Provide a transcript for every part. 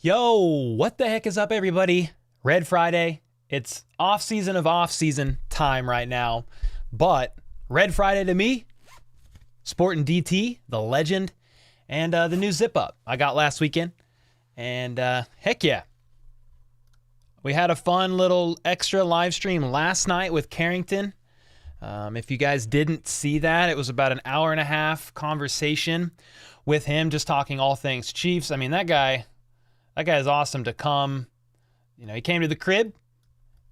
Yo, what the heck is up, everybody? Red Friday. It's off-season of off-season time right now. But Red Friday to me, sporting DT, the legend, and the new zip-up I got last weekend. And heck yeah. We had a fun little extra live stream last night with Carrington. If you guys didn't see that, it was about an hour and a half conversation with him, just talking all things Chiefs. I mean, that guy is awesome to come. You know, he came to the crib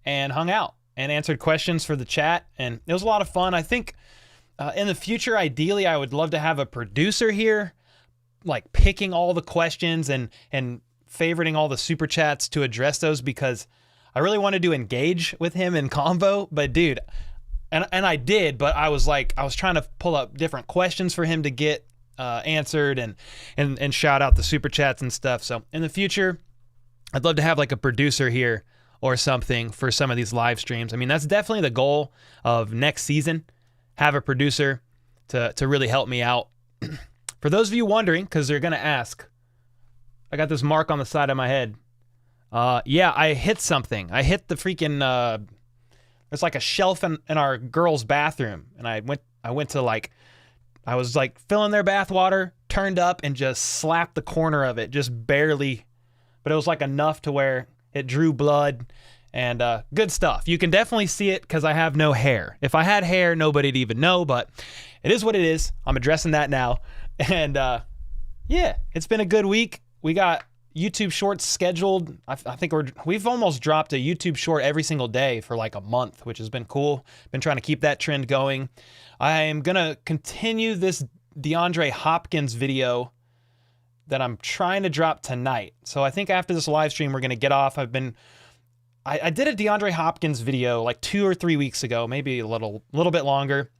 and hung out and answered questions for the chat, and it was a lot of fun. I think in the future, ideally, I would love to have a producer here, like picking all the questions and favoriting all the super chats to address those, because I really wanted to engage with him in convo. But dude, and I did, but I was trying to pull up different questions for him to get answered and shout out the super chats and stuff. So in the future, I'd love to have like a producer here or something for some of these live streams. I mean, that's definitely the goal of next season, have a producer to really help me out. For those of you wondering, because they're going to ask, I got this mark on the side of my head. Yeah, I hit something. I hit the freaking, there's like a shelf in our girls' bathroom. And I went to like, I was like filling their bath water, turned up and just slapped the corner of it, just barely. But it was like enough to where it drew blood and good stuff. You can definitely see it because I have no hair. If I had hair, nobody'd even know, but it is what it is. I'm addressing that now. And yeah, it's been a good week. We got YouTube shorts scheduled. I think we've almost dropped a YouTube short every single day for like a month, which has been cool. Been trying to keep that trend going. I am going to continue this DeAndre Hopkins video that I'm trying to drop tonight. So I think after this live stream, we're going to get off. I did a DeAndre Hopkins video like 2 or 3 weeks ago, maybe a little bit longer.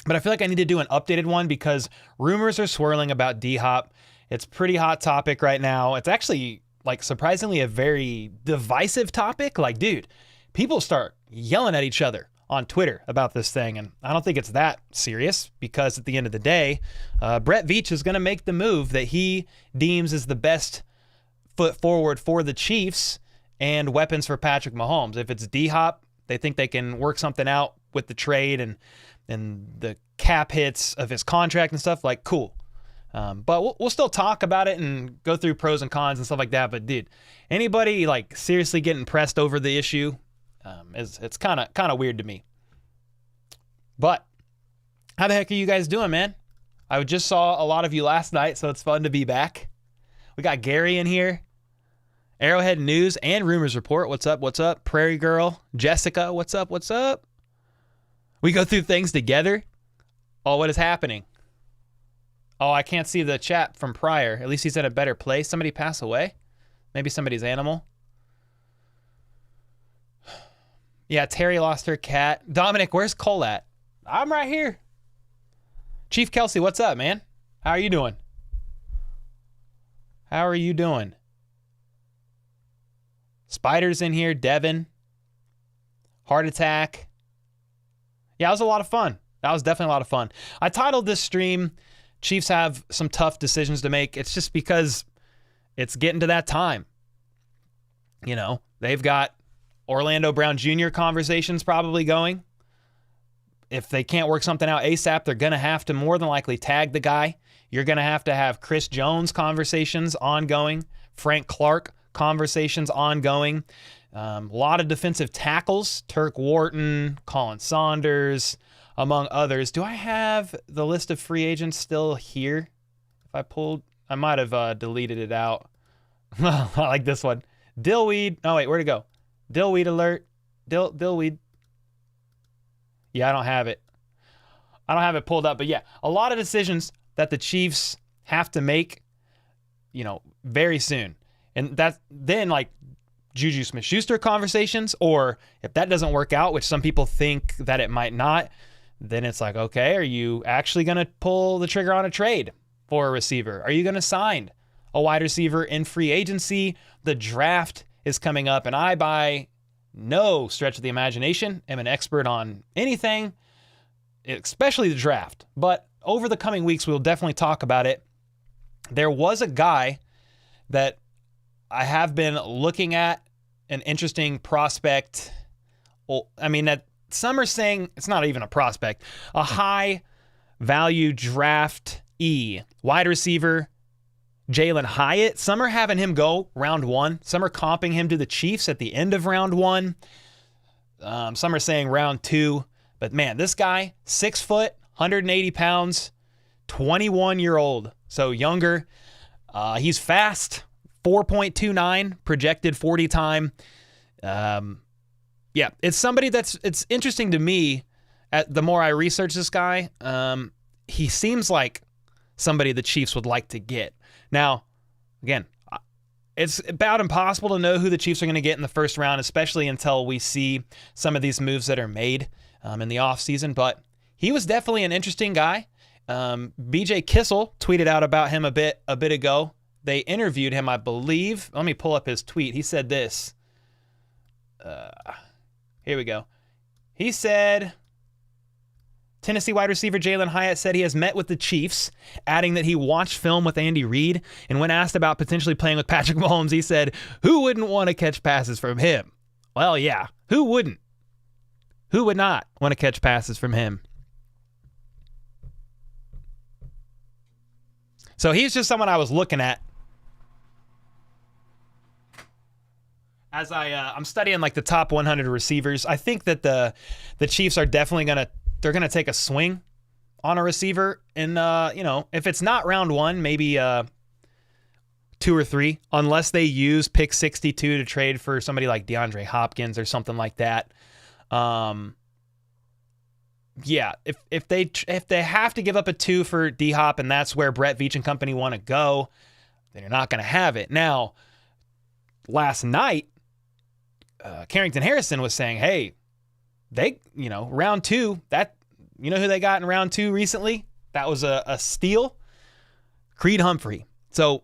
But I feel like I need to do an updated one because rumors are swirling about D-Hop. It's a pretty hot topic right now. It's actually like surprisingly a very divisive topic. Like, dude, people start yelling at each other on Twitter about this thing. And I don't think it's that serious because at the end of the day, Brett Veach is going to make the move that he deems is the best foot forward for the Chiefs and weapons for Patrick Mahomes. If it's D-Hop, they think they can work something out with the trade and the cap hits of his contract and stuff, like, cool. But we'll still talk about it and go through pros and cons and stuff like that. But dude, anybody like seriously getting pressed over the issue, it's kind of weird to me. But how the heck are you guys doing, man? I just saw a lot of you last night, so it's fun to be back. We got Gary in here, Arrowhead News and Rumors Report. What's up? What's up? Prairie Girl, Jessica. What's up? What's up? We go through things together. Oh, what is happening? Oh, I can't see the chat from prior. At least he's in a better place. Somebody pass away? Maybe somebody's animal. Yeah, Terry lost her cat. Dominic, where's Cole at? I'm right here. Chief Kelsey, what's up, man? How are you doing? How are you doing? Spider's in here. Devin. Heart attack. Yeah, it was a lot of fun. That was definitely a lot of fun. I titled this stream, Chiefs have some tough decisions to make. It's just because it's getting to that time. You know, they've got Orlando Brown Jr. conversations probably going. If they can't work something out ASAP, they're going to have to more than likely tag the guy. You're going to have Chris Jones conversations ongoing. Frank Clark conversations ongoing. A lot of defensive tackles. Turk Wharton, Colin Saunders, among others. Do I have the list of free agents still here? I might have deleted it out. I like this one. Dillweed. Oh, wait, where'd it go? Dillweed alert. Dillweed. Yeah, I don't have it. I don't have it pulled up. But yeah, a lot of decisions that the Chiefs have to make, you know, very soon. And that's then like Juju Smith-Schuster conversations, or if that doesn't work out, which some people think that it might not, then it's like, okay, are you actually going to pull the trigger on a trade for a receiver? Are you going to sign a wide receiver in free agency? The draft is coming up, and I, by no stretch of the imagination, am an expert on anything, especially the draft. But over the coming weeks, we'll definitely talk about it. There was a guy that I have been looking at an interesting prospect. Well, I mean, that some are saying it's not even a prospect, a high value draft wide receiver, Jalen Hyatt. Some are having him go round 1. Some are comping him to the Chiefs at the end of round 1. Some are saying round 2. But man, this guy, 6 foot, 180 pounds, 21-year-old, so younger. He's fast, 4.29 projected 40 time. Yeah, it's somebody it's interesting to me. The more I research this guy, he seems like somebody the Chiefs would like to get. Now, again, it's about impossible to know who the Chiefs are going to get in the first round, especially until we see some of these moves that are made in the offseason. But he was definitely an interesting guy. BJ Kissel tweeted out about him a bit ago. They interviewed him, I believe. Let me pull up his tweet. He said this. Here we go. He said, Tennessee wide receiver Jalen Hyatt said he has met with the Chiefs, adding that he watched film with Andy Reid, and when asked about potentially playing with Patrick Mahomes, he said, who wouldn't want to catch passes from him? Well, yeah, who wouldn't? Who would not want to catch passes from him? So he's just someone I was looking at as I'm studying like the top 100 receivers. I think that the Chiefs are definitely they're gonna take a swing on a receiver, and if it's not round 1, maybe 2 or 3, unless they use pick 62 to trade for somebody like DeAndre Hopkins or something like that. Yeah, if they have to give up a 2 for D-Hop, and that's where Brett Veach and company want to go, then you're not going to have it. Now, last night, Carrington Harrison was saying, hey, round 2, that, who they got in round 2 recently? That was a steal. Creed Humphrey. So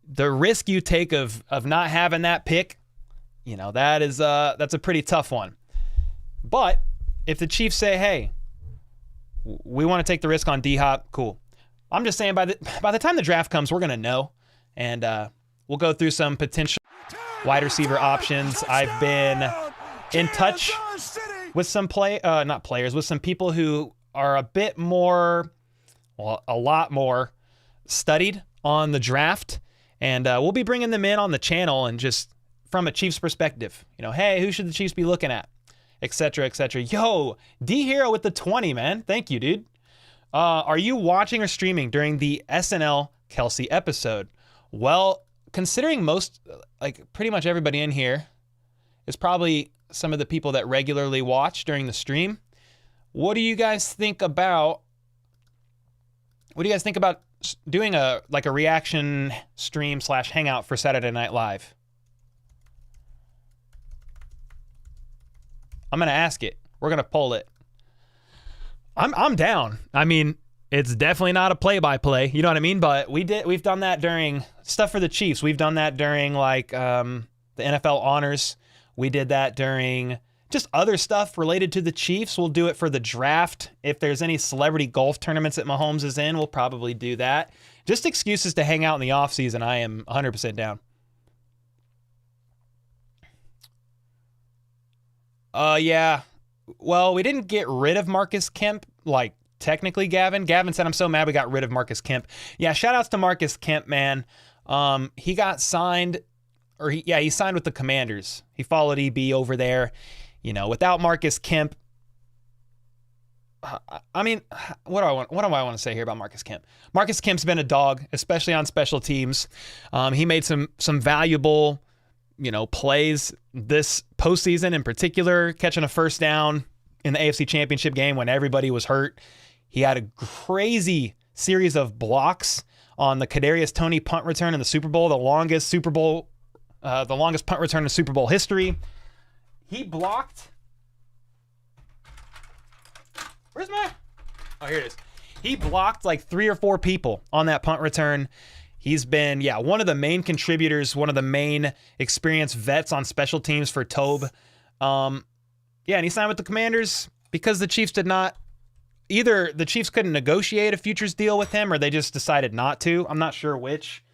the risk you take of not having that pick, that's a pretty tough one. But if the Chiefs say, hey, we want to take the risk on D-Hop, cool. I'm just saying by the time the draft comes, we're going to know. And we'll go through some potential wide receiver options. I've been in touch with some with some people who are a lot more studied on the draft. And we'll be bringing them in on the channel and just from a Chiefs perspective. Hey, who should the Chiefs be looking at? Etc., etc. Yo, D-Hero with the 20, man. Thank you, dude. Are you watching or streaming during the SNL Kelsey episode? Well, considering pretty much everybody in here is probably some of the people that regularly watch during the stream. What do you guys think about doing a reaction stream / hangout for Saturday Night Live? I'm going to ask it. We're going to poll it. I'm down. I mean, it's definitely not a play-by-play, you know what I mean? But we've done that during stuff for the Chiefs. We've done that during the NFL honors. We did that during just other stuff related to the Chiefs. We'll do it for the draft. If there's any celebrity golf tournaments that Mahomes is in, we'll probably do that. Just excuses to hang out in the offseason. I am 100% down. Yeah. Well, we didn't get rid of Marcus Kemp, technically, Gavin. Gavin said, I'm so mad we got rid of Marcus Kemp. Yeah, shout outs to Marcus Kemp, man. He got signed, he signed with the Commanders. He followed EB over there. Without Marcus Kemp, I mean, what do I want to say here about Marcus Kemp? Marcus Kemp's been a dog, especially on special teams. He made some valuable plays this postseason, in particular, catching a first down in the AFC Championship game when everybody was hurt. He had a crazy series of blocks on the Kadarius Toney punt return in the Super Bowl, the longest punt return in Super Bowl history. He blocked. Oh, here it is. He blocked 3 or 4 people on that punt return. He's been, one of the main contributors, one of the main experienced vets on special teams for Tobe. And he signed with the Commanders because the Chiefs did not, either the Chiefs couldn't negotiate a futures deal with him or they just decided not to. I'm not sure which.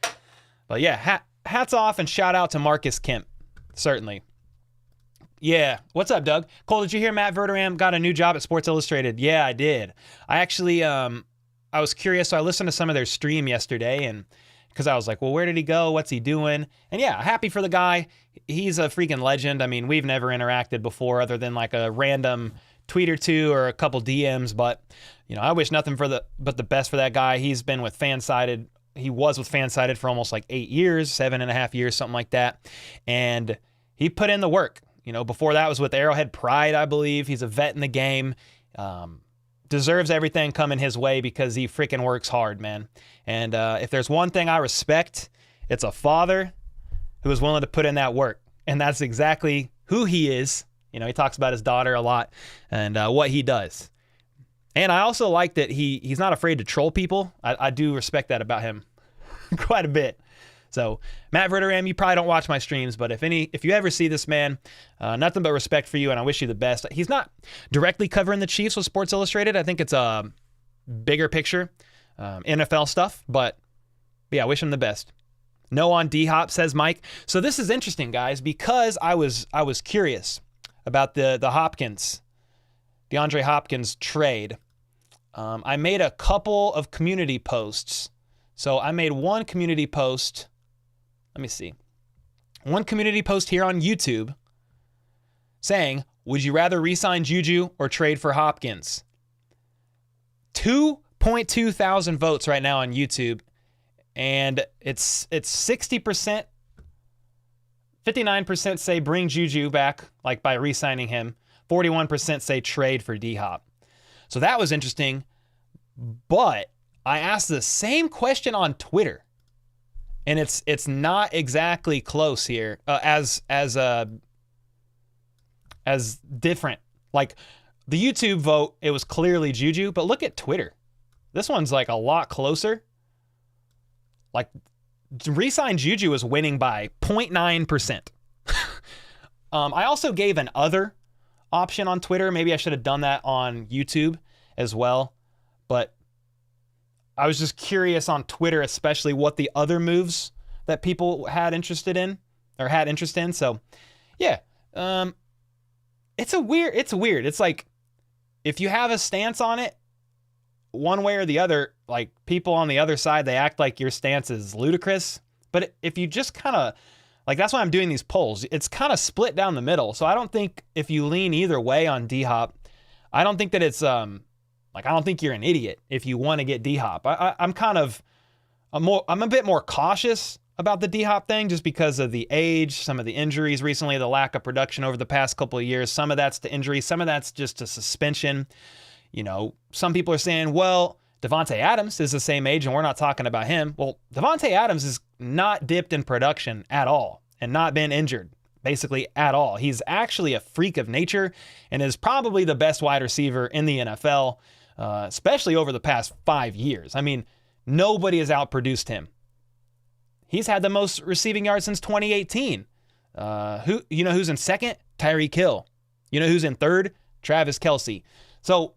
But yeah, hats off and shout out to Marcus Kemp, certainly. Yeah. What's up, Doug? Cole, did you hear Matt Verderam got a new job at Sports Illustrated? Yeah, I did. I actually, I was curious, so I listened to some of their stream yesterday, and because I was like, well, where did he go? What's he doing? And yeah, happy for the guy. He's a freaking legend. I mean, we've never interacted before other than like a random tweet or two or a couple DMs, but I wish nothing but the best for that guy. He's been with Fansided. He was with Fansided for almost like 8 years, 7.5 years, something like that. And he put in the work. Before that was with Arrowhead Pride, I believe. He's a vet in the game. Deserves everything coming his way because he freaking works hard, man. And if there's one thing I respect, it's a father who is willing to put in that work. And that's exactly who he is. He talks about his daughter a lot and what he does. And I also like that he's not afraid to troll people. I do respect that about him quite a bit. So, Matt Verderam, you probably don't watch my streams, but if you ever see this man, nothing but respect for you, and I wish you the best. He's not directly covering the Chiefs with Sports Illustrated. I think it's a bigger picture, NFL stuff, but yeah, I wish him the best. No on D-Hop, says Mike. So this is interesting, guys, because I was curious about the DeAndre Hopkins trade. I made a couple of community posts. So I made one community post. Let me see. One community post here on YouTube saying, would you rather re-sign Juju or trade for Hopkins? 2.2 thousand votes right now on YouTube. And it's 60%. 59% say bring Juju back, like by re-signing him. 41% say trade for D-Hop. So that was interesting. But I asked the same question on Twitter. And it's not exactly close here as different. Like the YouTube vote, it was clearly Juju, but look at Twitter. This one's like a lot closer. Like re-sign Juju is winning by 0.9%. I also gave an other option on Twitter. Maybe I should have done that on YouTube as well. But I was just curious on Twitter, especially what the other moves that people had interest in. So, yeah, it's weird. It's like if you have a stance on it, one way or the other, like people on the other side, they act like your stance is ludicrous. But if you just kind of like, that's why I'm doing these polls. It's kind of split down the middle. So I don't think if you lean either way on D-Hop, I don't think that it's I don't think you're an idiot if you want to get D-Hop. I'm a bit more cautious about the D-Hop thing just because of the age, some of the injuries recently, the lack of production over the past couple of years. Some of that's to injury, some of that's just to suspension. Some people are saying, well, Devontae Adams is the same age and we're not talking about him. Well, Devontae Adams is not dipped in production at all and not been injured basically at all. He's actually a freak of nature and is probably the best wide receiver in the NFL. Especially over the past 5 years. I mean, nobody has outproduced him. He's had the most receiving yards since 2018. Who's in second? Tyreek Hill. Who's in third? Travis Kelce. So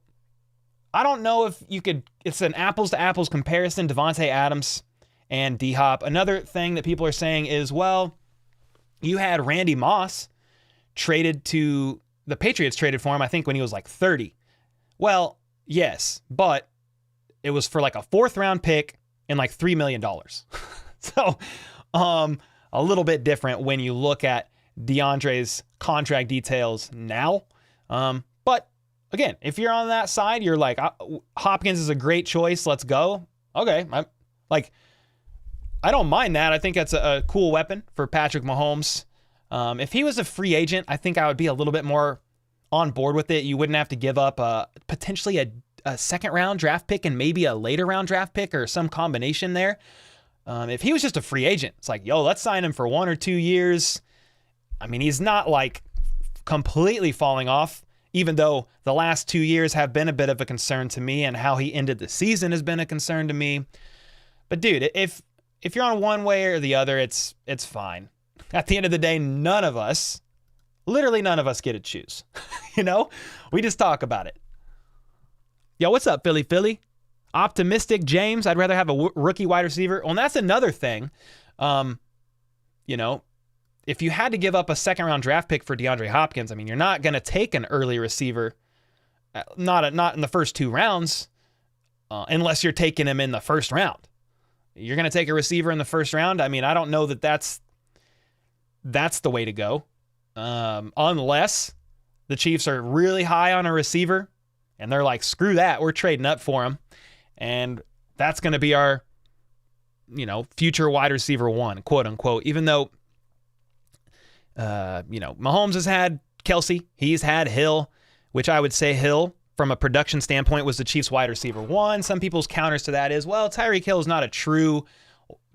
I don't know if you could, it's an apples to apples comparison, Devontae Adams and D-Hop. Another thing that people are saying is, well, you had Randy Moss the Patriots traded for him, I think when he was like 30. Well, yes, but it was for like a 4th round pick and like $3 million. So a little bit different when you look at DeAndre's contract details now. But again, if you're on that side, you're like, Hopkins is a great choice. Let's go. Okay. I don't mind that. I think that's a cool weapon for Patrick Mahomes. If he was a free agent, I think I would be a little bit more on board with it. You wouldn't have to give up potentially a 2nd round draft pick and maybe a later round draft pick or some combination there. If he was just a free agent, it's like, let's sign him for 1 or 2 years. I mean, he's not like completely falling off, even though the last 2 years have been a bit of a concern to me and how he ended the season has been a concern to me. But dude, if you're on one way or the other, it's fine. At the end of the day, literally none of us get to choose. We just talk about it. Yo, what's up, Philly? Optimistic James, I'd rather have a rookie wide receiver. Well, and that's another thing. you know, if you had to give up a second-round draft pick for DeAndre Hopkins, I mean, you're not going to take an early receiver, not in the first 2 rounds, unless you're taking him in the first round. You're going to take a receiver in the first round? I mean, I don't know that that's the way to go, unless the Chiefs are really high on a receiver and they're like, screw that, we're trading up for him, and that's going to be our, you know, future wide receiver 1, quote unquote, even though, you know, Mahomes has had Kelsey, he's had Hill, which I would say Hill, from a production standpoint, was the Chiefs wide receiver 1. Some people's counters to that is, well, Tyreek Hill is not a true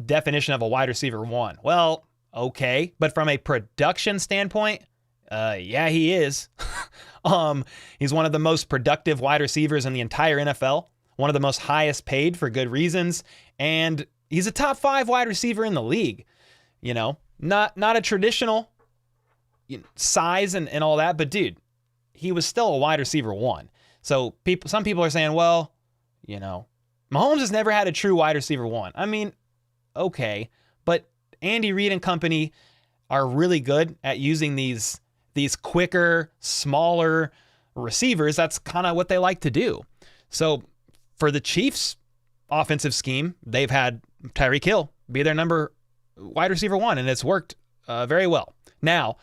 definition of a wide receiver 1. Well, okay, but from a production standpoint, yeah, he is. He's one of the most productive wide receivers in the entire NFL, one of the most highest paid for good reasons, and he's a top 5 wide receiver in the league. You know, not a traditional size and all that, but dude, he was still a wide receiver 1. So some people are saying, well, you know, Mahomes has never had a true wide receiver 1. I mean, okay, but Andy Reid and company are really good at using these quicker, smaller receivers. That's kind of what they like to do. So for the Chiefs' offensive scheme, they've had Tyreek Hill be their number wide receiver 1, and it's worked very well. Now,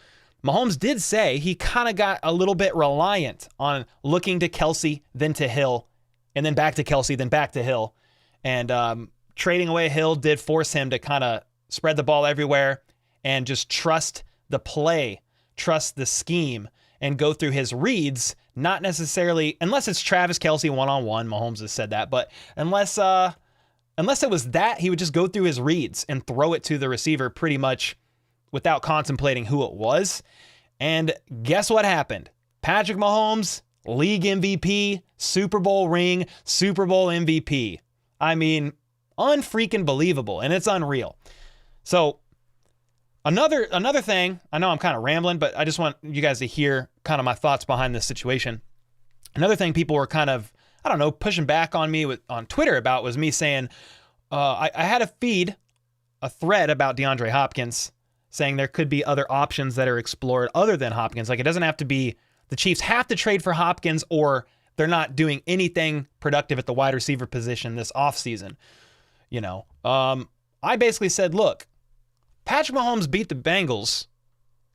Mahomes did say he kind of got a little bit reliant on looking to Kelsey, then to Hill, and then back to Kelsey, then back to Hill. And trading away Hill did force him to kind of spread the ball everywhere and just trust the play, trust the scheme, and go through his reads, not necessarily, unless it's Travis Kelsey one-on-one, Mahomes has said that, but unless it was that, he would just go through his reads and throw it to the receiver pretty much without contemplating who it was. And guess what happened? Patrick Mahomes, league MVP, Super Bowl ring, Super Bowl MVP. I mean, unfreaking believable, and it's unreal. So another thing, I know I'm kind of rambling, but I just want you guys to hear kind of my thoughts behind this situation. Another thing people were kind of, I don't know, pushing back on me on Twitter about was me saying, I had a thread about DeAndre Hopkins, saying there could be other options that are explored other than Hopkins. Like, it doesn't have to be the Chiefs have to trade for Hopkins, or they're not doing anything productive at the wide receiver position this offseason. You know, I basically said, look, Patrick Mahomes beat the Bengals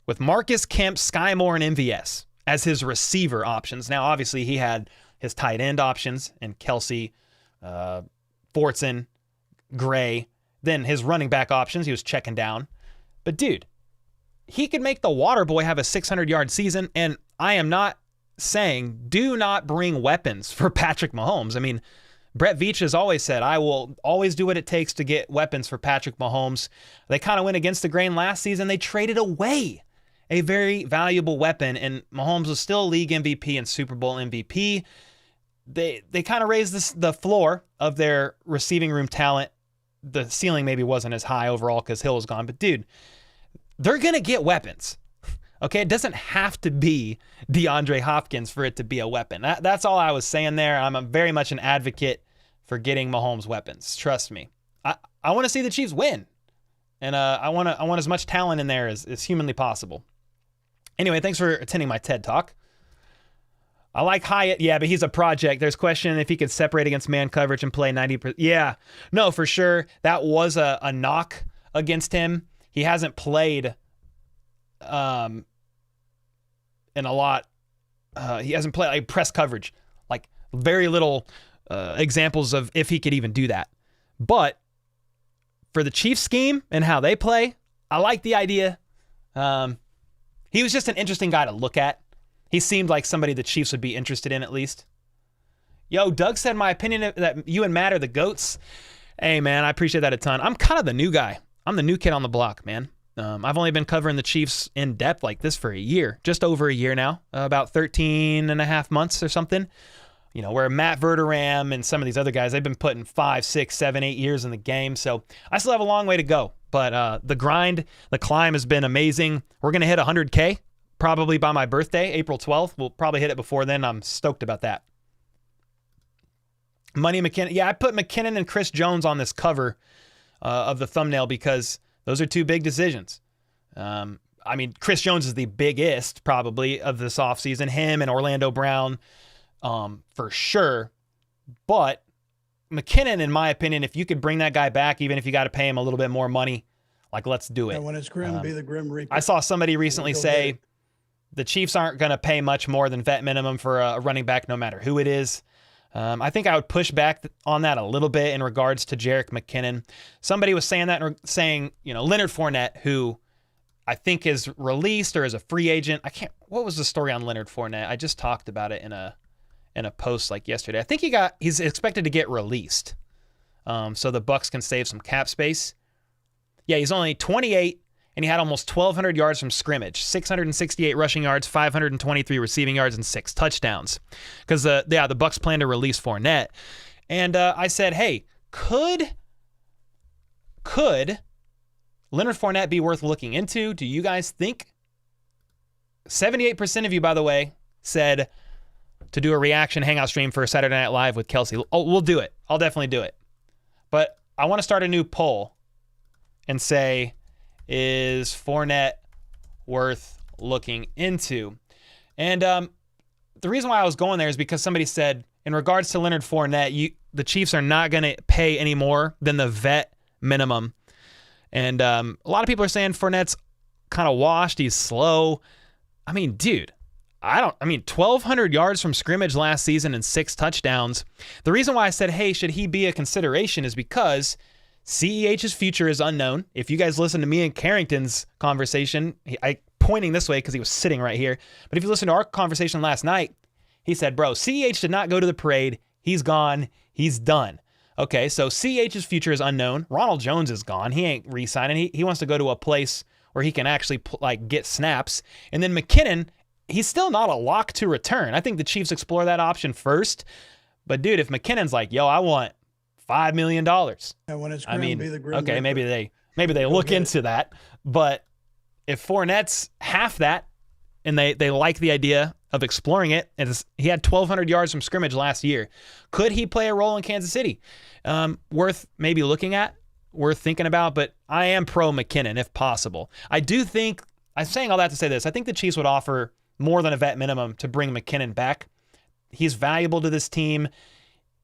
with Marcus Kemp, Sky Moore, and MVS as his receiver options. Now, obviously, he had his tight end options and Kelsey, Fortson, Gray. Then his running back options, he was checking down. But dude, he could make the water boy have a 600-yard season, and I am not saying do not bring weapons for Patrick Mahomes. I mean, Brett Veach has always said, I will always do what it takes to get weapons for Patrick Mahomes. They kind of went against the grain last season. They traded away a very valuable weapon, and Mahomes was still league MVP and Super Bowl MVP. They kind of raised the floor of their receiving room talent. The ceiling maybe wasn't as high overall because Hill was gone, but dude, they're going to get weapons. Okay, it doesn't have to be DeAndre Hopkins for it to be a weapon. That's all I was saying there. I'm very much an advocate for getting Mahomes weapons. Trust me. I want to see the Chiefs win, and I want as much talent in there as humanly possible. Anyway, thanks for attending my TED Talk. I like Hyatt. Yeah, but he's a project. There's question if he could separate against man coverage and play 90%. Yeah, no, for sure. That was a knock against him. He hasn't played in a lot. He hasn't played like press coverage, like very little examples of if he could even do that. But for the Chiefs scheme and how they play, I like the idea. He was just an interesting guy to look at. He seemed like somebody the Chiefs would be interested in at least. Yo, Doug said my opinion that you and Matt are the GOATs. Hey, man, I appreciate that a ton. I'm kind of the new guy. I'm the new kid on the block, man. I've only been covering the Chiefs in depth like this for a year, just over a year now, about 13 and a half months or something. You know, where Matt Verderam and some of these other guys, they've been putting 5, 6, 7, 8 years in the game. So I still have a long way to go. But the grind, the climb has been amazing. We're going to hit 100K. Probably by my birthday, April 12th. We'll probably hit it before then. I'm stoked about that. Money McKinnon. Yeah, I put McKinnon and Chris Jones on this cover of the thumbnail because Those are two big decisions. I mean, Chris Jones is the biggest probably of this offseason. Him and Orlando Brown, for sure. But McKinnon, in my opinion, if you could bring that guy back, even if you got to pay him a little bit more money, like, let's do it. And when it's grim, be the grim reaper. I saw somebody recently say the Chiefs aren't going to pay much more than vet minimum for a running back, no matter who it is. I think I would push back on that a little bit in regards to Jerick McKinnon. Somebody was saying that, saying, Leonard Fournette, who I think is released or is a free agent. What was the story on Leonard Fournette? I just talked about it in a post like yesterday. I think he's expected to get released. So the Bucs can save some cap space. Yeah, he's only 28, and he had almost 1,200 yards from scrimmage, 668 rushing yards, 523 receiving yards, and 6 touchdowns. Because the Bucs plan to release Fournette. And I said, hey, could Leonard Fournette be worth looking into? Do you guys think? 78% of you, by the way, said to do a reaction hangout stream for Saturday Night Live with Kelsey. Oh, we'll do it. I'll definitely do it. But I want to start a new poll and say, is Fournette worth looking into? And the reason why I was going there is because somebody said, in regards to Leonard Fournette, the Chiefs are not going to pay any more than the vet minimum. And a lot of people are saying Fournette's kind of washed. He's slow. I mean, dude, 1,200 yards from scrimmage last season and 6 touchdowns. The reason why I said, hey, should he be a consideration is because CEH's future is unknown. If you guys listen to me and Carrington's conversation, I pointing this way because he was sitting right here. But if you listen to our conversation last night, he said, bro, CEH did not go to the parade. He's gone. He's done. Okay, so CEH's future is unknown. Ronald Jones is gone. He ain't re-signing. He wants to go to a place where he can actually get snaps. And then McKinnon, he's still not a lock to return. I think the Chiefs explore that option first. But dude, if McKinnon's like, yo, I want $5 million. And when it's grim, be the grim okay, reaper. maybe they look into that. But if Fournette's half that, and they like the idea of exploring it, and he had 1,200 yards from scrimmage last year, could he play a role in Kansas City? Worth maybe looking at, worth thinking about. But I am pro McKinnon if possible. I do think, I'm saying all that to say this, I think the Chiefs would offer more than a vet minimum to bring McKinnon back. He's valuable to this team.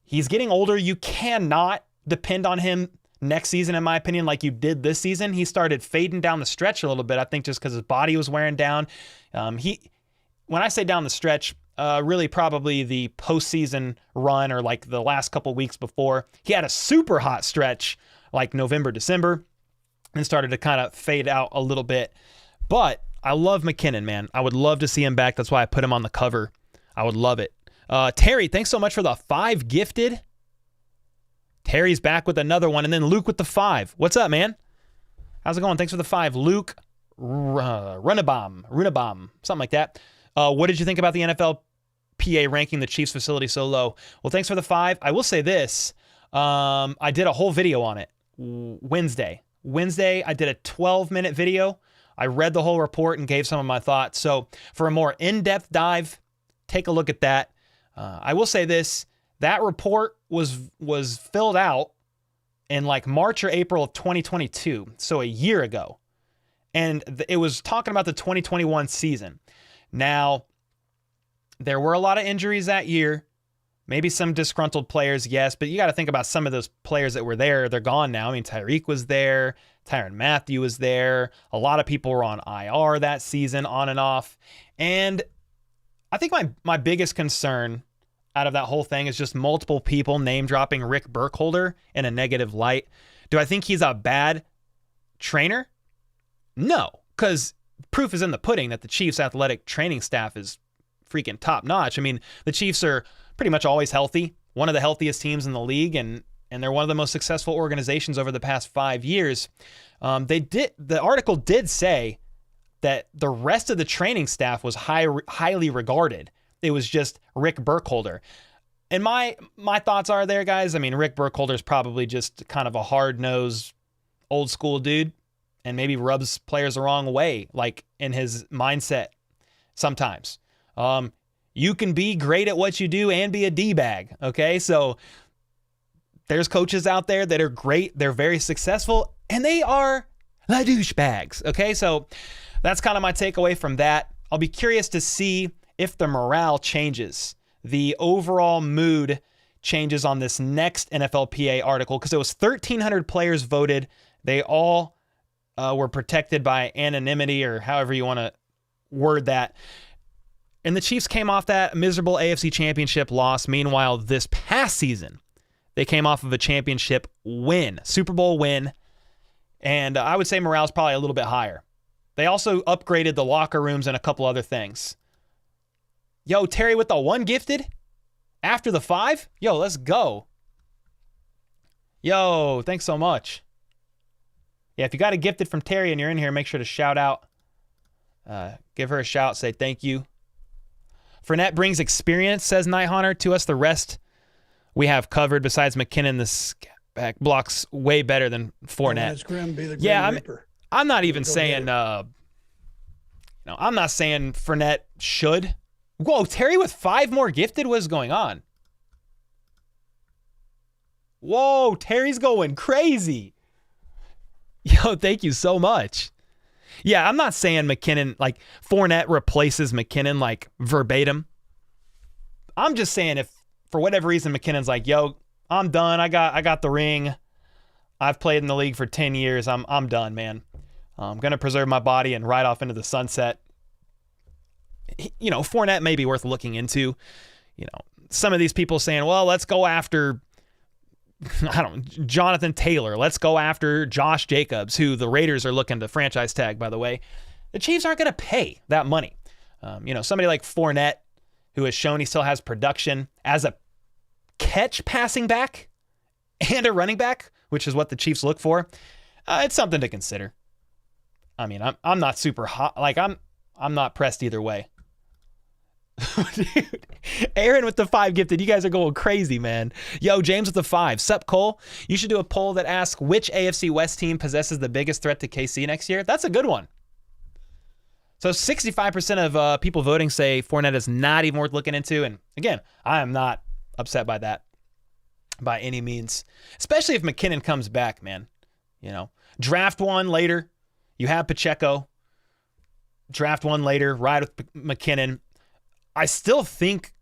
He's getting older. You cannot depend on him next season, in my opinion, like you did this season. He started fading down the stretch a little bit, I think just because his body was wearing down. When I say down the stretch, really probably the postseason run or like the last couple weeks before. He had a super hot stretch like November, December, and started to kind of fade out a little bit. But I love McKinnon, man. I would love to see him back. That's why I put him on the cover. I would love it. Terry, thanks so much for the 5 gifted. Terry's back with another one. And then Luke with the 5. What's up, man? How's it going? Thanks for the 5. Luke Runabom, something like that. What did you think about the NFLPA ranking the Chiefs facility so low? Well, thanks for the 5. I will say this. I did a whole video on it Wednesday. I did a 12-minute video. I read the whole report and gave some of my thoughts. So for a more in-depth dive, take a look at that. I will say this. That report was filled out in like March or April of 2022, so a year ago. And it was talking about the 2021 season. Now, there were a lot of injuries that year. Maybe some disgruntled players, yes, but you got to think about some of those players that were there. They're gone now. I mean, Tyreek was there. Tyrann Mathieu was there. A lot of people were on IR that season, on and off. And I think my biggest concern out of that whole thing is just multiple people name-dropping Rick Burkholder in a negative light. Do I think he's a bad trainer? No, because proof is in the pudding that the Chiefs' athletic training staff is freaking top-notch. I mean, the Chiefs are pretty much always healthy, one of the healthiest teams in the league, and they're one of the most successful organizations over the past 5 years. The article did say that the rest of the training staff was highly regarded. It was just Rick Burkholder. And my thoughts are there, guys. I mean, Rick Burkholder is probably just kind of a hard-nosed, old-school dude and maybe rubs players the wrong way, like in his mindset sometimes. You can be great at what you do and be a D-bag, okay? So there's coaches out there that are great. They're very successful, and they are The douchebags. Okay, so that's kind of my takeaway from that. I'll be curious to see if the morale changes, the overall mood changes on this next NFLPA article, because it was 1,300 players voted. They all were protected by anonymity, or however you want to word that. And the Chiefs came off that miserable AFC championship loss. Meanwhile, this past season, they came off of a championship win, Super Bowl win. And I would say morale's probably a little bit higher. They also upgraded the locker rooms and a couple other things. Yo, Terry with the 1 gifted after the 5? Yo, let's go. Yo, thanks so much. Yeah, if you got a gifted from Terry and you're in here, make sure to shout out. Give her a shout, say thank you. Fournette brings experience, says Night Hunter. To us, the rest we have covered. Besides McKinnon, the back blocks way better than Fournette. I'm not even saying, I'm not saying Fournette should. Whoa, Terry with 5 more gifted? What is going on? Whoa, Terry's going crazy. Yo, thank you so much. Yeah, I'm not saying McKinnon, like Fournette replaces McKinnon like verbatim. I'm just saying if for whatever reason McKinnon's like, yo, I'm done. I got the ring. I've played in the league for 10 years. I'm done, man. I'm going to preserve my body and ride off into the sunset. You know, Fournette may be worth looking into. You know, some of these people saying, well, let's go after, Jonathan Taylor. Let's go after Josh Jacobs, who the Raiders are looking to franchise tag, by the way. The Chiefs aren't going to pay that money. Somebody like Fournette, who has shown he still has production as a catch passing back and a running back, which is what the Chiefs look for. It's something to consider. I mean, I'm not super hot. Like I'm not pressed either way. Dude, Aaron with the 5 gifted. You guys are going crazy, man. Yo, James with the 5. Sup, Cole? You should do a poll that asks which AFC West team possesses the biggest threat to KC next year. That's a good one. So 65% of people voting say Fournette is not even worth looking into. And again, I am not upset by that by any means, especially if McKinnon comes back, man. You know, draft one later. You have Pacheco. Draft one later. Ride with McKinnon. I still think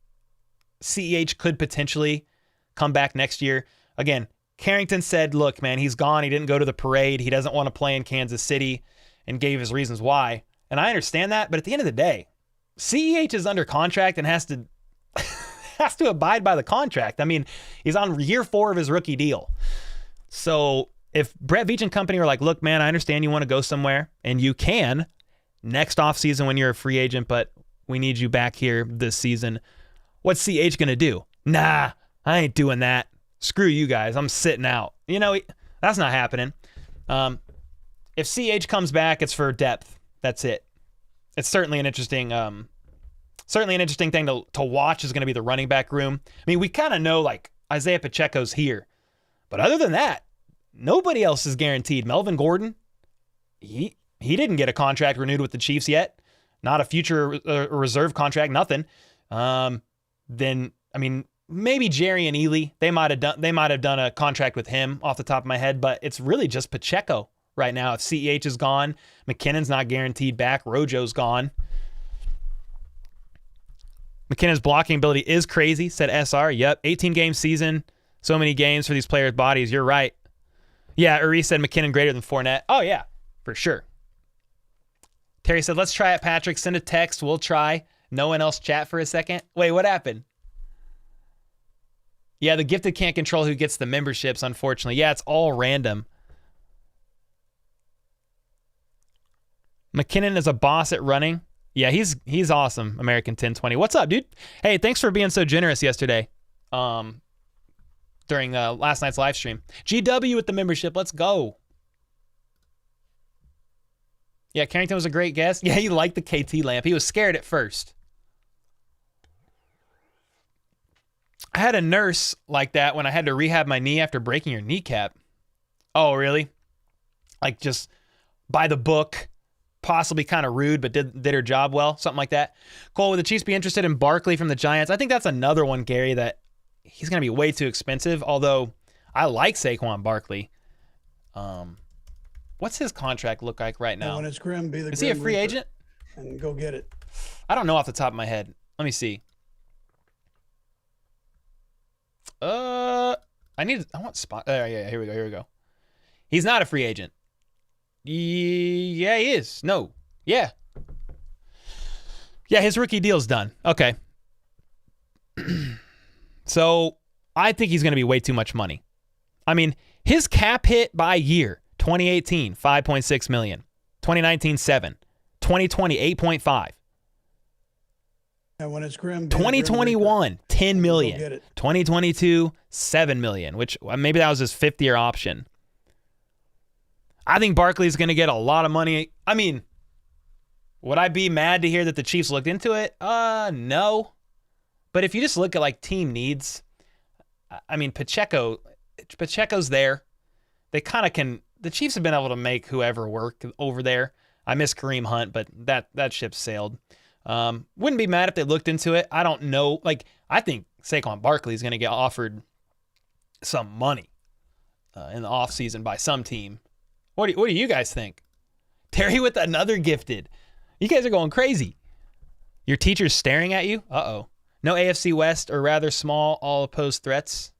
CEH could potentially come back next year. Again, Carrington said, look, man, he's gone. He didn't go to the parade. He doesn't want to play in Kansas City, and gave his reasons why. And I understand that, but at the end of the day, CEH is under contract and has to abide by the contract. I mean, he's on year 4 of his rookie deal. So if Brett Veach and company are like, look, man, I understand you want to go somewhere, and you can next offseason when you're a free agent, but we need you back here this season. What's CH going to do? Nah, I ain't doing that. Screw you guys. I'm sitting out. You know, that's not happening. If CH comes back, it's for depth. That's it. It's certainly an interesting thing to watch is going to be the running back room. I mean, we kind of know like Isaiah Pacheco's here, but other than that, nobody else is guaranteed. Melvin Gordon, he didn't get a contract renewed with the Chiefs yet. Not a future reserve contract, nothing. Then, I mean, maybe Jerry and Ely, they might have done a contract with him off the top of my head, but it's really just Pacheco right now. If CEH is gone, McKinnon's not guaranteed back, Rojo's gone. McKinnon's blocking ability is crazy, said SR. Yep, 18-game season, so many games for these players' bodies. You're right. Yeah, Uri said McKinnon greater than Fournette. Oh, yeah, for sure. Terry said, let's try it, Patrick. Send a text. We'll try. No one else chat for a second. Wait, what happened? Yeah, the gifted can't control who gets the memberships, unfortunately. Yeah, it's all random. McKinnon is a boss at running. Yeah, he's awesome, American 1020. What's up, dude? Hey, thanks for being so generous yesterday during last night's live stream. GW with the membership. Let's go. Yeah, Carrington was a great guest. Yeah, he liked the KT lamp. He was scared at first. I had a nurse like that when I had to rehab my knee after breaking your kneecap. Oh, really? Like just by the book, possibly kind of rude, but did her job well, something like that. Cole, would the Chiefs be interested in Barkley from the Giants? I think that's another one, Gary, that he's going to be way too expensive, although I like Saquon Barkley. What's his contract look like right now? When it's Grim, be the Is he a free agent? And go get it. I don't know off the top of my head. Let me see. I want spot. Yeah, here we go. He's not a free agent. Yeah, he is. No. Yeah. Yeah, his rookie deal's done. Okay. So I think he's going to be way too much money. I mean, his cap hit by year, 2018, $5.6 million. 2019, $7 million. 2020, $8.5 million. When it's Grim, 2021, $10 million. 2022, $7 million, which maybe that was his fifth-year option. I think Barkley's going to get a lot of money. I mean, would I be mad to hear that the Chiefs looked into it? No. But if you just look at like team needs, I mean, Pacheco's there. They kind of can. The Chiefs have been able to make whoever work over there. I miss Kareem Hunt, but that ship sailed. Wouldn't be mad if they looked into it. I don't know. Like, I think Saquon Barkley is going to get offered some money in the offseason by some team. What do you guys think? Terry with another gifted. You guys are going crazy. Your teacher's staring at you? Uh-oh. No AFC West, or rather small, all opposed threats.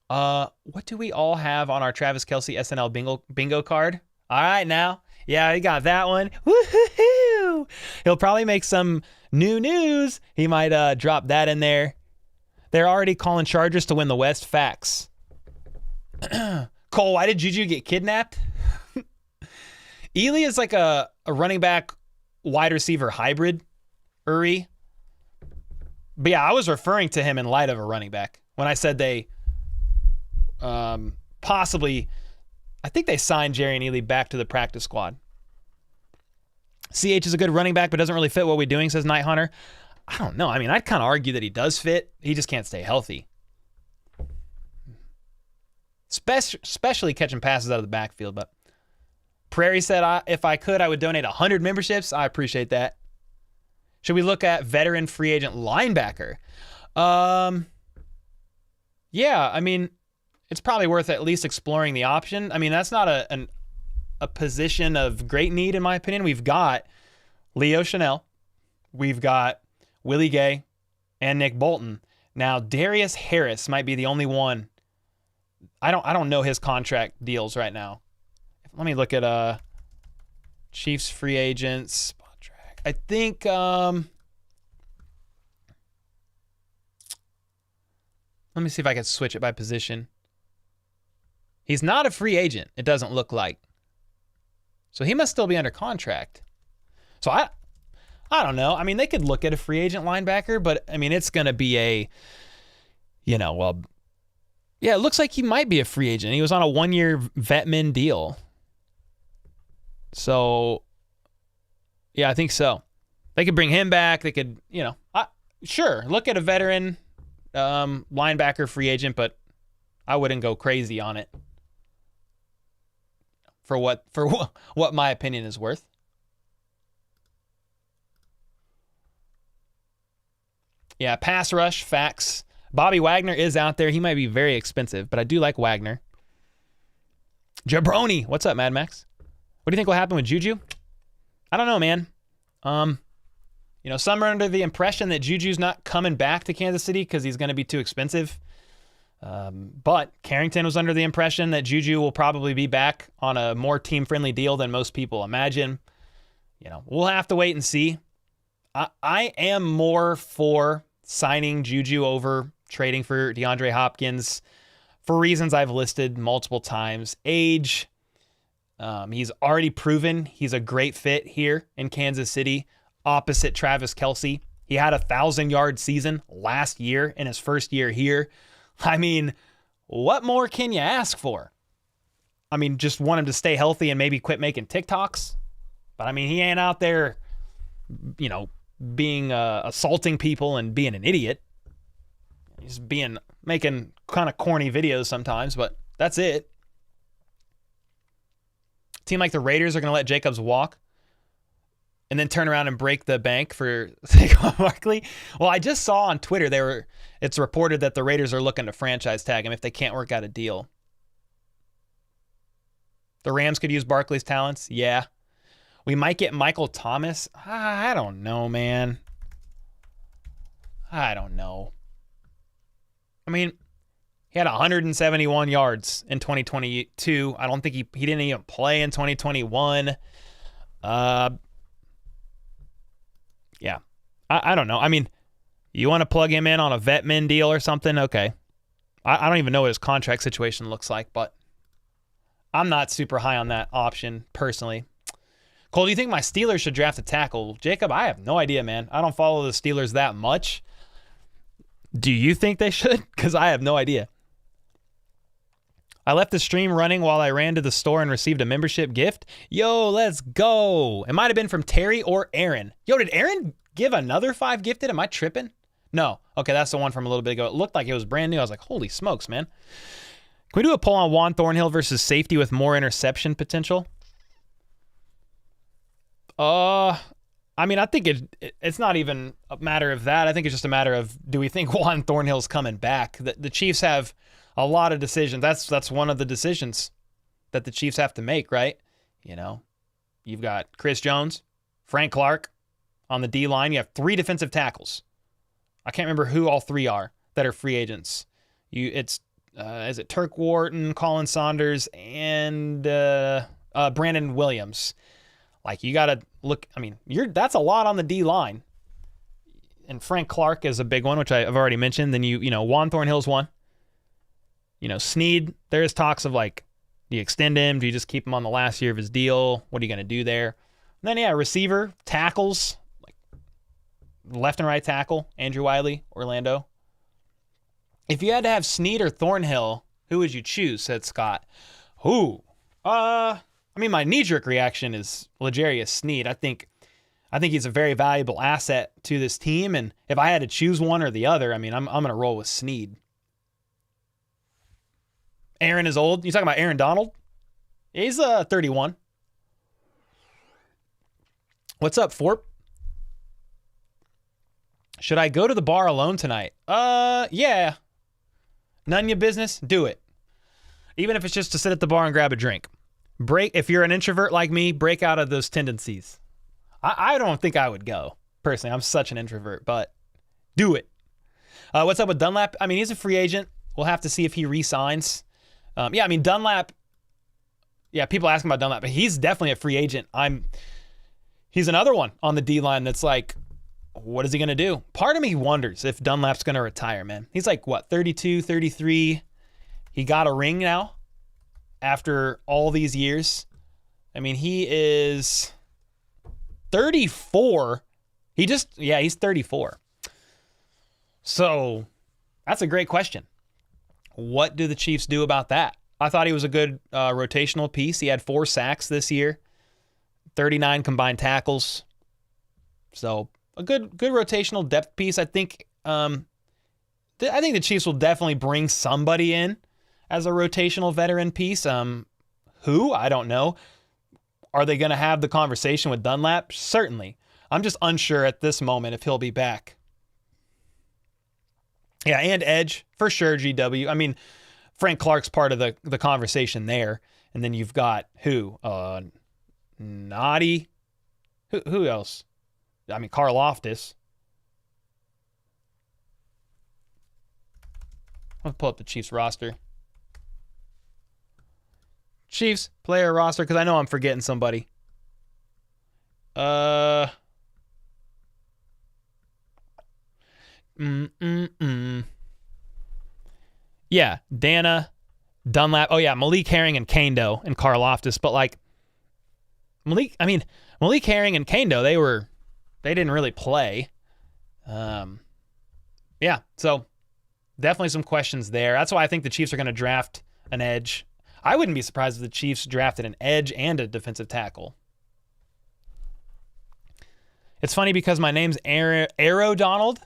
What do we all have on our Travis Kelce SNL bingo card? All right, now. Yeah, he got that one. Woo-hoo-hoo. He'll probably make some new news. He might drop that in there. They're already calling Chargers to win the West. Facts. Cole, why did Juju get kidnapped? Ely is like a running back wide receiver hybrid, Uri. But yeah, I was referring to him in light of a running back. When I said they possibly, I think they signed Jerry and Ely back to the practice squad. CH is a good running back, but doesn't really fit what we're doing, says Night Hunter. I don't know. I mean, I'd kind of argue that he does fit. He just can't stay healthy. Especially catching passes out of the backfield. But Prairie said, if I could, I would donate 100 memberships. I appreciate that. Should we look at veteran free agent linebacker? Yeah, I mean, it's probably worth at least exploring the option. I mean, that's not a position of great need, in my opinion. We've got Leo Chanel. We've got Willie Gay and Nick Bolton. Now, Darius Harris might be the only one. I don't know his contract deals right now. Let me look at Chiefs free agents spot track. I think let me see if I can switch it by position. He's not a free agent, it doesn't look like. So he must still be under contract. So I don't know. I mean, they could look at a free agent linebacker, but I mean, it's going to be yeah, it looks like he might be a free agent. He was on a 1-year vetmin deal. So, yeah, I think so. They could bring him back. They could, sure, look at a veteran linebacker free agent, but I wouldn't go crazy on it for what my opinion is worth. Yeah, pass rush, facts. Bobby Wagner is out there. He might be very expensive, but I do like Wagner. Jabroni, what's up, Mad Max? What do you think will happen with Juju? I don't know, man. Some are under the impression that Juju's not coming back to Kansas City because he's going to be too expensive. But Carrington was under the impression that Juju will probably be back on a more team-friendly deal than most people imagine. We'll have to wait and see. I am more for signing Juju over trading for DeAndre Hopkins for reasons I've listed multiple times. Age. He's already proven he's a great fit here in Kansas City opposite Travis Kelce. He had a 1,000-yard season last year in his first year here. I mean, what more can you ask for? I mean, just want him to stay healthy and maybe quit making TikToks. But I mean, he ain't out there, being assaulting people and being an idiot. He's making kind of corny videos sometimes, but that's it. Team like the Raiders are going to let Jacobs walk and then turn around and break the bank for Saquon Barkley. Well, I just saw on Twitter it's reported that the Raiders are looking to franchise tag him if they can't work out a deal. The Rams could use Barkley's talents. Yeah. We might get Michael Thomas. I don't know, man. I don't know. I mean, he had 171 yards in 2022. I don't think he didn't even play in 2021. Yeah. I don't know. I mean, you want to plug him in on a vet min deal or something? Okay. I don't even know what his contract situation looks like, but I'm not super high on that option personally. Cole, do you think my Steelers should draft a tackle? Jacob, I have no idea, man. I don't follow the Steelers that much. Do you think they should? Because I have no idea. I left the stream running while I ran to the store and received a membership gift. Yo, let's go. It might have been from Terry or Aaron. Yo, did Aaron give another 5 gifted? Am I tripping? No. Okay, that's the one from a little bit ago. It looked like it was brand new. I was like, holy smokes, man. Can we do a poll on Juan Thornhill versus safety with more interception potential? I mean, I think it's not even a matter of that. I think it's just a matter of, do we think Juan Thornhill's coming back? The Chiefs have a lot of decisions. That's one of the decisions that the Chiefs have to make, right? You know, you've got Chris Jones, Frank Clark on the D-line. You have 3 defensive tackles. I can't remember who all 3 are that are free agents. Is it Turk Wharton, Colin Saunders, and Brandon Williams? Like, you got to look, I mean, that's a lot on the D-line. And Frank Clark is a big one, which I've already mentioned. Then you know, Juan Thornhill's one. You know, Snead, there's talks of like, do you extend him? Do you just keep him on the last year of his deal? What are you going to do there? And then, yeah, receiver, tackles, like left and right tackle, Andrew Wiley, Orlando. If you had to have Snead or Thornhill, who would you choose, said Scott. Who? I mean, my knee-jerk reaction is L'Jarius Sneed. I think he's a very valuable asset to this team, and if I had to choose one or the other, I mean, I'm going to roll with Sneed. Aaron is old. You talking about Aaron Donald? He's 31. What's up, Forp? Should I go to the bar alone tonight? Yeah. None of your business? Do it. Even if it's just to sit at the bar and grab a drink. If you're an introvert like me, break out of those tendencies. I don't think I would go. Personally, I'm such an introvert, but do it. What's up with Dunlap? I mean, he's a free agent. We'll have to see if he re-signs. Yeah, I mean, Dunlap, yeah, people asking about Dunlap, but he's definitely a free agent. He's another one on the D-line that's like, what is he going to do? Part of me wonders if Dunlap's going to retire, man. He's like, what, 32, 33? He got a ring now after all these years. I mean, he is 34. He's 34. So that's a great question. What do the Chiefs do about that? I thought he was a good rotational piece. He had 4 sacks this year, 39 combined tackles. So a good rotational depth piece. I think the Chiefs will definitely bring somebody in as a rotational veteran piece. Who? I don't know. Are they going to have the conversation with Dunlap? Certainly. I'm just unsure at this moment if he'll be back. Yeah, and Edge, for sure, GW. I mean, Frank Clark's part of the conversation there. And then you've got who? Noddy. Who else? I mean, Carl Loftus. Let's pull up the Chiefs roster. Chiefs player roster, because I know I'm forgetting somebody. Yeah, Dana, Dunlap. Oh yeah, Malik Herring and Kando and Carl Loftus. But like Malik Herring and Kando, they didn't really play. Yeah, so definitely some questions there. That's why I think the Chiefs are going to draft an edge. I wouldn't be surprised if the Chiefs drafted an edge and a defensive tackle. It's funny because my name's Arrow Donald.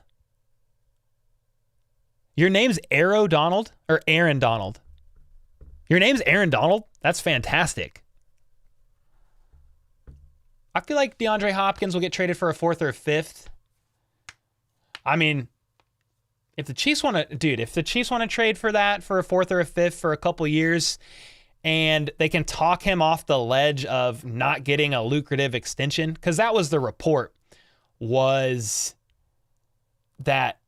Your name's Arrow Donald or Aaron Donald? Your name's Aaron Donald? That's fantastic. I feel like DeAndre Hopkins will get traded for a 4th or a 5th. I mean, if the Chiefs want to trade for that for a 4th or a 5th for a couple years, and they can talk him off the ledge of not getting a lucrative extension, because that was the report, was that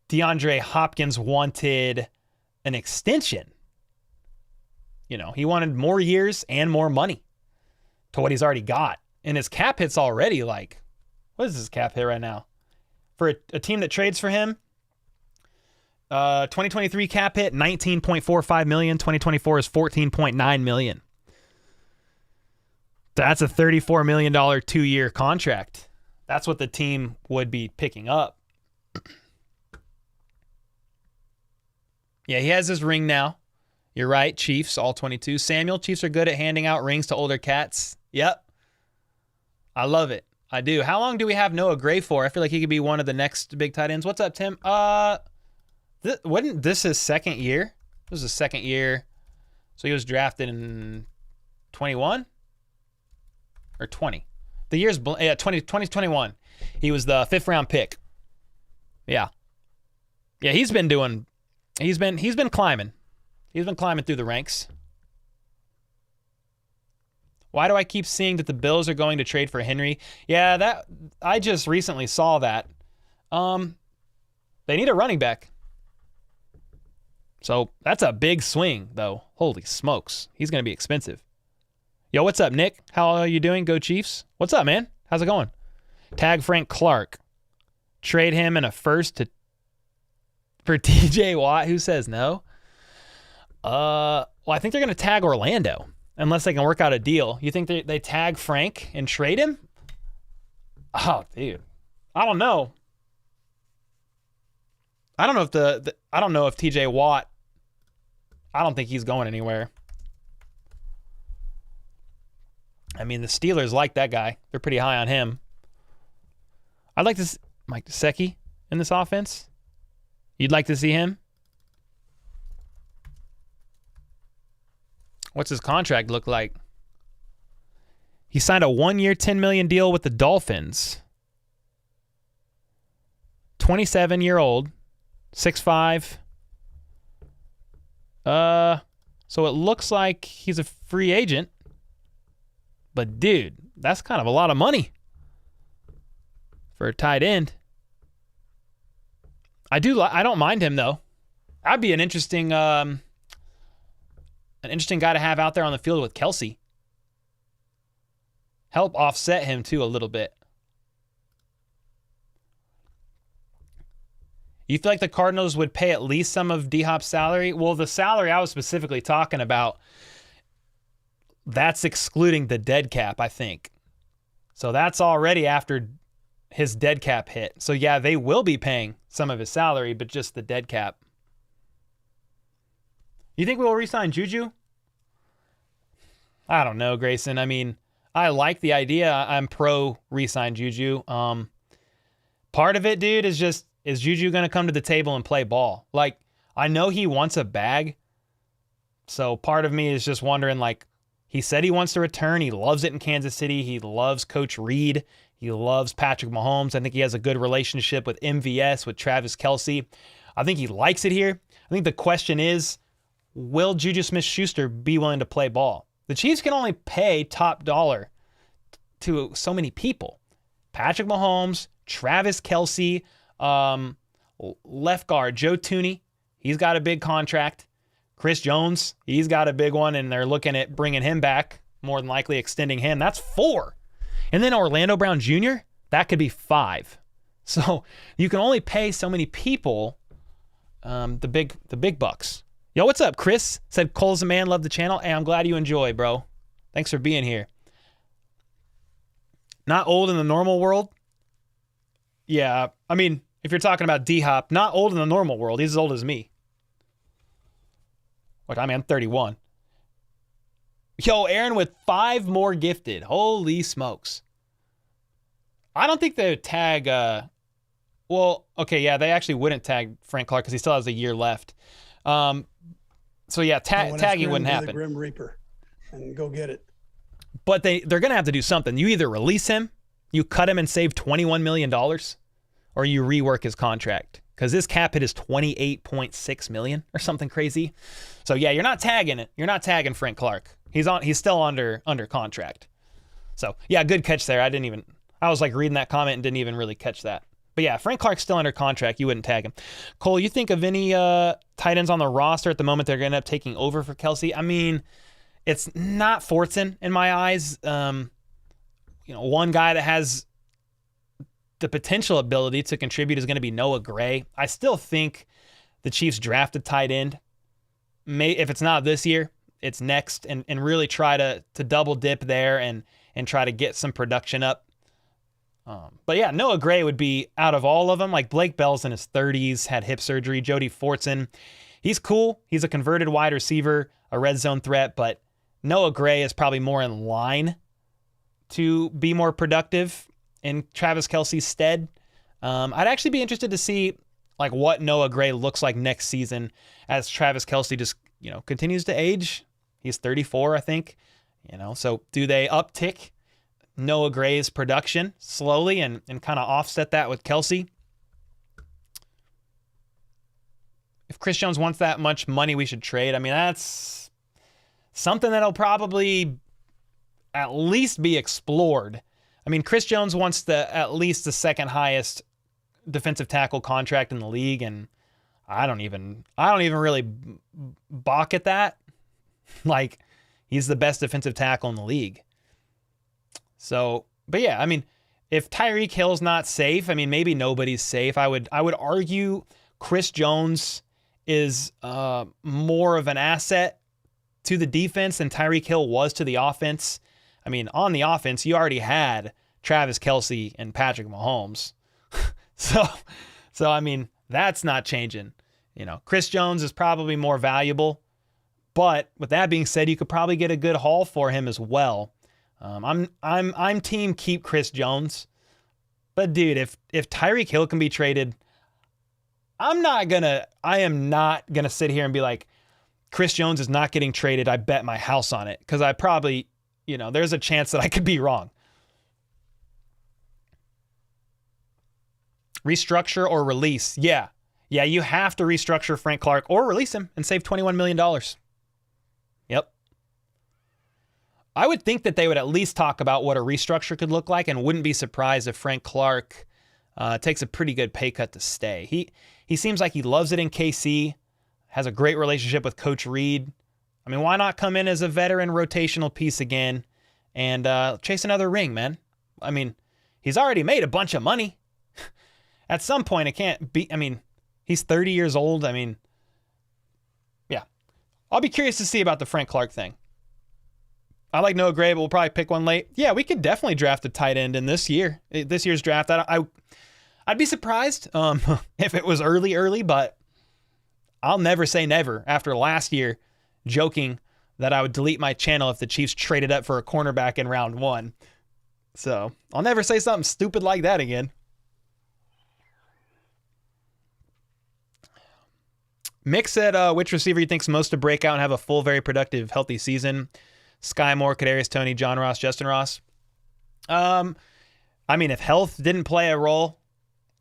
DeAndre Hopkins wanted an extension. You know, he wanted more years and more money to what he's already got. And his cap hit's already like, what is his cap hit right now? For a team that trades for him, 2023 cap hit, $19.45 million. 2024 is $14.9 million. That's a $34 million 2-year contract. That's what the team would be picking up. Yeah, he has his ring now. You're right, Chiefs, all 22. Samuel, Chiefs are good at handing out rings to older cats. Yep. I love it. I do. How long do we have Noah Gray for? I feel like he could be one of the next big tight ends. What's up, Tim? Wasn't this his second year? This was his second year. So he was drafted in 21 or 20. The year's 2021. He was the 5th round pick. Yeah. Yeah, he's been climbing. He's been climbing through the ranks. Why do I keep seeing that the Bills are going to trade for Henry? Yeah, that I just recently saw that. They need a running back. So that's a big swing, though. Holy smokes. He's going to be expensive. Yo, what's up, Nick? How are you doing? Go Chiefs. What's up, man? How's it going? Tag Frank Clark. Trade him in a first for TJ Watt. Who says no? Well, I think they're going to tag Orlando unless they can work out a deal. You think they tag Frank and trade him? Oh, dude. I don't know. I don't know if I don't know if TJ Watt, I don't think he's going anywhere. I mean, the Steelers like that guy. They're pretty high on him. I'd like to see Mike Gesicki in this offense. You'd like to see him? What's his contract look like? He signed a 1-year, $10 million deal with the Dolphins. 27-year-old, 6'5". So it looks like he's a free agent. But dude, that's kind of a lot of money for a tight end. I don't mind him though. I'd be an interesting guy to have out there on the field with Kelsey. Help offset him too a little bit. You feel like the Cardinals would pay at least some of D-Hop's salary? Well, the salary I was specifically talking about, that's excluding the dead cap, I think. So that's already after his dead cap hit. So yeah, they will be paying some of his salary, but just the dead cap. You think we'll re-sign Juju? I don't know, Grayson. I mean, I like the idea. I'm pro re-sign Juju. Part of it, dude, is Juju going to come to the table and play ball? Like, I know he wants a bag. So part of me is just wondering, like, he said he wants to return. He loves it in Kansas City. He loves Coach Reed. He loves Patrick Mahomes. I think he has a good relationship with MVS, with Travis Kelce. I think he likes it here. I think the question is, will Juju Smith-Schuster be willing to play ball? The Chiefs can only pay top dollar to so many people. Patrick Mahomes, Travis Kelce, left guard Joe Tooney, he's got a big contract. Chris Jones, he's got a big one, and they're looking at bringing him back, more than likely extending him. That's 4. And then Orlando Brown Jr., that could be 5. So you can only pay so many people the big bucks. Yo, what's up, Chris? Said Cole's a man, love the channel. Hey, I'm glad you enjoy, bro. Thanks for being here. Not old in the normal world? Yeah, I mean, if you're talking about D-Hop, not old in the normal world. He's as old as me. What, I mean, I'm 31. Yo, Aaron with 5 more gifted. Holy smokes. I don't think they would tag, well, okay, yeah, they actually wouldn't tag Frank Clark because he still has a year left. So yeah, tagging wouldn't happen. The Grim Reaper and go get it. But they're going to have to do something. You either release him, you cut him and save $21 million, or you rework his contract. because his cap hit is $28.6 million or something crazy. So yeah, you're not tagging it. You're not tagging Frank Clark. He's still under contract. So yeah, good catch there. I was like reading that comment and didn't even really catch that. But yeah, Frank Clark's still under contract. You wouldn't tag him. Cole, you think of any tight ends on the roster at the moment they're going to end up taking over for Kelsey? I mean, it's not Fortson in my eyes. One guy that has the potential ability to contribute is going to be Noah Gray. I still think the Chiefs draft a tight end. If it's not this year, it's next, and really try to double dip there and try to get some production up. But yeah, Noah Gray would be out of all of them. Like Blake Bell's in his 30s, had hip surgery. Jody Fortson, he's cool. He's a converted wide receiver, a red zone threat, but Noah Gray is probably more in line to be more productive in Travis Kelce's stead. I'd actually be interested to see like what Noah Gray looks like next season as Travis Kelce just, continues to age. He's 34, I think. So do they uptick Noah Gray's production slowly and kind of offset that with Kelce? If Chris Jones wants that much money, we should trade. I mean, that's something that'll probably at least be explored. I mean, Chris Jones wants at least the second highest defensive tackle contract in the league, and I don't even really balk at that. Like, he's the best defensive tackle in the league. So, but yeah, I mean, if Tyreek Hill's not safe, I mean, maybe nobody's safe. I would argue Chris Jones is more of an asset to the defense than Tyreek Hill was to the offense. I mean, on the offense, you already had Travis Kelce and Patrick Mahomes. So I mean, that's not changing. Chris Jones is probably more valuable, but with that being said, you could probably get a good haul for him as well. I'm team keep Chris Jones, but dude, if Tyreek Hill can be traded, I am not gonna sit here and be like, Chris Jones is not getting traded. I bet my house on it, because I probably, there's a chance that I could be wrong. Restructure or release? Yeah, you have to restructure Frank Clark or release him and save $21 million. Yep. I would think that they would at least talk about what a restructure could look like, and wouldn't be surprised if Frank Clark takes a pretty good pay cut to stay. He seems like he loves it in KC, has a great relationship with Coach Reed. I mean, why not come in as a veteran rotational piece again and chase another ring, man? I mean, he's already made a bunch of money. At some point, it can't be. I mean, he's 30 years old. I mean, yeah. I'll be curious to see about the Frank Clark thing. I like Noah Gray, but we'll probably pick one late. Yeah, we could definitely draft a tight end in this year's draft. I'd be surprised if it was early, but I'll never say never after last year joking that I would delete my channel if the Chiefs traded up for a cornerback in round 1. So I'll never say something stupid like that again. Mick said, which receiver he thinks most to break out and have a full, very productive, healthy season? Sky Moore, Kadarius Toney, John Ross, Justin Ross. I mean, if health didn't play a role,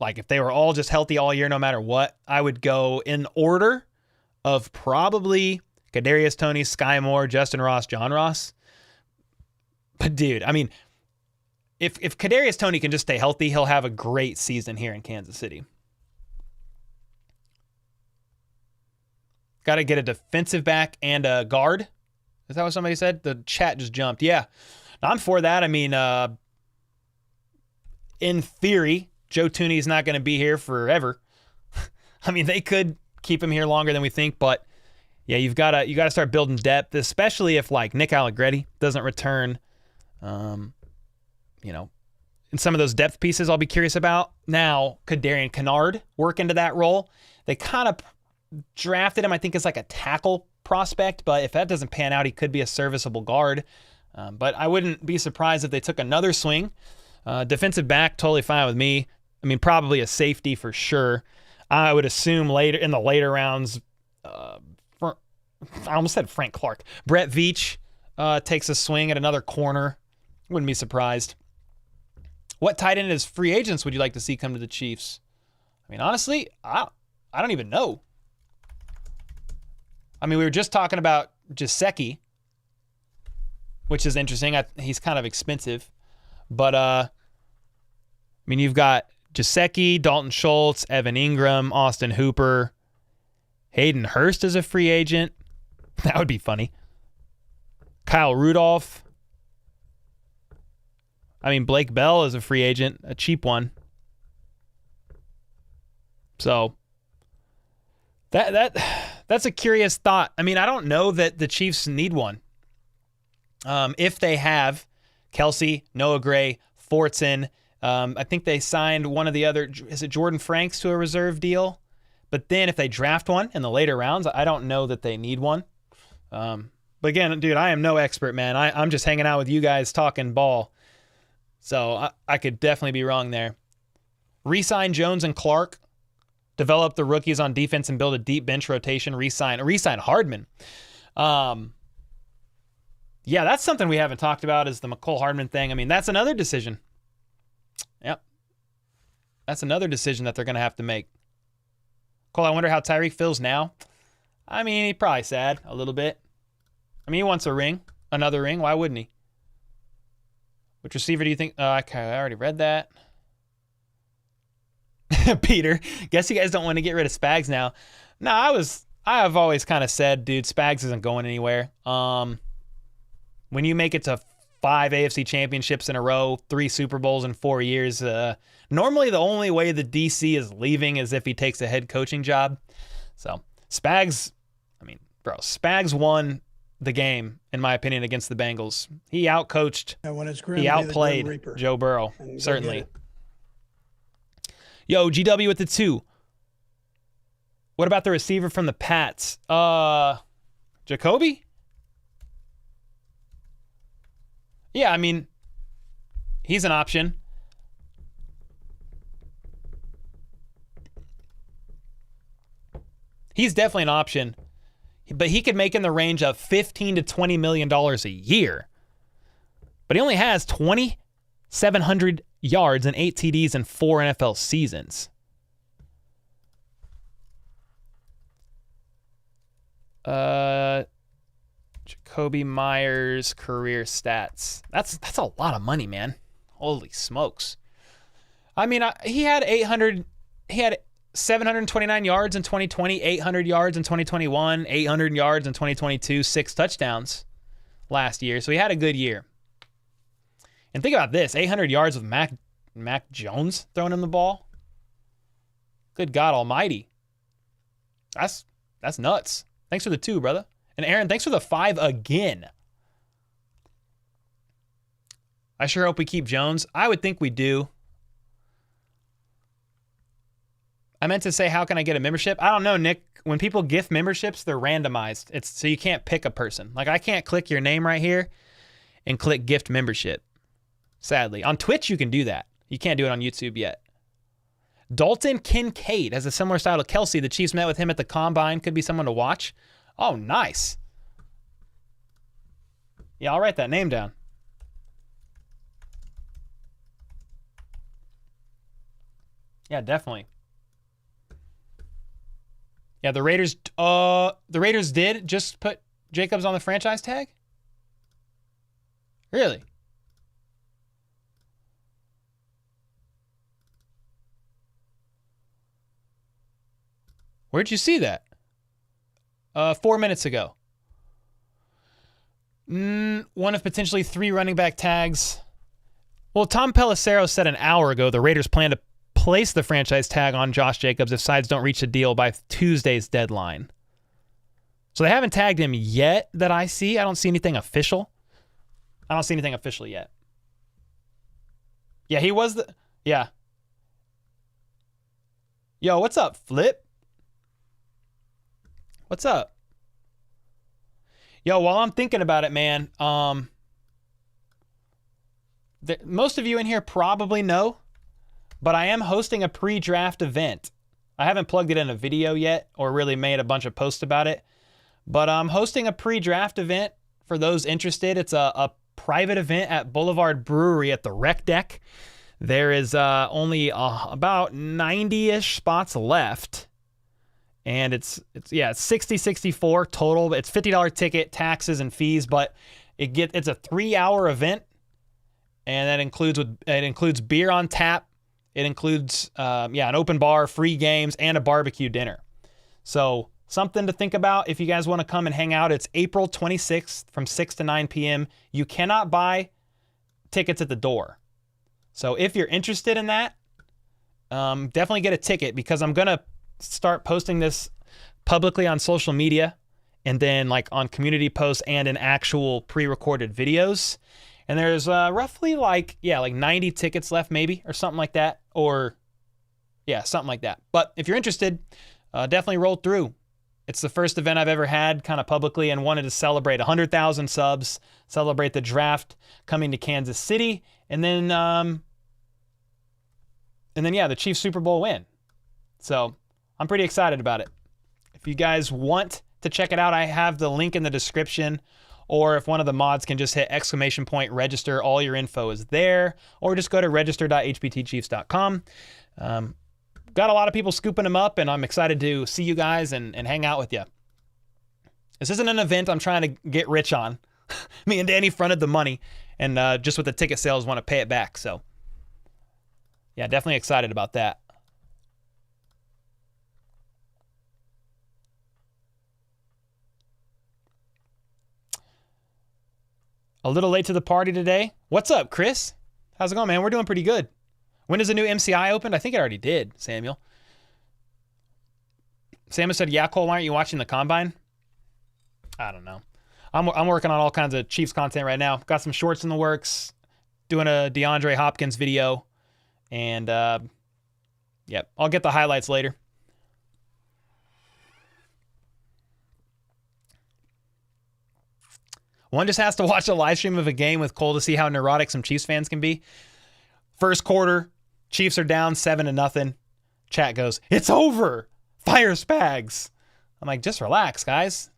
like if they were all just healthy all year, no matter what, I would go in order of probably Kadarius Toney, Sky Moore, Justin Ross, John Ross. But dude, I mean, if Kadarius Toney can just stay healthy, he'll have a great season here in Kansas City. Got to get a defensive back and a guard. Is that what somebody said? The chat just jumped. Yeah, I'm for that. I mean, in theory, Joe Thuney's not going to be here forever. I mean, they could keep him here longer than we think, but yeah, you got to start building depth, especially if like Nick Allegretti doesn't return. And some of those depth pieces I'll be curious about. Now, could Darian Kennard work into that role? They kind of drafted him, I think, as like a tackle prospect, but if that doesn't pan out, he could be a serviceable guard. But I wouldn't be surprised if they took another swing. Defensive back, totally fine with me. I mean, probably a safety for sure. I would assume later in the later rounds, I almost said Frank Clark. Brett Veach takes a swing at another corner. Wouldn't be surprised. What tight end as free agents would you like to see come to the Chiefs? I mean, honestly, I don't even know. I mean, we were just talking about Gesicki, which is interesting. He's kind of expensive. But, I mean, you've got Gesicki, Dalton Schultz, Evan Ingram, Austin Hooper. Hayden Hurst is a free agent. That would be funny. Kyle Rudolph. I mean, Blake Bell is a free agent, a cheap one. So that's a curious thought. I mean, I don't know that the Chiefs need one. If they have Kelsey, Noah Gray, Fortson, I think they signed one of the other, is it Jordan Franks to a reserve deal? But then if they draft one in the later rounds, I don't know that they need one. But again, dude, I am no expert, man. I'm just hanging out with you guys talking ball. So I could definitely be wrong there. Re-sign Jones and Clark. Develop the rookies on defense and build a deep bench rotation. Re-sign Hardman. Yeah, that's something we haven't talked about is the McCole Hardman thing. I mean, that's another decision. Yep. That's another decision that they're going to have to make. Cole, I wonder how Tyreek feels now. I mean, he's probably sad a little bit. I mean, he wants a ring, another ring. Why wouldn't he? Which receiver do you think? Okay, I already read that. Peter, guess you guys don't want to get rid of Spags now. No, I have always kind of said, dude, Spags isn't going anywhere. When you make it to 5 AFC championships in a row, 3 Super Bowls in 4 years, normally the only way the DC is leaving is if he takes a head coaching job. So Spags won the game, in my opinion, against the Bengals. He outcoached, he outplayed Joe Burrow, certainly. Yo, GW with the 2. What about the receiver from the Pats? Jacoby? Yeah, I mean, he's an option. He's definitely an option. But he could make in the range of $15 to $20 million a year. But he only has 2,700 yards and 8 TDs in 4 NFL seasons. Jacoby Myers career stats. That's a lot of money, man. Holy smokes. I mean, he had 729 yards in 2020, 800 yards in 2021, 800 yards in 2022, 6 touchdowns last year. So he had a good year. And think about this, 800 yards with Mac Jones throwing him the ball. Good God almighty. That's nuts. Thanks for the 2, brother. And Aaron, thanks for the 5 again. I sure hope we keep Jones. I would think we do. I meant to say, how can I get a membership? I don't know, Nick. When people gift memberships, they're randomized. So you can't pick a person. Like, I can't click your name right here and click gift membership. Sadly. On Twitch, you can do that. You can't do it on YouTube yet. Dalton Kincaid has a similar style to Kelsey. The Chiefs met with him at the Combine. Could be someone to watch. Oh, nice. Yeah, I'll write that name down. Yeah, definitely. Yeah, the Raiders did just put Jacobs on the franchise tag? Really? Where'd you see that? 4 minutes ago. One of potentially 3 running back tags. Well, Tom Pelissero said an hour ago the Raiders plan to place the franchise tag on Josh Jacobs if sides don't reach a deal by Tuesday's deadline. So they haven't tagged him yet that I see. I don't see anything official. I don't see anything official yet. Yeah, he was the... Yeah. Yo, what's up, Flip? What's up? Yo, while I'm thinking about it, man, most of you in here probably know, but I am hosting a pre-draft event. I haven't plugged it in a video yet or really made a bunch of posts about it, but I'm hosting a pre-draft event for those interested. It's a private event at Boulevard Brewery at the Rec Deck. There is only about 90-ish spots left. And it's 60-64 total. It's $50 ticket, taxes and fees, but it's a 3-hour event, and that includes beer on tap. It includes an open bar, free games, and a barbecue dinner. So something to think about if you guys want to come and hang out. It's April 26th from 6 to 9 p.m. You cannot buy tickets at the door. So if you're interested in that, definitely get a ticket, because I'm going to start posting this publicly on social media, and then like on community posts and in actual pre-recorded videos. And there's roughly like 90 tickets left, maybe, or something like that. Something like that. But if you're interested, definitely roll through. It's the first event I've ever had kind of publicly, and wanted to celebrate 100,000 subs, celebrate the draft coming to Kansas City, and then the Chiefs Super Bowl win. So I'm pretty excited about it. If you guys want to check it out, I have the link in the description, or if one of the mods can just hit !register, all your info is there, or just go to register.hbtchiefs.com. Got a lot of people scooping them up, and I'm excited to see you guys and hang out with you. This isn't an event I'm trying to get rich on. Me and Danny fronted the money, and just with the ticket sales want to pay it back. So yeah, definitely excited about that. A little late to the party today. What's up, Chris? How's it going, man? We're doing pretty good. When does the new MCI open? I think it already did, Samuel. Samuel said, yeah, Cole, why aren't you watching the Combine? I don't know. I'm working on all kinds of Chiefs content right now. Got some shorts in the works. Doing a DeAndre Hopkins video. And, I'll get the highlights later. One just has to watch a live stream of a game with Cole to see how neurotic some Chiefs fans can be. First quarter, Chiefs are down 7-0. Chat goes, it's over. Fire Spags. I'm like, just relax, guys.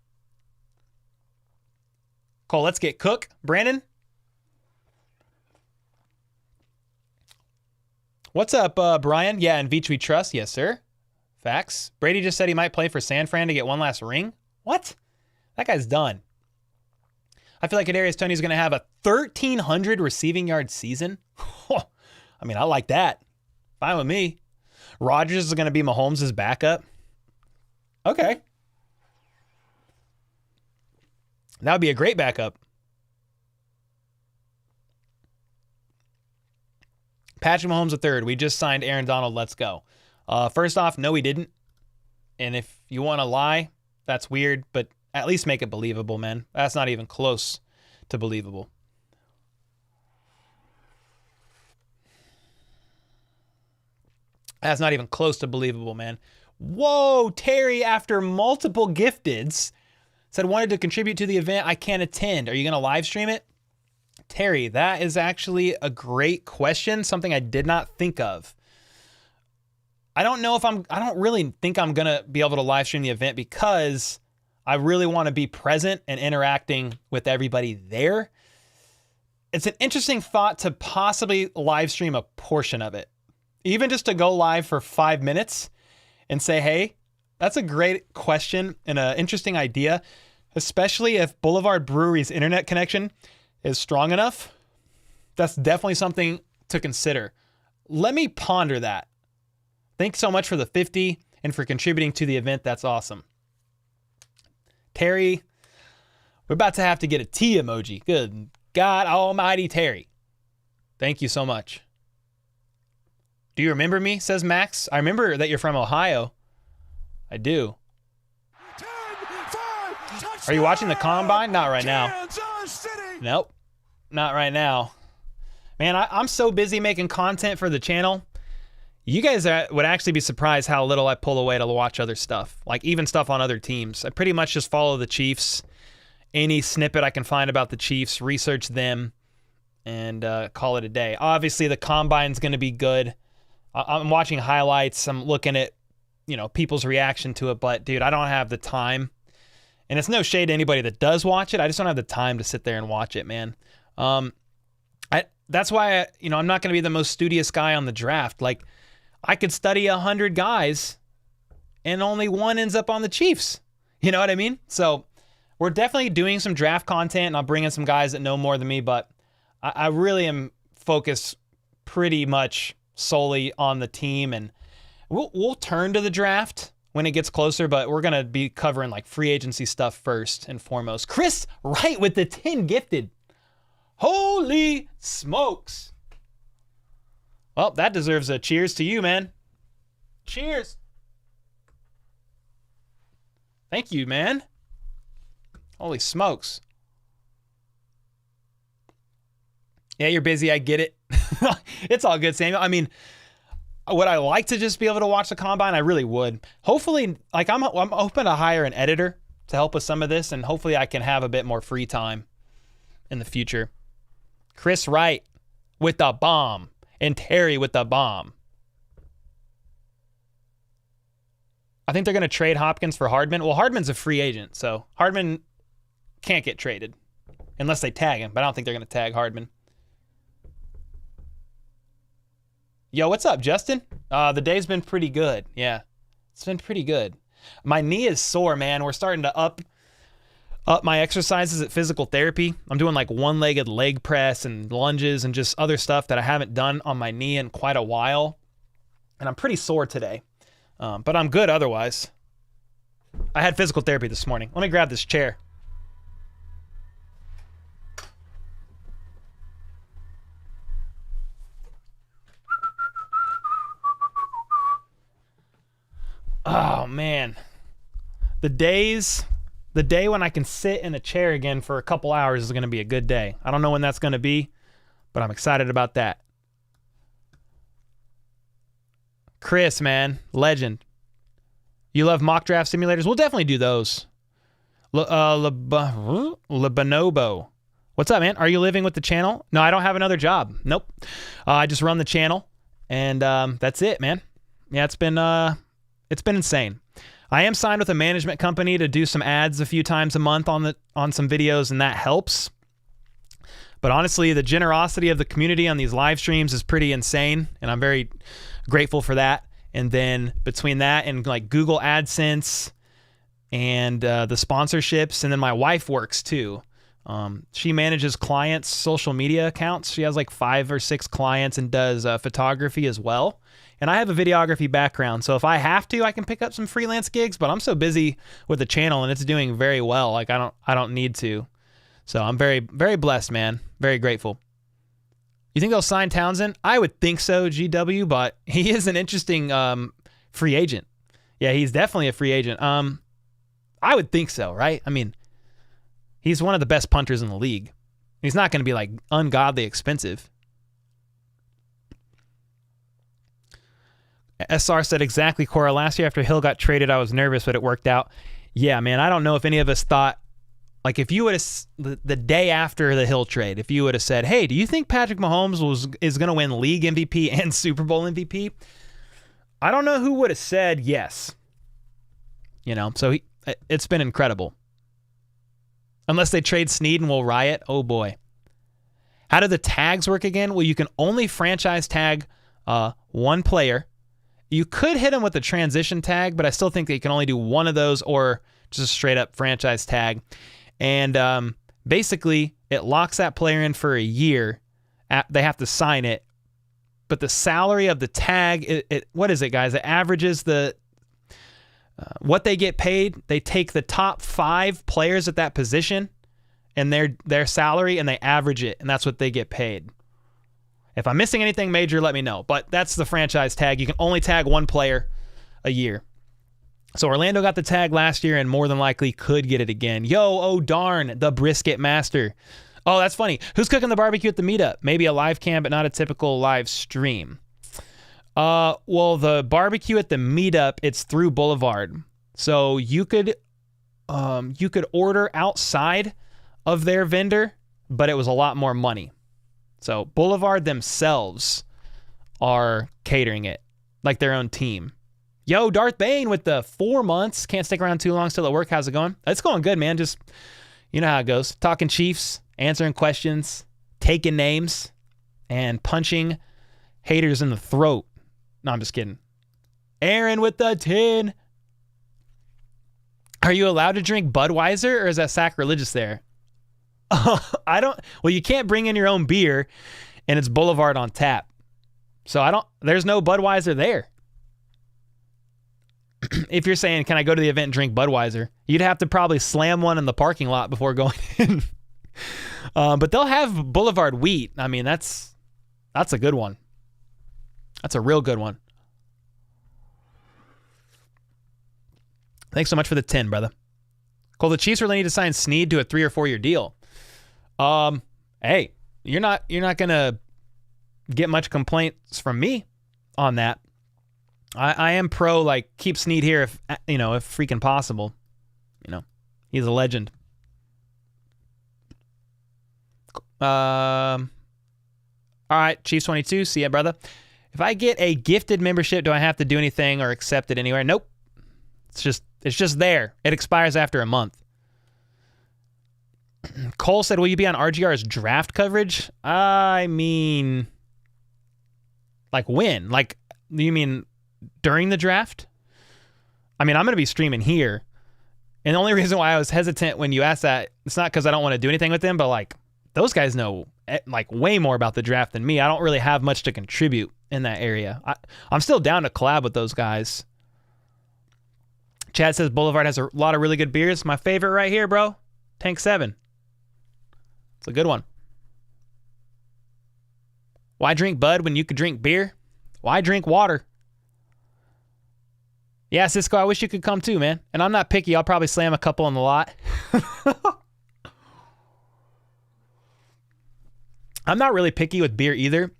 Cole, let's get Cook. Brandon? What's up, Brian? Yeah, and Veach we trust. Yes, sir. Facts. Brady just said he might play for San Fran to get one last ring. What? That guy's done. I feel like Kadarius Toney's going to have a 1,300 receiving yard season. I mean, I like that. Fine with me. Rodgers is going to be Mahomes' backup. Okay. That would be a great backup. Patrick Mahomes III. We just signed Aaron Donald. Let's go. First off, no, we didn't. And if you want to lie, that's weird, but at least make it believable, man. That's not even close to believable. That's not even close to believable, man. Whoa, Terry, after multiple gifteds, said wanted to contribute to the event. I can't attend. Are you going to live stream it? Terry, that is actually a great question. Something I did not think of. I don't really think I'm going to be able to live stream the event, because I really want to be present and interacting with everybody there. It's an interesting thought to possibly live stream a portion of it. Even just to go live for 5 minutes and say, hey, that's a great question and an interesting idea, especially if Boulevard Brewery's internet connection is strong enough. That's definitely something to consider. Let me ponder that. Thanks so much for the 50 and for contributing to the event. That's awesome. Terry, we're about to have to get a T emoji. Good God almighty, Terry. Thank you so much. Do you remember me, says Max? I remember that you're from Ohio. I do. 10, 5, are you watching the Combine? Not right now. Nope. Not right now. Man, I'm so busy making content for the channel. You guys would actually be surprised how little I pull away to watch other stuff, like even stuff on other teams. I pretty much just follow the Chiefs. Any snippet I can find about the Chiefs, research them, and call it a day. Obviously, the Combine's going to be good. I'm watching highlights. I'm looking at, people's reaction to it. But, dude, I don't have the time. And it's no shade to anybody that does watch it. I just don't have the time to sit there and watch it, man. that's why, I'm not going to be the most studious guy on the draft. Like, I could study 100 guys and only one ends up on the Chiefs. You know what I mean? So we're definitely doing some draft content, and I'll bring in some guys that know more than me, but I really am focused pretty much solely on the team, and we'll turn to the draft when it gets closer, but we're going to be covering like free agency stuff first and foremost. Chris Wright with the 10 gifted. Holy smokes. Well, that deserves a cheers to you, man. Cheers. Thank you, man. Holy smokes. Yeah, you're busy. I get it. It's all good, Samuel. I mean, would I like to just be able to watch the combine? I really would. Hopefully, like I'm open to hire an editor to help with some of this, and hopefully I can have a bit more free time in the future. Chris Wright with the bomb and Terry with the bomb. I think they're going to trade Hopkins for Hardman. Well, Hardman's a free agent, so Hardman can't get traded unless they tag him, but I don't think they're going to tag Hardman. Yo, what's up, Justin? The day's been pretty good. Yeah, it's been pretty good. My knee is sore, man. We're starting to up my exercises at physical therapy. I'm doing like one-legged leg press and lunges and just other stuff that I haven't done on my knee in quite a while. And I'm pretty sore today, but I'm good otherwise. I had physical therapy this morning. Let me grab this chair. Oh, man. The day when I can sit in a chair again for a couple hours is going to be a good day. I don't know when that's going to be, but I'm excited about that. Chris, man, legend. You love mock draft simulators? We'll definitely do those. Lebanobo. What's up, man? Are you living with the channel? No, I don't have another job. Nope. I just run the channel, and that's it, man. Yeah, it's been insane. I am signed with a management company to do some ads a few times a month on some videos, and that helps. But honestly, the generosity of the community on these live streams is pretty insane, and I'm very grateful for that. And then between that and like Google AdSense and the sponsorships, and then my wife works too. She manages clients' social media accounts. She has like 5 or 6 clients and does photography as well. And I have a videography background, so if I have to, I can pick up some freelance gigs, but I'm so busy with the channel and it's doing very well. Like I don't need to. So I'm very, very blessed, man. Very grateful. You think they'll sign Townsend? I would think so, GW, but he is an interesting free agent. Yeah, he's definitely a free agent. I would think so, right? I mean, he's one of the best punters in the league. He's not going to be like ungodly expensive. SR said exactly, Cora. Last year after Hill got traded, I was nervous, but it worked out. Yeah, man, I don't know if any of us thought, like if you would have, the day after the Hill trade, if you would have said, hey, do you think Patrick Mahomes is going to win league MVP and Super Bowl MVP? I don't know who would have said yes. So it's been incredible. Unless they trade Snead and we'll riot. Oh, boy. How do the tags work again? Well, you can only franchise tag one player. You could hit them with a transition tag, but I still think that you can only do one of those or just a straight up franchise tag. And basically, it locks that player in for a year. They have to sign it. But the salary of the tag, what is it, guys? It averages what they get paid. They take the top 5 players at that position and their salary, and they average it, and that's what they get paid. If I'm missing anything major, let me know. But that's the franchise tag. You can only tag one player a year. So Orlando got the tag last year and more than likely could get it again. Yo, oh darn, the brisket master. Oh, that's funny. Who's cooking the barbecue at the meetup? Maybe a live cam, but not a typical live stream. Well, the barbecue at the meetup, it's through Boulevard. So you could order outside of their vendor, but it was a lot more money. So Boulevard themselves are catering it like their own team. Yo, Darth Bane with the 4 months. Can't stick around too long still at work. How's it going? It's going good, man. Just, you know how it goes. Talking Chiefs, answering questions, taking names. and punching haters in the throat. No, I'm just kidding. Aaron with the 10. Are you allowed to drink Budweiser, or is that sacrilegious there? I don't. Well, you can't bring in your own beer, and it's Boulevard on tap. So there's no Budweiser there. If you're saying, can I go to the event and drink Budweiser? You'd have to probably slam one in the parking lot before going in. But they'll have Boulevard wheat. I mean, that's a good one. That's a real good one. Thanks so much for the 10, brother. Cole, the Chiefs really need to sign Snead to a 3 or 4 year deal. Hey, you're not gonna get much complaints from me on that. I am pro, like, keep Snead here if freaking possible. He's a legend. All right, Chiefs 22. See ya, brother. If I get a gifted membership, do I have to do anything or accept it anywhere? Nope. It's just there. It expires after a month. Cole said, will you be on RGR's draft coverage? I mean, like when? Like, you mean during the draft? I mean, I'm going to be streaming here. And the only reason why I was hesitant when you asked that, it's not because I don't want to do anything with them, but like, those guys know like way more about the draft than me. I don't really have much to contribute in that area. I'm still down to collab with those guys. Chad says Boulevard has a lot of really good beers. My favorite right here, bro, Tank 7. It's a good one. Why drink Bud when you could drink beer? Why drink water? Yeah, Cisco, I wish you could come too, man. And I'm not picky. I'll probably slam a couple on the lot. I'm not really picky with beer either.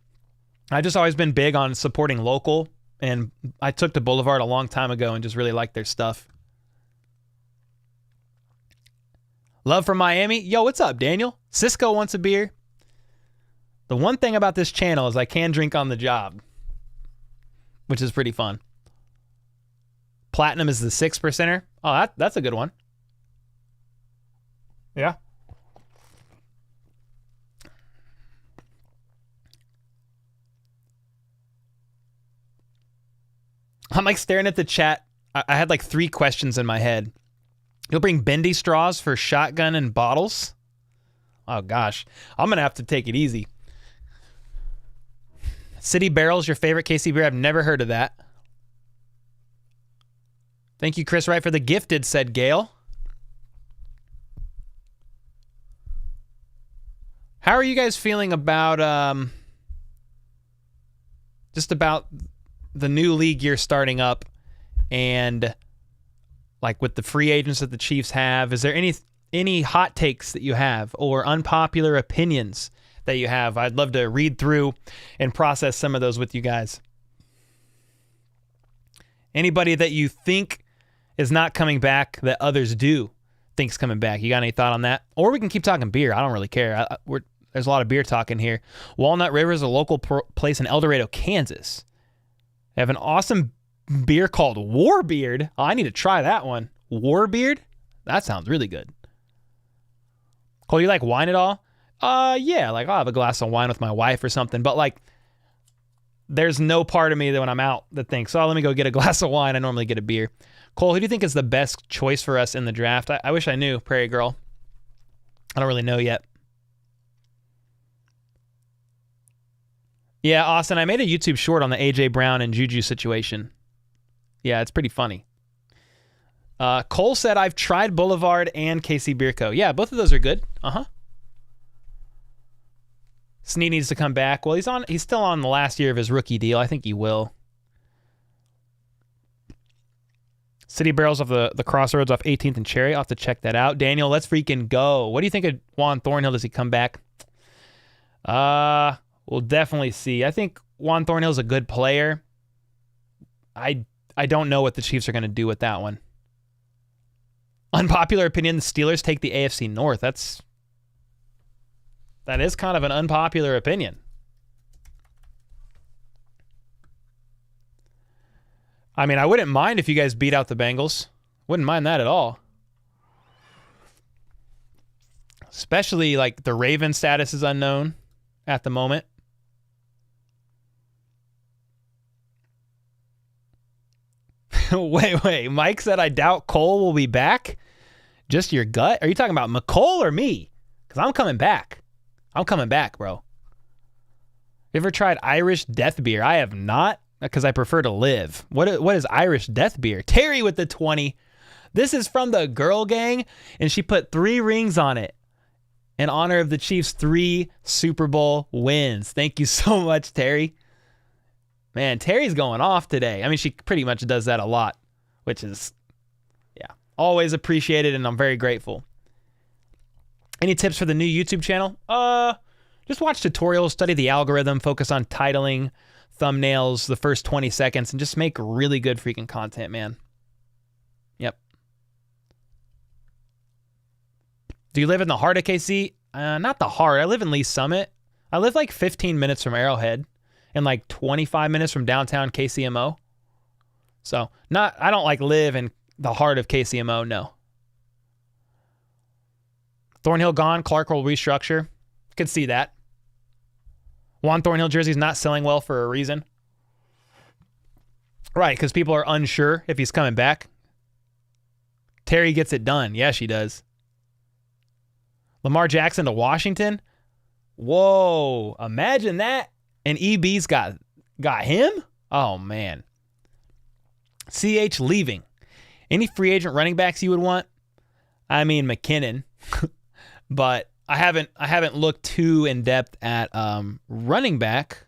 I've just always been big on supporting local. And I took to Boulevard a long time ago and just really liked their stuff. Love from Miami. Yo, what's up, Daniel? Cisco wants a beer. The one thing about this channel is I can drink on the job, which is pretty fun. Platinum is the 6%er. Oh, that's a good one. Yeah. I'm like staring at the chat. I had like 3 questions in my head. You'll bring bendy straws for shotgun and bottles? Oh gosh. I'm going to have to take it easy. City Barrel's your favorite KC beer? I've never heard of that. Thank you, Chris Wright, for the gifted, said Gail. How are you guys feeling about just about the new league year starting up, and like with the free agents that the Chiefs have? Is there any hot takes that you have or unpopular opinions that you have? I'd love to read through and process some of those with you guys. Anybody that you think is not coming back that others do think's coming back? You got any thought on that? Or we can keep talking beer. I don't really care. There's a lot of beer talk in here. Walnut River is a local place in El Dorado, Kansas. They have an awesome beer called Warbeard. Oh, I need to try that one. Warbeard? That sounds really good. Cole, you like wine at all? Yeah, like I'll have a glass of wine with my wife or something, but like there's no part of me that when I'm out that thinks, oh, let me go get a glass of wine. I normally get a beer. Cole, who do you think is the best choice for us in the draft? I wish I knew, Prairie Girl. I don't really know yet. Yeah, Austin, I made a YouTube short on the A.J. Brown and Juju situation. Yeah, it's pretty funny. Cole said, I've tried Boulevard and KC Beer Co. Yeah, both of those are good. Snead needs to come back. Well, he's still on the last year of his rookie deal. I think he will. City Barrels of the Crossroads off 18th and Cherry. I'll have to check that out. Daniel, let's freaking go. What do you think of Juan Thornhill? Does he come back? We'll definitely see. I think Juan Thornhill's a good player. I don't know what the Chiefs are going to do with that one. Unpopular opinion, the Steelers take the AFC North. That is kind of an unpopular opinion. I mean, I wouldn't mind if you guys beat out the Bengals. Wouldn't mind that at all. Especially like the Ravens status is unknown at the moment. Wait. Mike said, I doubt Cole will be back. Just your gut? Are you talking about McCole or me? Because I'm coming back. I'm coming back, bro. You ever tried Irish death beer? I have not, because I prefer to live. What is Irish death beer? Terry with the 20. This is from the girl gang, and she put 3 rings on it in honor of the Chiefs' 3 Super Bowl wins. Thank you so much, Terry. Man, Terry's going off today. I mean, she pretty much does that a lot, which is, yeah, always appreciated, and I'm very grateful. Any tips for the new YouTube channel? Just watch tutorials, study the algorithm, focus on titling, thumbnails, the first 20 seconds, and just make really good freaking content, man. Yep. Do you live in the heart of KC? Not the heart. I live in Lee Summit. I live like 15 minutes from Arrowhead and like 25 minutes from downtown KCMO. So I don't like live in the heart of KCMO, no. Thornhill gone. Clark will restructure. Could see that. Juan Thornhill jersey's not selling well for a reason. Right, because people are unsure if he's coming back. Terry gets it done. Yeah, she does. Lamar Jackson to Washington. Whoa, imagine that. And EB's got him? Oh, man. CH leaving. Any free agent running backs you would want? I mean, McKinnon. But I haven't looked too in depth at running back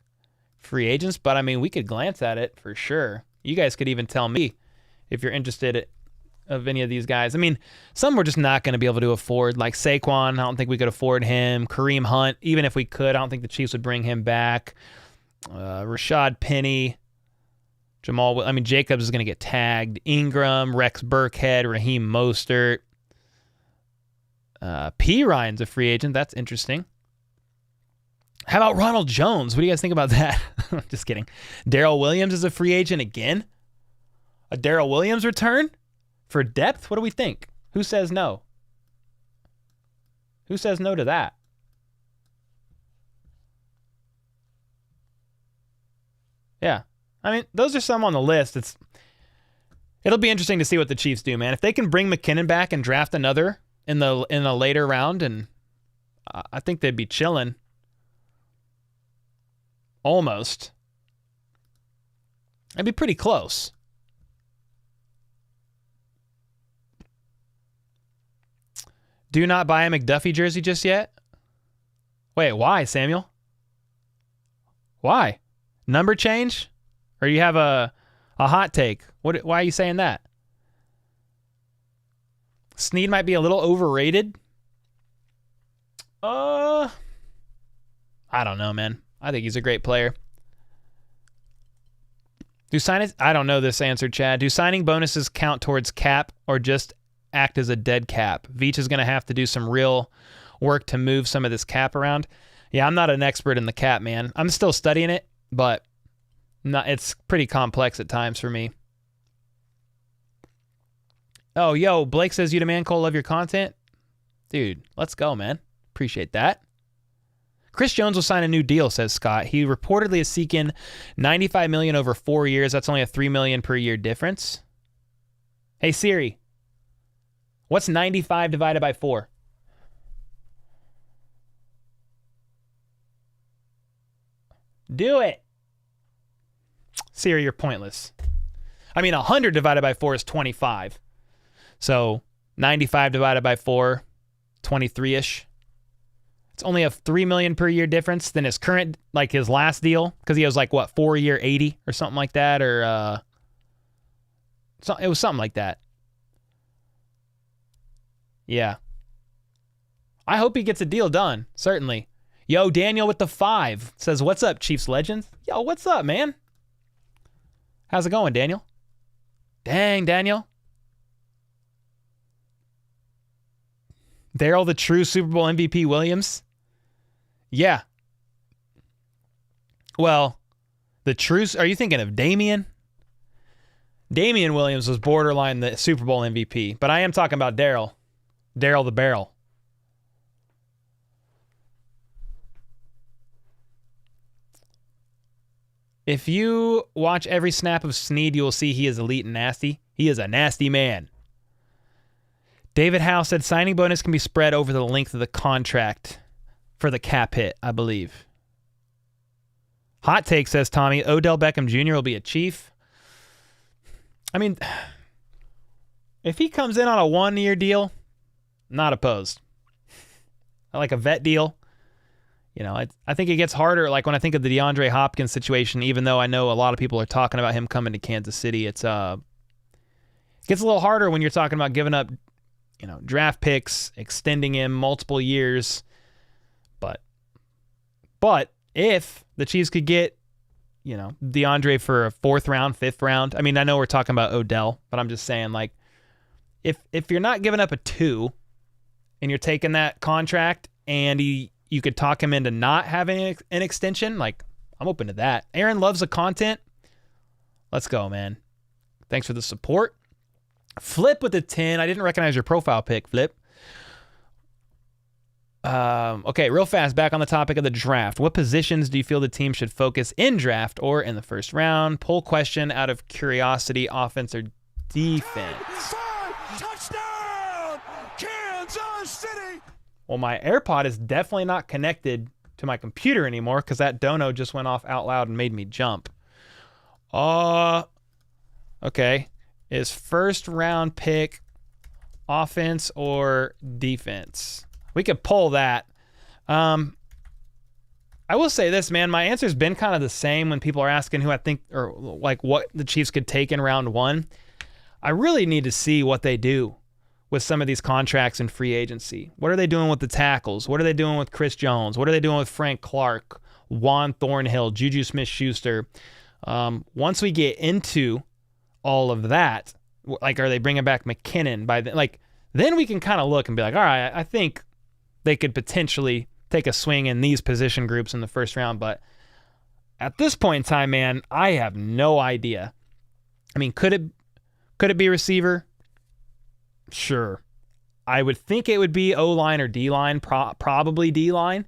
free agents, but I mean, we could glance at it for sure. You guys could even tell me if you're interested of any of these guys. I mean, some we're just not going to be able to afford, like Saquon. I don't think we could afford him. Kareem Hunt, even if we could, I don't think the Chiefs would bring him back. Rashad Penny, Jacobs is going to get tagged. Ingram, Rex Burkhead, Raheem Mostert. P. Ryan's a free agent. That's interesting. How about Ronald Jones? What do you guys think about that? Just kidding. Darrell Williams is a free agent again. A Darrell Williams return for depth? What do we think? Who says no? Who says no to that? Yeah. I mean, those are some on the list. It'll be interesting to see what the Chiefs do, man. If they can bring McKinnon back and draft another in a later round, and I think they'd be chilling. Almost. It'd be pretty close. Do not buy a McDuffie jersey just yet. Wait, why, Samuel? Why? Number change? Or you have a hot take? Why are you saying that? Snead might be a little overrated. I don't know, man. I think he's a great player. I don't know this answer, Chad. Do signing bonuses count towards cap or just act as a dead cap? Veach is going to have to do some real work to move some of this cap around. Yeah, I'm not an expert in the cap, man. I'm still studying it, but it's pretty complex at times for me. Oh, yo, Blake says you demand Cole, love your content. Dude, let's go, man. Appreciate that. Chris Jones will sign a new deal, says Scott. He reportedly is seeking $95 million over 4 years. That's only a $3 million per year difference. Hey, Siri, what's 95 divided by 4? Do it. Siri, you're pointless. I mean, 100 divided by 4 is 25. So 95 divided by 4, 23-ish. It's only a $3 million per year difference than his current, like his last deal, because he was like, what, 4-year 80 or something like that, or it was something like that. Yeah. I hope he gets a deal done, certainly. Yo, Daniel with the 5 says, what's up, Chiefs Legends? Yo, what's up, man? How's it going, Daniel? Dang, Daniel. Darrell, the true Super Bowl MVP Williams? Yeah. Well, the true... Are you thinking of Damian? Damian Williams was borderline the Super Bowl MVP, but I am talking about Darrell. Darrell the Barrel. If you watch every snap of Snead, you will see he is elite and nasty. He is a nasty man. David Howe said signing bonus can be spread over the length of the contract for the cap hit, I believe. Hot take, says Tommy. Odell Beckham Jr. will be a Chief. I mean, if he comes in on a 1-year deal, not opposed. I like a vet deal. You know, I think it gets harder, like when I think of the DeAndre Hopkins situation, even though I know a lot of people are talking about him coming to Kansas City, it gets a little harder when you're talking about giving up, you know, draft picks, extending him multiple years. But if the Chiefs could get, you know, DeAndre for a 4th round, 5th round, I mean, I know we're talking about Odell, but I'm just saying, like, if you're not giving up a 2 and you're taking that contract and you could talk him into not having an extension, like, I'm open to that. Aaron loves the content. Let's go, man. Thanks for the support. Flip with the 10. I didn't recognize your profile pic, Flip. Okay, real fast, back on the topic of the draft. What positions do you feel the team should focus in draft or in the first round? Poll question out of curiosity, offense or defense? Touchdown, Kansas City. Well, my AirPod is definitely not connected to my computer anymore because that dono just went off out loud and made me jump. Okay. Is first round pick offense or defense? We could pull that. I will say this, man. My answer's been kind of the same when people are asking who I think, or like what the Chiefs could take in round 1. I really need to see what they do with some of these contracts in free agency. What are they doing with the tackles? What are they doing with Chris Jones? What are they doing with Frank Clark, Juan Thornhill, Juju Smith-Schuster? Once we get into all of that, like, are they bringing back McKinnon by then? Like, then we can kind of look and be like, all right, I think they could potentially take a swing in these position groups in the first round. But at this point in time, man, I have no idea. I mean, could it be receiver? Sure. I would think it would be O-line or D-line, probably D-line.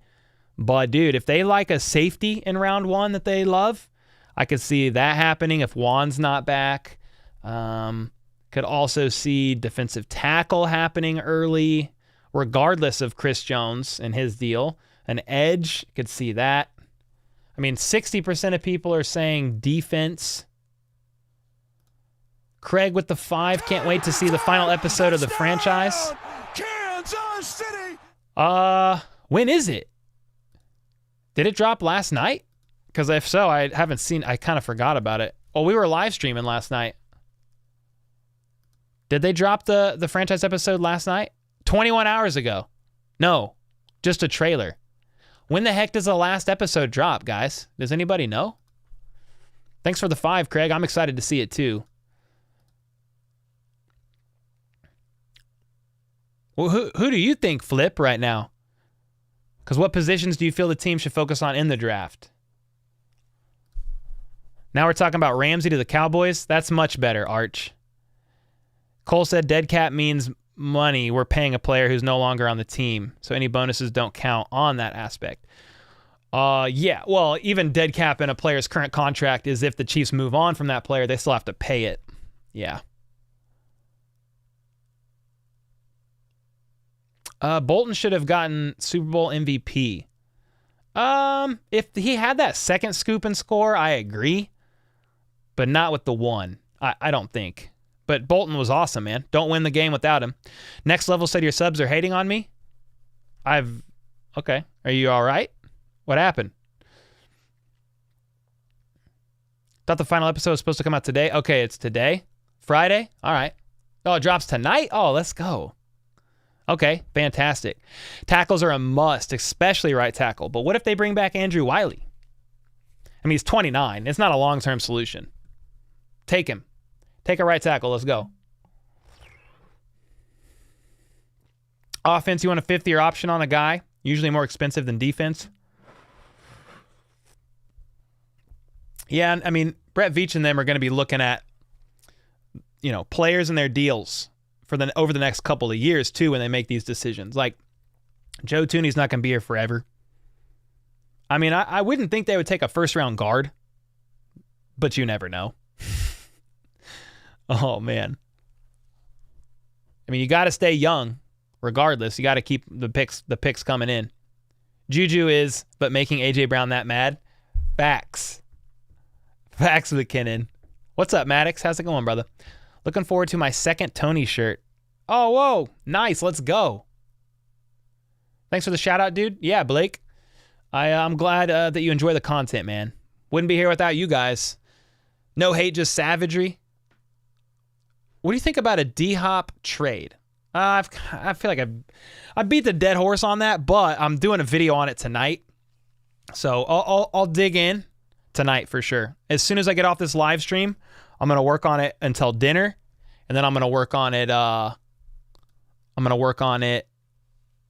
But, dude, if they like a safety in round 1 that they love, I could see that happening if Juan's not back. Could also see defensive tackle happening early, regardless of Chris Jones and his deal. An edge, could see that. I mean, 60% of people are saying defense. Craig with the 5. Can't wait to see the final episode of the franchise. Kansas City. When is it? Did it drop last night? Because if so, I haven't seen. I kind of forgot about it. Oh, we were live streaming last night. Did they drop the franchise episode last night? 21 hours ago. No, just a trailer. When the heck does the last episode drop, guys? Does anybody know? Thanks for the 5, Craig. I'm excited to see it too. Well, who do you think, Flip, right now? Because what positions do you feel the team should focus on in the draft? Now we're talking about Ramsey to the Cowboys. That's much better, Arch. Cole said dead cap means money. We're paying a player who's no longer on the team, so any bonuses don't count on that aspect. Yeah, well, even dead cap in a player's current contract is if the Chiefs move on from that player, they still have to pay it. Yeah. Bolton should have gotten Super Bowl MVP. If he had that second scoop and score, I agree. But not with the 1. I don't think. But Bolton was awesome, man. Don't win the game without him. Next Level said your subs are hating on me. Okay. Are you all right? What happened? Thought the final episode was supposed to come out today. Okay, it's today. Friday? All right. Oh, it drops tonight? Oh, let's go. Okay, fantastic. Tackles are a must, especially right tackle. But what if they bring back Andrew Wiley? I mean, he's 29. It's not a long-term solution. Take him. Take a right tackle. Let's go. Offense, you want a 5th-year option on a guy? Usually more expensive than defense. Yeah, I mean, Brett Veach and them are going to be looking at, you know, players and their deals for over the next couple of years, too, when they make these decisions. Like, Joe Thuney's not going to be here forever. I mean, I wouldn't think they would take a first-round guard. but you never know. Oh, man. I mean, you got to stay young regardless. You got to keep the picks coming in. Juju is, but making A.J. Brown that mad? Facts. Facts, McKinnon. What's up, Maddox? How's it going, brother? Looking forward to my second Tony shirt. Oh, whoa. Nice. Let's go. Thanks for the shout out, dude. Yeah, Blake. I'm glad that you enjoy the content, man. Wouldn't be here without you guys. No hate, just savagery. What do you think about a D-Hop trade? I feel like I beat the dead horse on that, but I'm doing a video on it tonight. So I'll dig in tonight for sure. As soon as I get off this live stream, I'm going to work on it until dinner, and then I'm going to work on it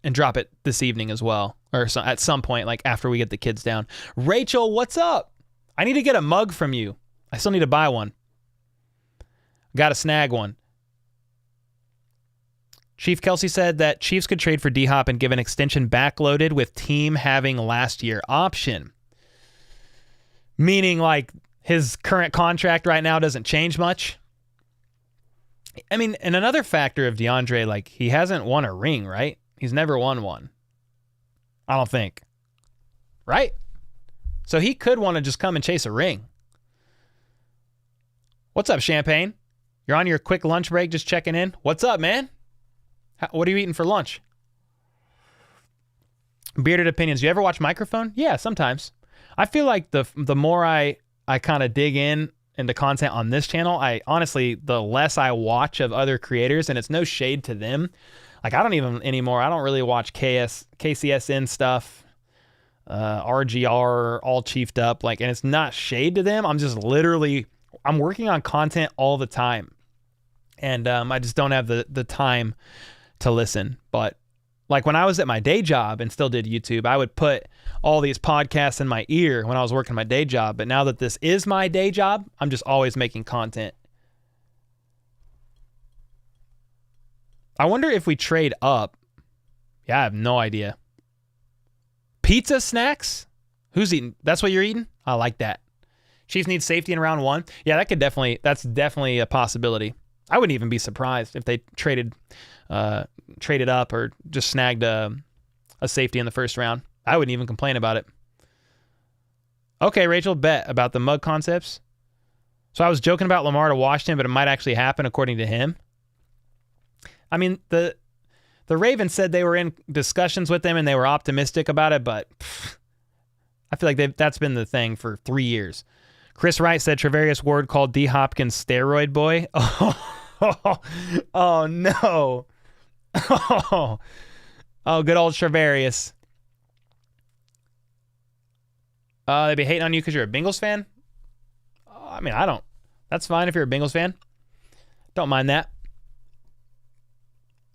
and drop it this evening as well, or at some point, like after we get the kids down. Rachel, what's up? I need to get a mug from you. I still need to buy one. Got to snag one. Chief Kelsey said that Chiefs could trade for D-Hop and give an extension backloaded with team having last year option. Meaning like his current contract right now doesn't change much. I mean, and another factor of DeAndre, like he hasn't won a ring, right? He's never won one. I don't think. Right? So he could want to just come and chase a ring. What's up, Champagne? You're on your quick lunch break, just checking in. What's up, man? What are you eating for lunch? Bearded Opinions. You ever watch Microphone? Yeah, sometimes. I feel like the more I kind of dig into content on this channel, the less I watch of other creators, and it's no shade to them. Like I don't even anymore. I don't really watch KCSN stuff, RGR, all chiefed up. Like, and it's not shade to them. I'm working on content all the time, and I just don't have the time to listen. But like when I was at my day job and still did YouTube, I would put all these podcasts in my ear when I was working my day job. But now that this is my day job, I'm just always making content. I wonder if we trade up. Yeah, I have no idea. Pizza snacks? Who's eating? That's what you're eating? I like that. Chiefs need safety in round 1. Yeah, that's definitely a possibility. I wouldn't even be surprised if they traded up or just snagged a safety in the first round. I wouldn't even complain about it. Okay, Rachel, bet about the mug concepts. So I was joking about Lamar to Washington, but it might actually happen according to him. I mean, the Ravens said they were in discussions with them and they were optimistic about it, but I feel like that's been the thing for 3 years. Chris Wright said Travarius Ward called D. Hopkins steroid boy. Oh no. Oh, good old Travarius. They be hating on you because you're a Bengals fan? I mean, I don't. That's fine if you're a Bengals fan. Don't mind that.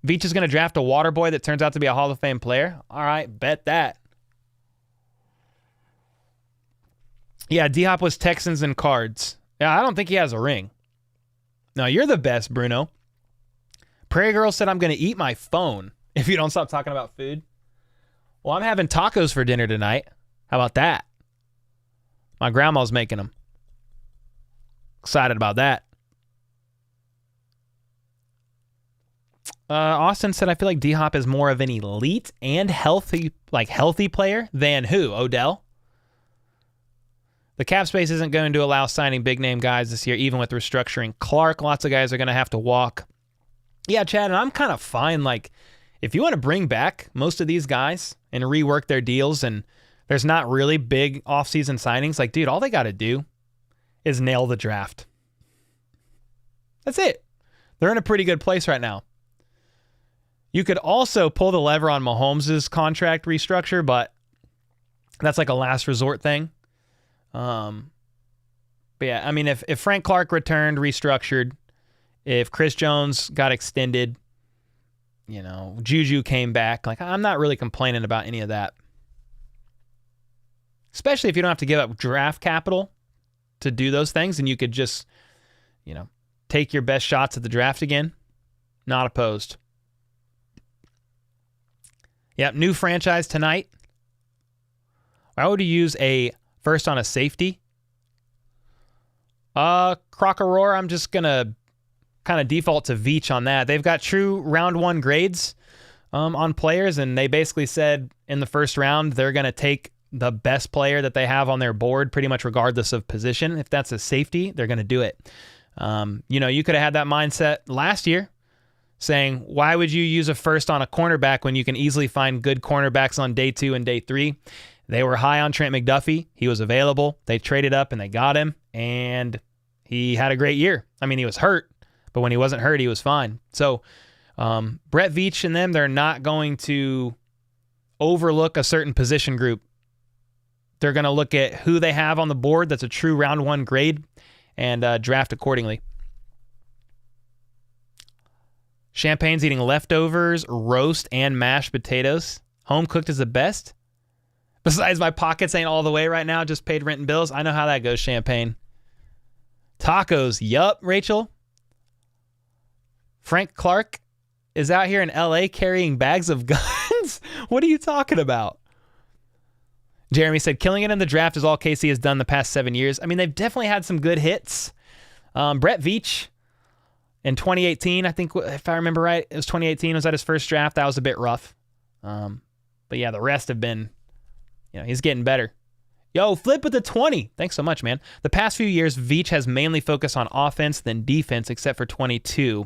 Veach is going to draft a water boy that turns out to be a Hall of Fame player. All right, bet that. Yeah, D-Hop was Texans and Cards. Yeah, I don't think he has a ring. No, you're the best, Bruno. Prairie Girl said, I'm going to eat my phone if you don't stop talking about food. Well, I'm having tacos for dinner tonight. How about that? My grandma's making them. Excited about that. Austin said, I feel like D-Hop is more of an elite and healthy player than who? Odell? The cap space isn't going to allow signing big-name guys this year, even with restructuring Clark. Lots of guys are going to have to walk. Yeah, Chad, and I'm kind of fine. Like, if you want to bring back most of these guys and rework their deals and there's not really big offseason signings, like, dude, all they got to do is nail the draft. That's it. They're in a pretty good place right now. You could also pull the lever on Mahomes' contract restructure, but that's like a last resort thing. But yeah, I mean, if Frank Clark returned, restructured, if Chris Jones got extended, Juju came back, like I'm not really complaining about any of that. Especially if you don't have to give up draft capital to do those things and you could just, take your best shots at the draft again. Not opposed. Yep, new franchise tonight. Why would you use a first on a safety? Croc-a-roar, I'm just going to kind of default to Veach on that. They've got true round one grades on players, and they basically said in the first round they're going to take the best player that they have on their board pretty much regardless of position. If that's a safety, they're going to do it. You could have had that mindset last year saying, why would you use a first on a cornerback when you can easily find good cornerbacks on day 2 and day 3? They were high on Trent McDuffie. He was available. They traded up and they got him, and he had a great year. I mean, he was hurt, but when he wasn't hurt, he was fine. So Brett Veach and them, they're not going to overlook a certain position group. They're going to look at who they have on the board that's a true round one grade and draft accordingly. Champagne's eating leftovers, roast, and mashed potatoes. Home cooked is the best. Besides, my pockets ain't all the way right now. Just paid rent and bills. I know how that goes, Champagne. Tacos. Yup, Rachel. Frank Clark is out here in L.A. carrying bags of guns? What are you talking about? Jeremy said, killing it in the draft is all KC has done the past 7 years. I mean, they've definitely had some good hits. Brett Veach in 2018, I think, if I remember right, it was 2018. Was that his first draft? That was a bit rough. But yeah, the rest have been, he's getting better. Yo, Flip with the 20. Thanks so much, man. The past few years, Veach has mainly focused on offense than defense, except for 22.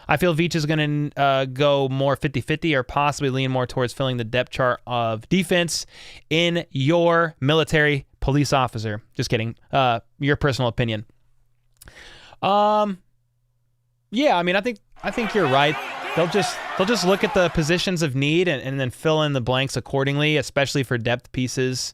I feel Veach is going to go more 50-50 or possibly lean more towards filling the depth chart of defense in your military police officer. Just kidding. Your personal opinion. Yeah, I mean, I think you're right. They'll just look at the positions of need and then fill in the blanks accordingly, especially for depth pieces.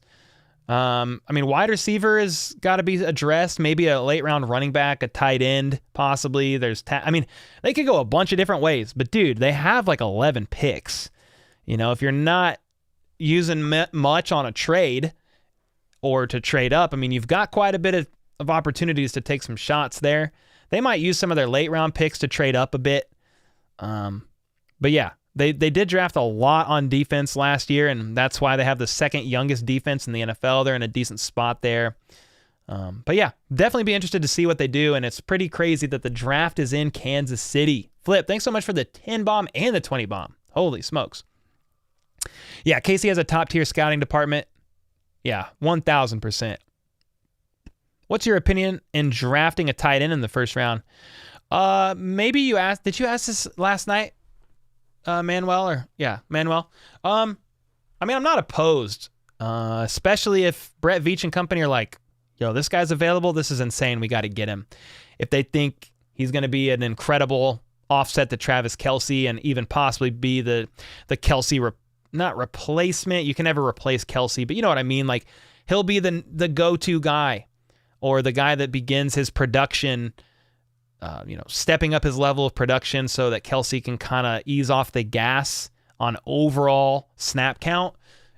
I mean, wide receiver has got to be addressed. Maybe a late round running back, a tight end, possibly. I mean, they could go a bunch of different ways. But dude, they have like 11 picks. If you're not using much on a trade or to trade up, I mean, you've got quite a bit of opportunities to take some shots there. They might use some of their late round picks to trade up a bit. But yeah, they did draft a lot on defense last year, and that's why they have the second youngest defense in the NFL. They're in a decent spot there. But yeah, definitely be interested to see what they do, and it's pretty crazy that the draft is in Kansas City. Flip, thanks so much for the 10 bomb and the 20 bomb. Holy smokes. Yeah, KC has a top-tier scouting department. Yeah, 1,000%. What's your opinion in drafting a tight end in the first round? Maybe you asked, did you ask this last night, Manuel? Manuel. I mean, I'm not opposed, especially if Brett Veach and company are like, yo, this guy's available. This is insane. We got to get him. If they think he's going to be an incredible offset to Travis Kelce and even possibly be the Kelce, not replacement. You can never replace Kelce, but you know what I mean? Like, he'll be the go-to guy or the guy that begins his production, stepping up his level of production so that Kelce can kind of ease off the gas on overall snap count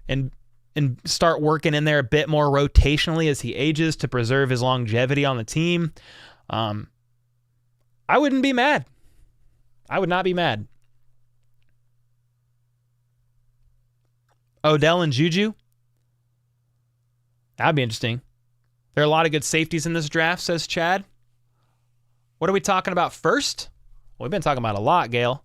and start working in there a bit more rotationally as he ages to preserve his longevity on the team. I wouldn't be mad. I would not be mad. Odell and Juju? That'd be interesting. There are a lot of good safeties in this draft, says Chad. What are we talking about first? Well, we've been talking about a lot, Gail.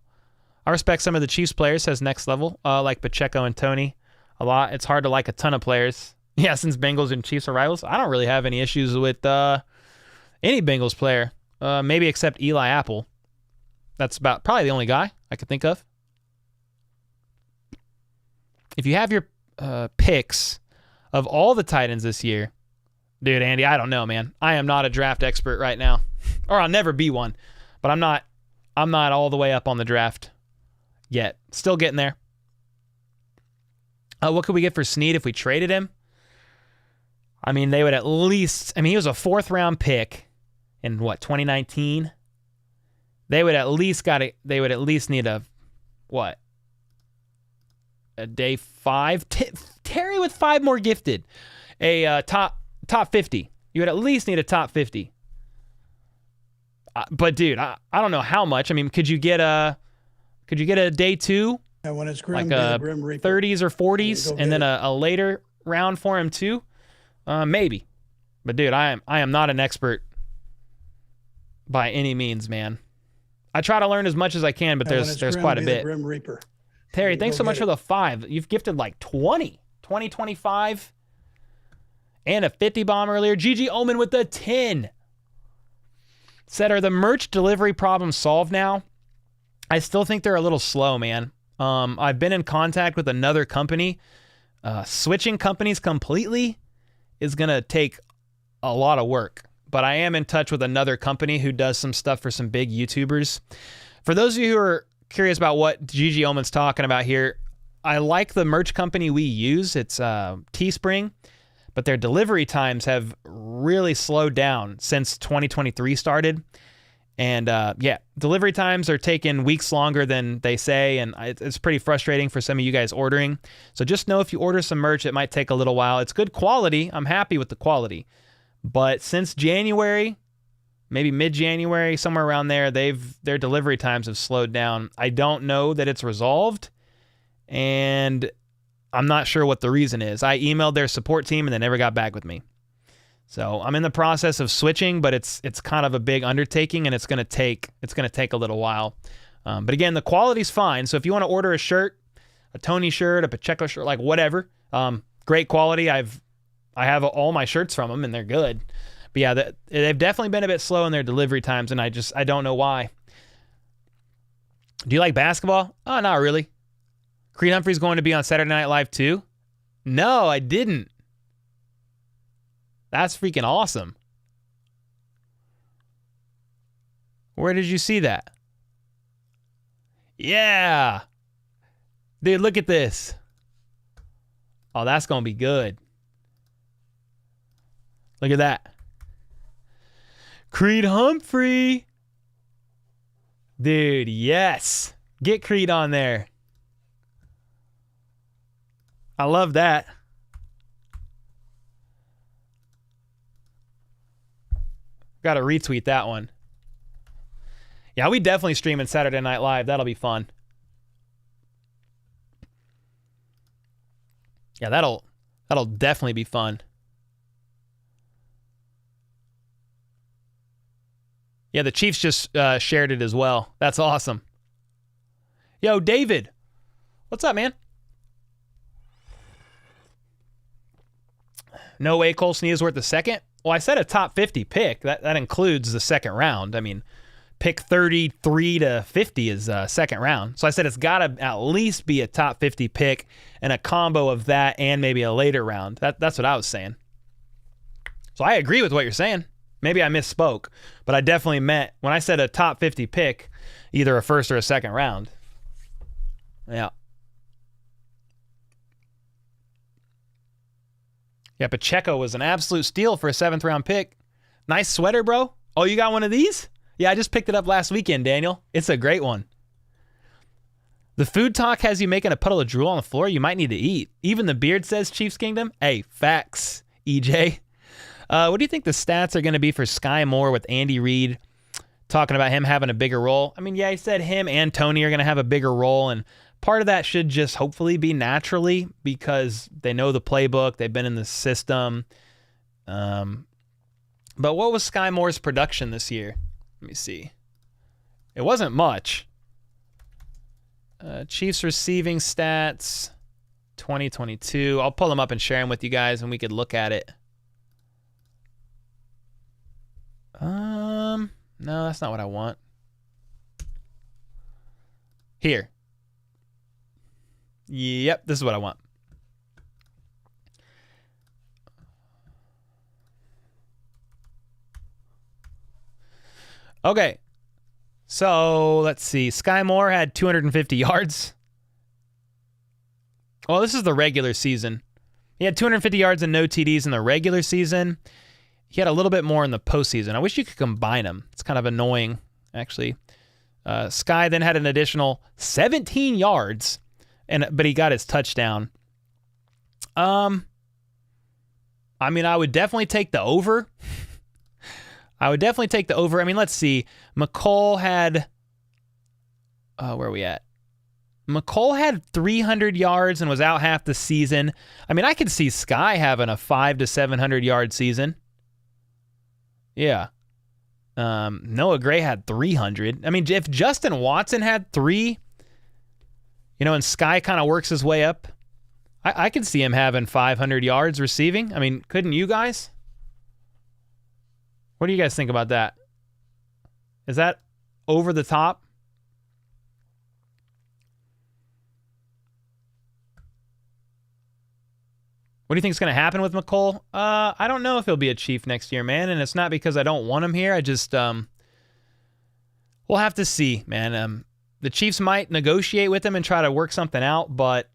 I respect some of the Chiefs players, says Next Level, like Pacheco and Tony a lot. It's hard to like a ton of players. Yeah, since Bengals and Chiefs are rivals, I don't really have any issues with any Bengals player, maybe except Eli Apple. That's about probably the only guy I could think of. If you have your picks of all the tight ends this year, dude, Andy, I don't know, man. I am not a draft expert right now, or I'll never be one. But I'm not all the way up on the draft yet. Still getting there. What could we get for Snead if we traded him? I mean, they would at least. I mean, he was a 4th round pick in 2019. They would at least need a day 5. Terry with 5 more gifted. A top 50. You would at least need a top 50. But dude, I don't know how much. I mean, could you get a day 2? And when it's grim, like a Grim Reaper. 30s or 40s, and then a later round for him too? Maybe. But dude, I am not an expert by any means, man. I try to learn as much as I can, but there's quite a be bit. The Grim Reaper. Terry, thanks so much for the 5. You've gifted like 20, 25, and a 50 bomb earlier. GG Omen with the 10. Said, are the merch delivery problems solved now? I still think they're a little slow, man. I've been in contact with another company. Switching companies completely is going to take a lot of work. But I am in touch with another company who does some stuff for some big YouTubers. For those of you who are curious about what GG Omen's talking about here, I like the merch company we use. It's Teespring, but their delivery times have really slowed down since 2023 started. And delivery times are taking weeks longer than they say, and it's pretty frustrating for some of you guys ordering. So just know if you order some merch, it might take a little while. It's good quality. I'm happy with the quality. But since January, maybe mid-January, somewhere around there, their delivery times have slowed down. I don't know that it's resolved, and I'm not sure what the reason is. I emailed their support team, and they never got back with me. So I'm in the process of switching, but it's kind of a big undertaking, and it's going to take a little while. But again, the quality's fine. So if you want to order a shirt, a Tony shirt, a Pacheco shirt, like whatever, great quality. I have all my shirts from them, and they're good. But yeah, they've definitely been a bit slow in their delivery times, and I don't know why. Do you like basketball? Oh, not really. Creed Humphrey's going to be on Saturday Night Live too? No, I didn't. That's freaking awesome. Where did you see that? Yeah. Dude, look at this. Oh, that's going to be good. Look at that. Creed Humphrey. Dude, yes. Get Creed on there. I love that. Got to retweet that one. Yeah, we definitely streaming Saturday Night Live. That'll be fun. Yeah, that'll definitely be fun. Yeah, the Chiefs just shared it as well. That's awesome. Yo, David. What's up, man? No way Cole Snead is worth the second? Well, I said a top 50 pick. That includes the second round. I mean, pick 33 to 50 is second round. So I said it's got to at least be a top 50 pick and a combo of that and maybe a later round. That's what I was saying. So I agree with what you're saying. Maybe I misspoke, but I definitely meant when I said a top 50 pick, either a first or a second round. Yeah. Yeah, Pacheco was an absolute steal for a 7th round pick. Nice sweater, bro. Oh, you got one of these? Yeah, I just picked it up last weekend, Daniel. It's a great one. The food talk has you making a puddle of drool on the floor. You might need to eat. Even the beard says Chiefs Kingdom. Hey, facts, EJ. What do you think the stats are going to be for Sky Moore with Andy Reid talking about him having a bigger role? I mean, yeah, he said him and Tony are going to have a bigger role, and part of that should just hopefully be naturally because they know the playbook, they've been in the system. But what was Sky Moore's production this year? Let me see. It wasn't much. Chiefs receiving stats 2022. I'll pull them up and share them with you guys, and we could look at it. No, that's not what I want. Here. Yep, this is what I want. Okay. So, let's see. Sky Moore had 250 yards. Well, this is the regular season. He had 250 yards and no TDs in the regular season. He had a little bit more in the postseason. I wish you could combine them. It's kind of annoying, actually. Sky then had an additional 17 yards, but he got his touchdown. I mean, I would definitely take the over. I mean, let's see. McCole had... where are we at? McCole had 300 yards and was out half the season. I mean, I could see Sky having a 500 to 700 yard season. Yeah. Noah Gray had 300. I mean, if Justin Watson had 3, and Sky kind of works his way up, I could see him having 500 yards receiving. I mean, couldn't you guys? What do you guys think about that? Is that over the top? What do you think is going to happen with McColl? I don't know if he'll be a Chief next year, man. And it's not because I don't want him here. I just, we'll have to see, man. The Chiefs might negotiate with him and try to work something out, but,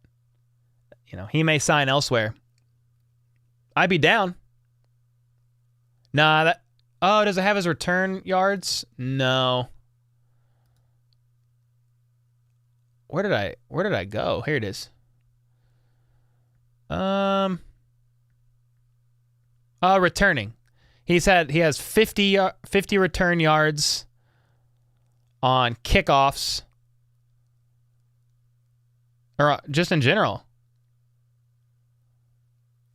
he may sign elsewhere. I'd be down. Nah, does it have his return yards? No. Where did I go? Here it is. Returning. He has 50 return yards on kickoffs, or just in general.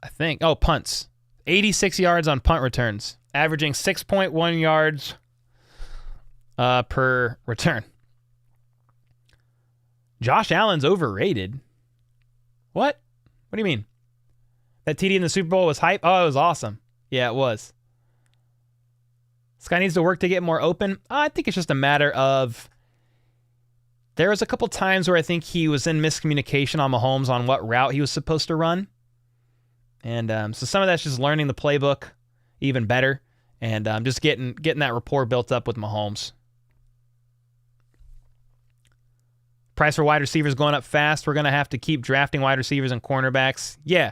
I think. Oh, punts. 86 yards on punt returns, averaging 6.1 yards per return. Josh Allen's overrated. What? What do you mean? That TD in the Super Bowl was hype? Oh, it was awesome. Yeah, it was. This guy needs to work to get more open. I think it's just a matter of, there was a couple times where I think he was in miscommunication on Mahomes on what route he was supposed to run. And so some of that's just learning the playbook even better, and just getting that rapport built up with Mahomes. Price for wide receivers going up fast. We're going to have to keep drafting wide receivers and cornerbacks. Yeah.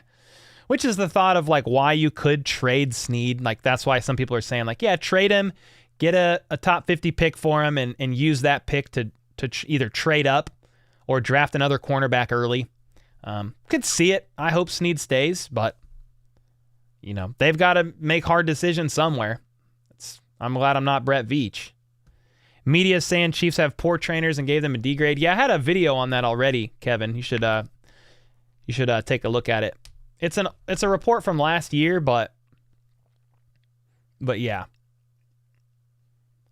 Which is the thought of why you could trade Snead. That's why some people are saying trade him, get a top 50 pick for him, and use that pick to either trade up or draft another cornerback early. Could see it. I hope Snead stays, but they've got to make hard decisions somewhere. I'm glad I'm not Brett Veach. Media saying Chiefs have poor trainers and gave them a D grade. Yeah, I had a video on that already, Kevin. You should take a look at it. It's a report from last year, but yeah.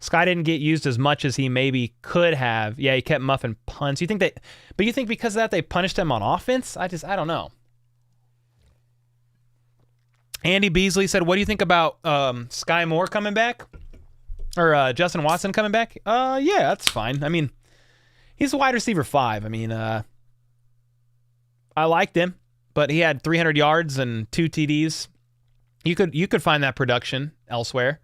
Sky didn't get used as much as he maybe could have. Yeah, he kept muffing punts. You think because of that they punished him on offense? I don't know. Andy Beasley said, "What do you think about Sky Moore coming back, or Justin Watson coming back?" Yeah, that's fine. I mean, he's a wide receiver 5. I mean, I liked him, but he had 300 yards and 2 TDs. You could find that production elsewhere.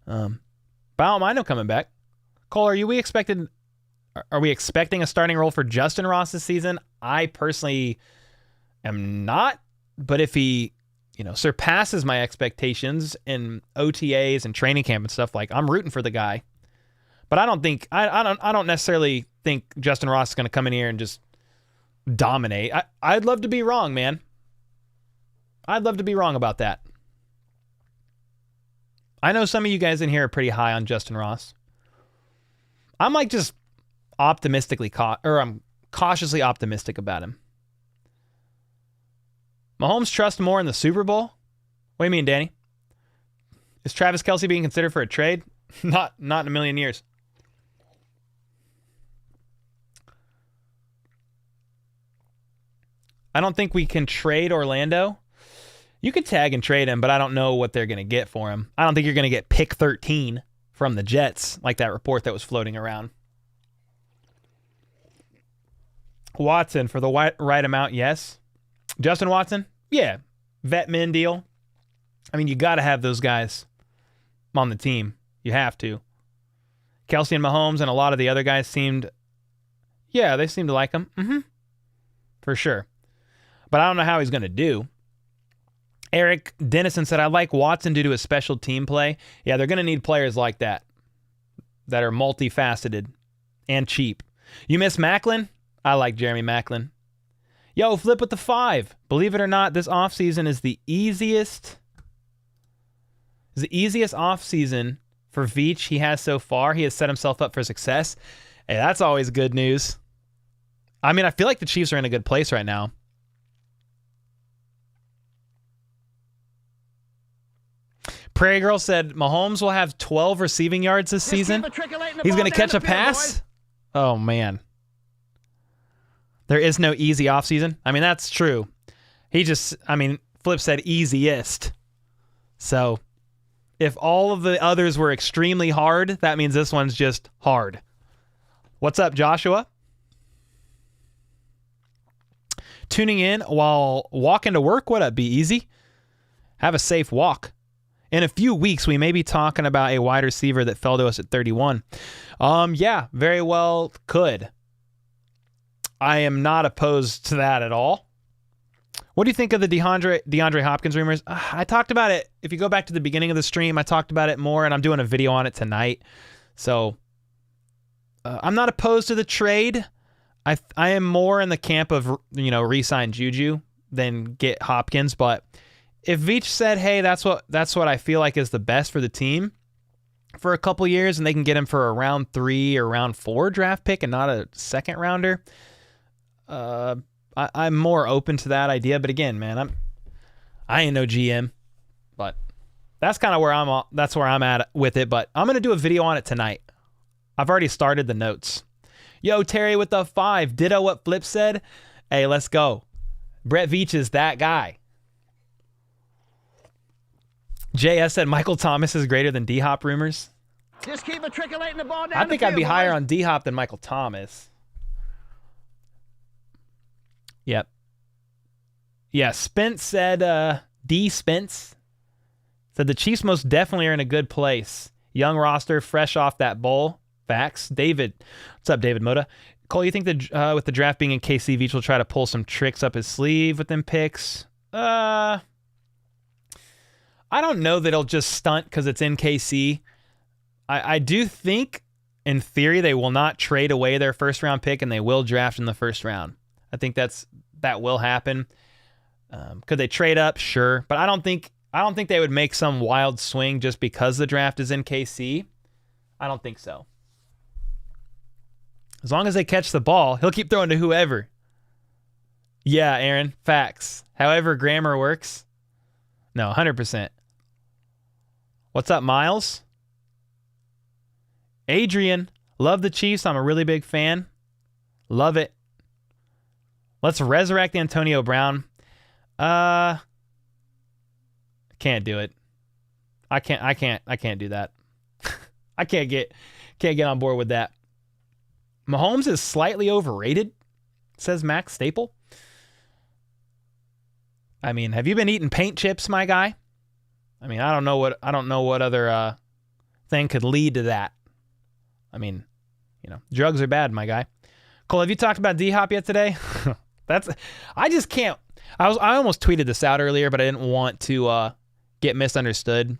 But I don't mind him coming back. Cole, are we expecting a starting role for Justin Ross this season? I personally am not, but if he surpasses my expectations in OTAs and training camp and stuff, I'm rooting for the guy. But I don't necessarily think Justin Ross is going to come in here and just dominate. I'd love to be wrong, man. I'd love to be wrong about that. I know some of you guys in here are pretty high on Justin Ross. I'm just I'm cautiously optimistic about him. Mahomes trust more in the Super Bowl? What do you mean, Danny? Is Travis Kelce being considered for a trade? Not in a million years. I don't think we can trade Orlando. You could tag and trade him, but I don't know what they're going to get for him. I don't think you're going to get pick 13 from the Jets, like that report that was floating around. Watson, for the right amount, yes. Justin Watson, yeah. Vet min deal. I mean, you got to have those guys on the team. You have to. Kelce and Mahomes and a lot of the other guys they seemed to like him. Mm-hmm. For sure. But I don't know how he's going to do. Eric Dennison said, I like Watson due to his special team play. Yeah, they're going to need players like that are multifaceted and cheap. You miss Macklin? I like Jeremy Macklin. Yo, flip with the 5. Believe it or not, this offseason is the easiest offseason for Veach he has so far. He has set himself up for success. Hey, that's always good news. I mean, I feel like the Chiefs are in a good place right now. Prairie Girl said Mahomes will have 12 receiving yards this season. He's going to catch a pass? Oh, man. There is no easy offseason. I mean, that's true. Flip said easiest. So if all of the others were extremely hard, that means this one's just hard. What's up, Joshua? Tuning in while walking to work. What up, Be Easy? Have a safe walk. In a few weeks, we may be talking about a wide receiver that fell to us at 31. Yeah, very well could. I am not opposed to that at all. What do you think of the DeAndre Hopkins rumors? I talked about it. If you go back to the beginning of the stream, I talked about it more, and I'm doing a video on it tonight. So I'm not opposed to the trade. I am more in the camp of, re-sign Juju than get Hopkins. But if Veach said, hey, that's what I feel like is the best for the team for a couple years, and they can get him for a round 3 or round 4 draft pick and not a second rounder, I'm more open to that idea. But again, man, I ain't no GM, but that's kind of where I'm at with it. But I'm gonna do a video on it tonight. I've already started the notes. Yo, Terry with the 5. Ditto what Flip said. Hey, let's go. Brett Veach is that guy. JS said Michael Thomas is greater than D-Hop rumors. Just keep matriculating the ball down. I think I'd be higher on D-Hop than Michael Thomas. Yep. Yeah, Spence said, D. Spence said the Chiefs most definitely are in a good place. Young roster, fresh off that bowl. Facts. David. What's up, David Moda? Cole, you think with the draft being in KC, Veach will try to pull some tricks up his sleeve with them picks? I don't know that he'll just stunt because it's in KC. I do think, in theory, they will not trade away their first-round pick, and they will draft in the first round. I think that will happen. Could they trade up? Sure, but I don't think they would make some wild swing just because the draft is in KC. I don't think so. As long as they catch the ball, he'll keep throwing to whoever. Yeah, Aaron, facts. However grammar works. No, 100%. What's up, Miles? Adrian, love the Chiefs. I'm a really big fan. Love it. Let's resurrect Antonio Brown. Can't do it. I can't do that. I can't get on board with that. Mahomes is slightly overrated, says Max Staple. I mean, have you been eating paint chips, my guy? I mean, I don't know what other thing could lead to that. I mean, drugs are bad, my guy. Cole, have you talked about D-Hop yet today? I just can't. I almost tweeted this out earlier, but I didn't want to get misunderstood.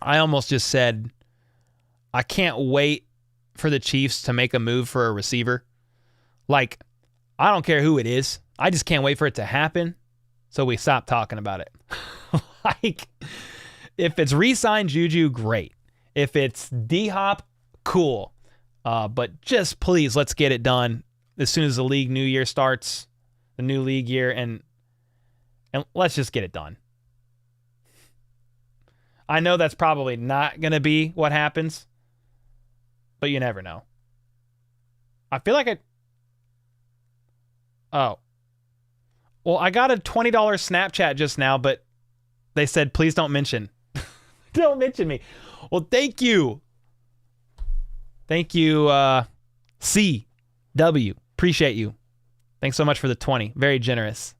I almost just said, I can't wait for the Chiefs to make a move for a receiver. Like, I don't care who it is. I just can't wait for it to happen, so we stop talking about it. Like, if it's re-sign Juju, great. If it's D-Hop, cool. But just please, let's get it done as soon as the league new year starts, the new league year, and let's just get it done. I know that's probably not going to be what happens, but you never know. I feel like I got a $20 Snapchat just now, but they said, please don't mention. Don't mention me. Well, thank you. Thank you, CW. Appreciate you. Thanks so much for the 20. Very generous.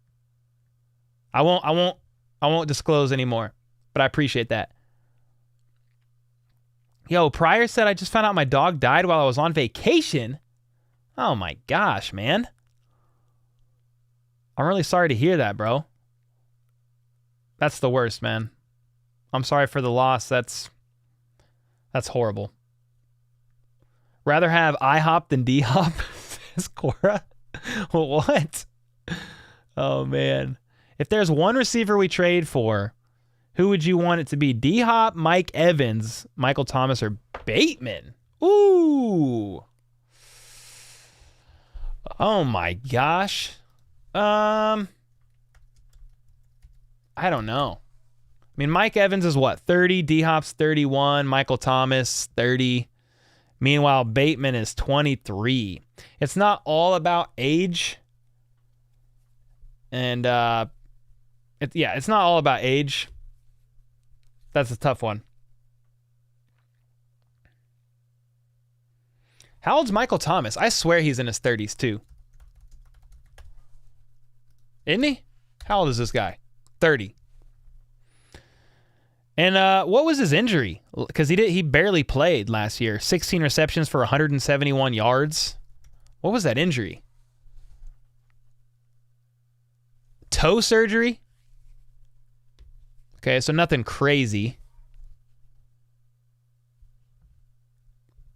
I won't disclose anymore, but I appreciate that. Yo, Pryor said, I just found out my dog died while I was on vacation. Oh my gosh, man. I'm really sorry to hear that, bro. That's the worst, man. I'm sorry for the loss. That's horrible. Rather have IHOP than D-Hop, says Cora. What? Oh, man. If there's one receiver we trade for, who would you want it to be? D-Hop, Mike Evans, Michael Thomas, or Bateman? Ooh. Oh, my gosh. I don't know. mean, Mike Evans is what, 30? D-Hop's 31. Michael Thomas, 30. Meanwhile, Bateman is 23. It's not all about age. And, it's not all about age. That's a tough one. How old's Michael Thomas? I swear he's in his 30s, too. Isn't he? How old is this guy? 30. And what was his injury? Because he barely played last year. 16 receptions for 171 yards. What was that injury? Toe surgery? Okay, so nothing crazy.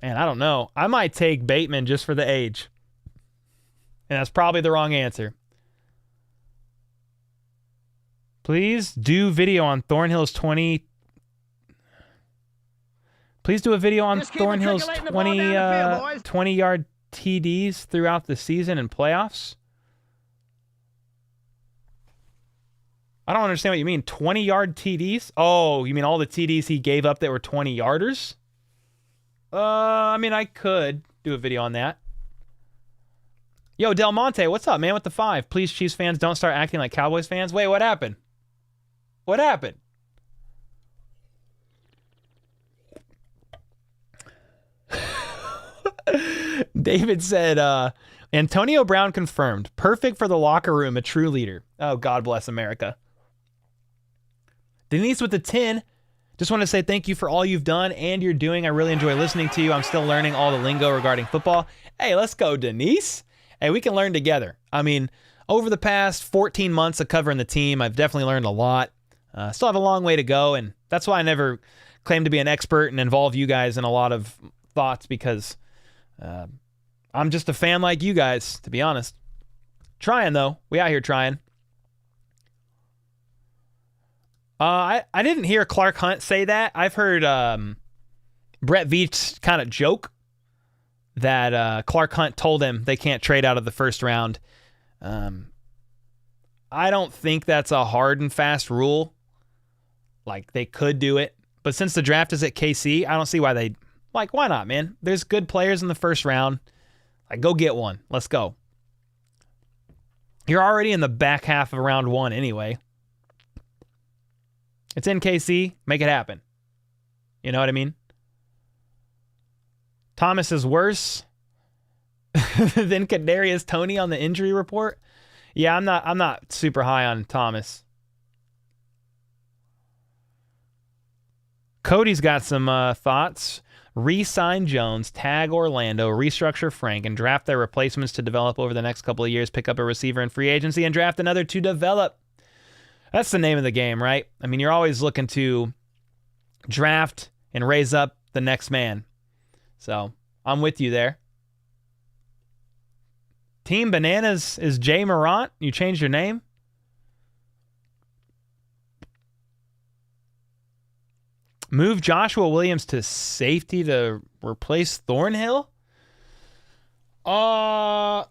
Man, I don't know. I might take Bateman just for the age. And that's probably the wrong answer. Please do video on Thornhill's 20. Please do a video on Thornhill's 20-yard TDs throughout the season and playoffs. I don't understand what you mean. 20-yard TDs? Oh, you mean all the TDs he gave up that were 20-yarders? I mean, I could do a video on that. Yo, Del Monte, what's up, man, with the 5? Please, Chiefs fans, don't start acting like Cowboys fans. Wait, what happened? What happened? David said, Antonio Brown confirmed. Perfect for the locker room, a true leader. Oh, God bless America. Denise with the 10. Just want to say thank you for all you've done and you're doing. I really enjoy listening to you. I'm still learning all the lingo regarding football. Hey, let's go, Denise. Hey, we can learn together. I mean, over the past 14 months of covering the team, I've definitely learned a lot. Still have a long way to go, and that's why I never claim to be an expert and involve you guys in a lot of thoughts because I'm just a fan like you guys, to be honest. Trying, though. We out here trying. I didn't hear Clark Hunt say that. I've heard Brett Veach kind of joke that Clark Hunt told him they can't trade out of the first round. I don't think that's a hard and fast rule. Like, they could do it. But since the draft is at KC, I don't see why they... Like, why not, man? There's good players in the first round. Like, go get one. Let's go. You're already in the back half of round 1 anyway. It's in KC. Make it happen. You know what I mean? Thomas is worse than Kadarius Toney on the injury report. Yeah, I'm not super high on Thomas. Cody's got some thoughts. Re-sign Jones, tag Orlando, restructure Frank, and draft their replacements to develop over the next couple of years. Pick up a receiver in free agency and draft another to develop. That's the name of the game, right? I mean, you're always looking to draft and raise up the next man. So, I'm with you there. Team Bananas is Jay Morant. You changed your name? Move Joshua Williams to safety to replace Thornhill? Was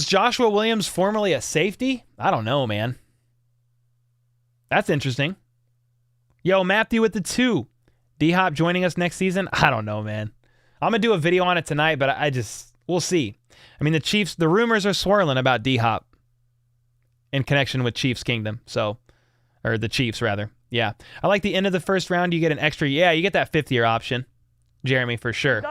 Joshua Williams formerly a safety? I don't know, man. That's interesting. Yo, Matthew with the 2. D-Hop joining us next season? I don't know, man. I'm going to do a video on it tonight, but we'll see. I mean, the rumors are swirling about D-Hop in connection with Chiefs Kingdom. Or the Chiefs, rather. Yeah. I like the end of the first round. You get an extra, you get that 5th-year option. Jeremy, for sure.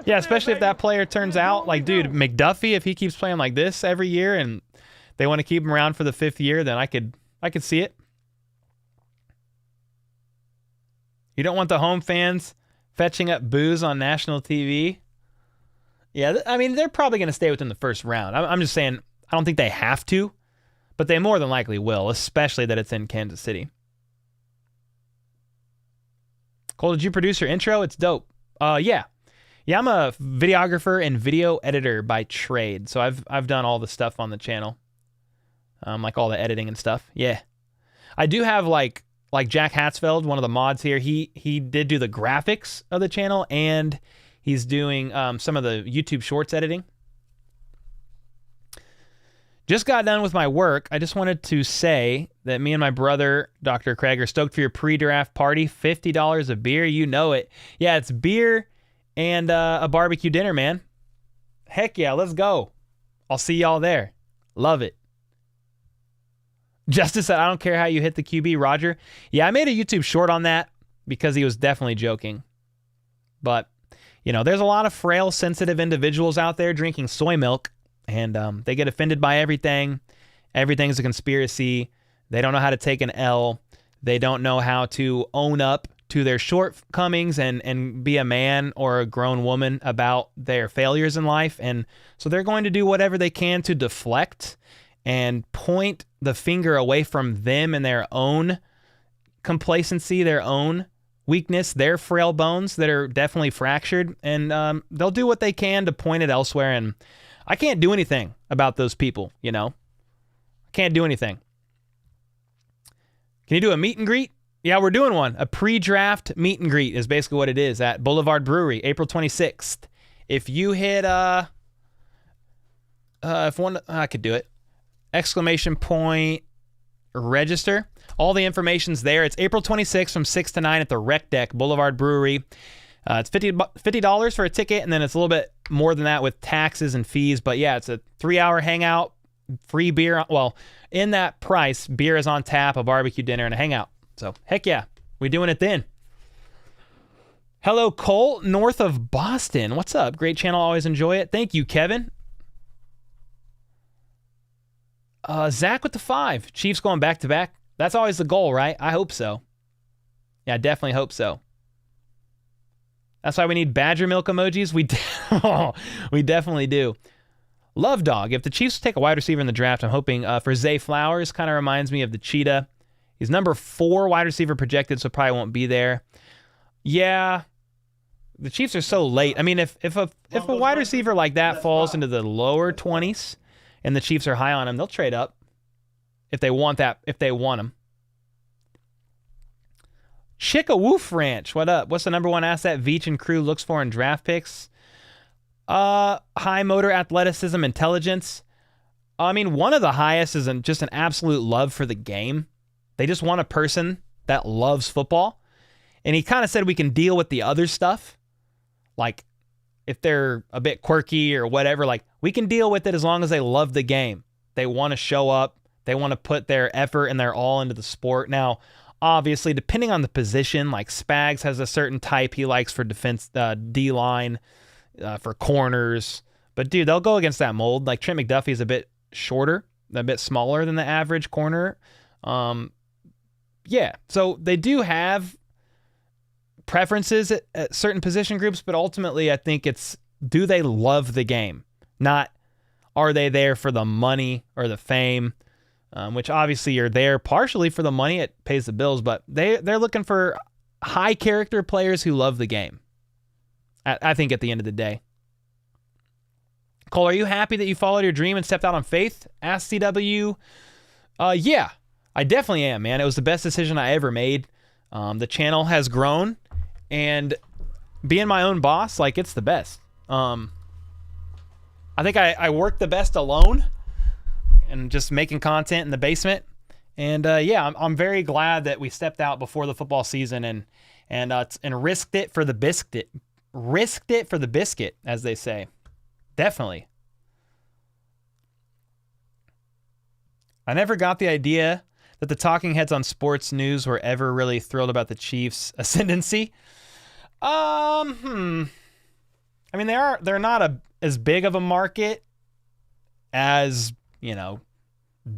Yeah, especially if that player turns out, like, dude, McDuffie, if he keeps playing like this every year and they want to keep him around for the 5th year, then I could see it. You don't want the home fans fetching up booze on national TV. Yeah, I mean, they're probably going to stay within the first round. I'm just saying, I don't think they have to, but they more than likely will, especially that it's in Kansas City. Cole, did you produce your intro? It's dope. Yeah. Yeah, I'm a videographer and video editor by trade, so I've done all the stuff on the channel, like all the editing and stuff. Yeah. I do have like Jack Hatzfeld, one of the mods here. He did do the graphics of the channel, and he's doing some of the YouTube Shorts editing. Just got done with my work. I just wanted to say that me and my brother, Dr. Craig, are stoked for your pre-draft party. $50 a beer. You know it. Yeah, it's beer and a barbecue dinner, man. Heck yeah, let's go. I'll see y'all there. Love it. Justice said, I don't care how you hit the QB, Roger. Yeah, I made a YouTube short on that because he was definitely joking. But, there's a lot of frail, sensitive individuals out there drinking soy milk, and they get offended by everything. Everything's a conspiracy. They don't know how to take an L. They don't know how to own up to their shortcomings and be a man or a grown woman about their failures in life. And so they're going to do whatever they can to deflect and point the finger away from them and their own complacency, their own weakness, their frail bones that are definitely fractured. And they'll do what they can to point it elsewhere. And I can't do anything about those people, I can't do anything. Can you do a meet and greet? Yeah, we're doing one. A pre-draft meet and greet is basically what it is at Boulevard Brewery, April 26th. If you hit, I could do it. ! Register. All the information's there. It's April 26th from 6 to 9 at the Rec Deck, Boulevard Brewery. It's $50 for a ticket, and then it's a little bit more than that with taxes and fees. But yeah, it's a 3-hour hangout, free beer. Well, in that price, beer is on tap, a barbecue dinner, and a hangout. So heck yeah, we're doing it then. Hello, Cole, north of Boston. What's up? Great channel. Always enjoy it. Thank you, Kevin. Zach with the 5. Chiefs going back-to-back. That's always the goal, right? I hope so. Yeah, I definitely hope so. That's why we need badger milk emojis. We definitely do. Love Dog. If the Chiefs take a wide receiver in the draft, I'm hoping for Zay Flowers. Kind of reminds me of the Cheetah. He's number 4 wide receiver projected, so probably won't be there. Yeah, the Chiefs are so late. I mean, if a wide receiver like that falls into the lower 20s and the Chiefs are high on him, they'll trade up if they want him. Chicka-Woof Ranch, what up? What's the number 1 asset Veach and crew looks for in draft picks? High motor athleticism, intelligence. I mean, one of the highest is just an absolute love for the game. They just want a person that loves football. And he kind of said we can deal with the other stuff. Like, if they're a bit quirky or whatever, like, we can deal with it as long as they love the game. They want to show up. They want to put their effort and their all into the sport. Now, obviously, depending on the position, like Spags has a certain type he likes for defense, D-line, for corners. But, dude, they'll go against that mold. Like, Trent McDuffie is a bit shorter, a bit smaller than the average corner. Yeah, so they do have preferences at certain position groups, but ultimately I think it's, do they love the game? Not, are they there for the money or the fame? Which obviously you're there partially for the money. It pays the bills, but they're looking for high character players who love the game. I think at the end of the day. Cole, are you happy that you followed your dream and stepped out on faith? Ask CW. Yeah, I definitely am, man. It was the best decision I ever made. The channel has grown, and being my own boss, like, it's the best. I think I work the best alone and just making content in the basement. And yeah, I'm very glad that we stepped out before the football season and risked it for the biscuit. Risked it for the biscuit, as they say. Definitely. I never got the idea that the talking heads on sports news were ever really thrilled about the Chiefs' ascendancy. I mean, they're not as big of a market as,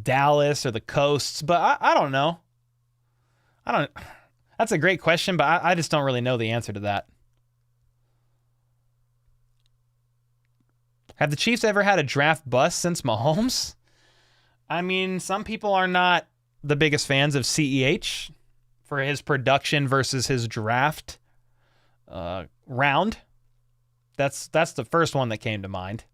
Dallas or the coasts, but I don't know. That's a great question, but I just don't really know the answer to that. Have the Chiefs ever had a draft bust since Mahomes? I mean, some people are not the biggest fans of CEH for his production versus his draft round. That's the first one that came to mind.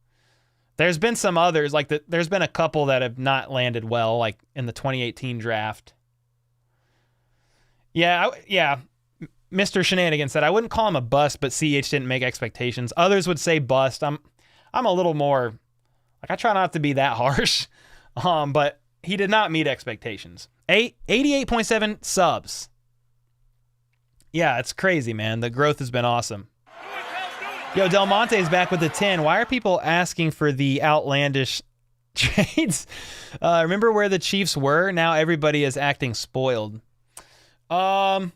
There's been some others, like there's been a couple that have not landed well, like in the 2018 draft. Yeah. Mr. Shenanigans said, I wouldn't call him a bust, but CEH didn't make expectations. Others would say bust. I'm a little more, like, I try not to be that harsh. But he did not meet expectations. 88.7 subs. Yeah, it's crazy, man. The growth has been awesome. Yo, Del Monte's back with the 10. Why are people asking for the outlandish trades? Remember where the Chiefs were? Now everybody is acting spoiled. Are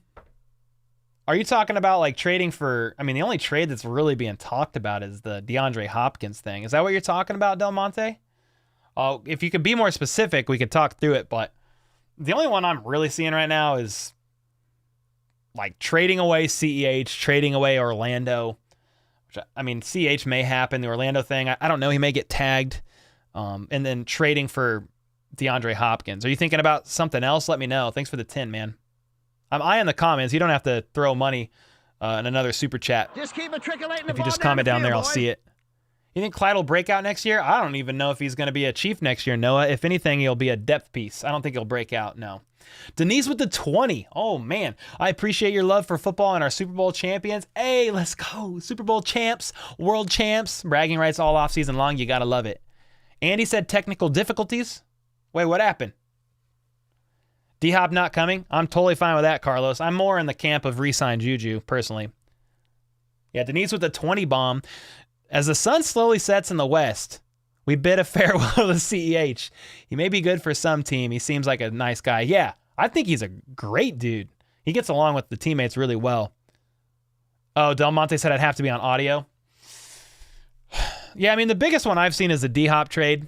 you talking about like trading for, I mean, the only trade that's really being talked about is the DeAndre Hopkins thing. Is that what you're talking about, Del Monte? If you could be more specific, we could talk through it, but the only one I'm really seeing right now is like trading away CEH, trading away Orlando. Which, I mean, CEH may happen, the Orlando thing. I don't know. He may get tagged. And then trading for DeAndre Hopkins. Are you thinking about something else? Let me know. Thanks for the 10, man. I'm eyeing the comments. You don't have to throw money in another super chat. Just keep matriculating the If you ball just comment down the there, field, I'll see it. You think Clyde will break out next year? I don't even know if he's going to be a Chief next year, Noah. If anything, he'll be a depth piece. I don't think he'll break out, no. Denise with the 20. Oh, man. I appreciate your love for football and our Super Bowl champions. Hey, let's go. Super Bowl champs, world champs. Bragging rights all off season long. You got to love it. Andy said technical difficulties. Wait, what happened? D-Hop not coming? I'm totally fine with that, Carlos. I'm more in the camp of re-sign Juju, personally. Yeah, Denise with the 20 bomb. As the sun slowly sets in the west, we bid a farewell to CEH. He may be good for some team. He seems like a nice guy. Yeah, I think he's a great dude. He gets along with the teammates really well. Oh, Del Monte said I'd have to be on audio. Yeah, I mean, the biggest one I've seen is the D-Hop trade,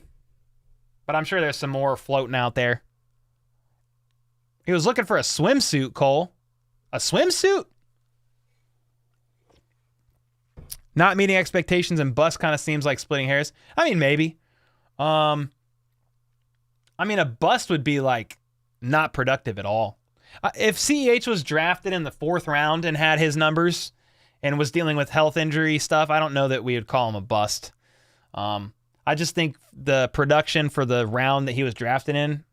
but I'm sure there's some more floating out there. He was looking for a swimsuit, Cole. A swimsuit? Not meeting expectations and bust kind of seems like splitting hairs. I mean, maybe. I mean, a bust would be like not productive at all. If CEH was drafted in the 4th round and had his numbers and was dealing with health injury stuff, I don't know that we would call him a bust. I just think the production for the round that he was drafted in,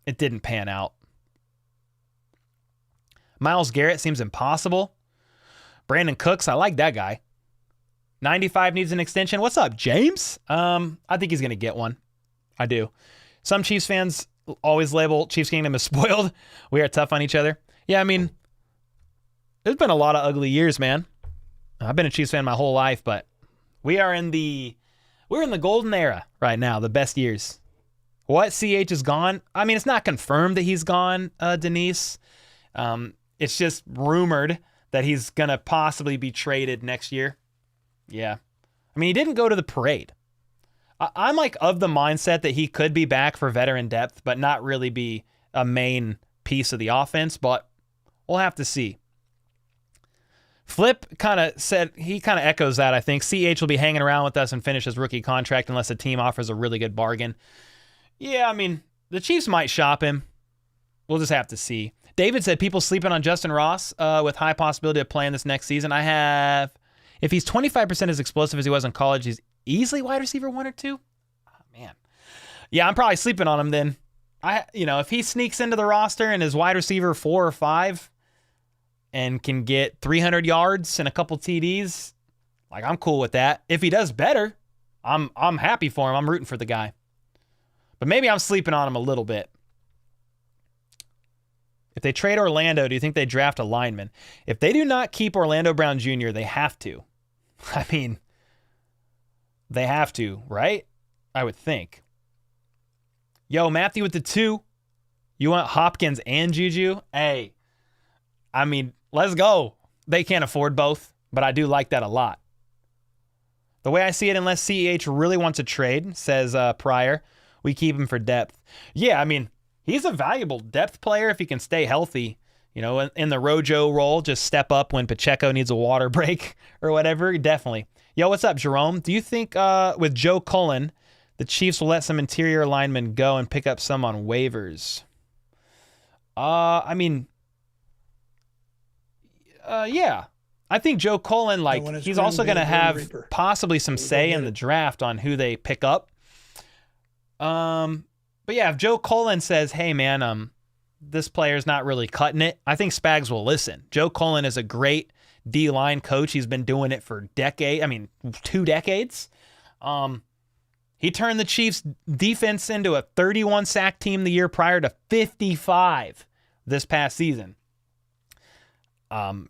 it didn't pan out. Myles Garrett seems impossible. Brandon Cooks, I like that guy. 95 needs an extension. What's up, James? I think he's going to get one. I do. Some Chiefs fans always label Chiefs Kingdom as spoiled. We are tough on each other. Yeah, I mean, there's been a lot of ugly years, man. I've been a Chiefs fan my whole life, but we're in the golden era right now, the best years. What? CH is gone? I mean, it's not confirmed that he's gone, Denise. It's just rumored that he's going to possibly be traded next year. Yeah. I mean, he didn't go to the parade. I'm like of the mindset that he could be back for veteran depth, but not really be a main piece of the offense, but we'll have to see. Flip kind of said, he kind of echoes that, I think. CH will be hanging around with us and finish his rookie contract unless a team offers a really good bargain. Yeah, I mean, the Chiefs might shop him. We'll just have to see. David said people sleeping on Justin Ross with high possibility of playing this next season. If he's 25% as explosive as he was in college, he's easily wide receiver 1 or 2. Oh, man. Yeah, I'm probably sleeping on him then. If he sneaks into the roster and is wide receiver 4 or 5 and can get 300 yards and a couple TDs, like I'm cool with that. If he does better, I'm happy for him. I'm rooting for the guy. But maybe I'm sleeping on him a little bit. If they trade Orlando, do you think they draft a lineman? If they do not keep Orlando Brown Jr., they have to. I mean, they have to, right? I would think. Yo, Matthew with the 2. You want Hopkins and Juju? Hey, I mean, let's go. They can't afford both, but I do like that a lot. The way I see it, unless CEH really wants a trade, says Pryor, we keep him for depth. Yeah, I mean, he's a valuable depth player if he can stay healthy. In the Rojo role, just step up when Pacheco needs a water break or whatever. Definitely. Yo, what's up, Jerome? Do you think with Joe Cullen, the Chiefs will let some interior linemen go and pick up some on waivers? Yeah. I think Joe Cullen, he's also going to have possibly some say in the draft on who they pick up. But yeah, if Joe Cullen says, hey, man, this player's not really cutting it, I think Spags will listen. Joe Cullen is a great D-line coach. He's been doing it for 2 decades. He turned the Chiefs' defense into a 31 sack team the year prior to 55 this past season.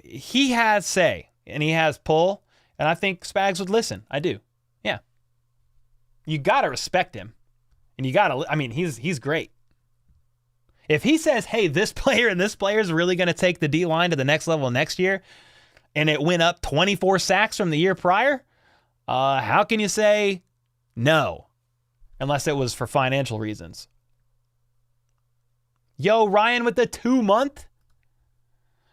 He has say, and he has pull, and I think Spags would listen. I do. Yeah. You got to respect him. And you got to, I mean, he's great. If he says, hey, this player and this player is really going to take the D-line to the next level next year, and it went up 24 sacks from the year prior, how can you say no? Unless it was for financial reasons. Yo, Ryan with the 2-month.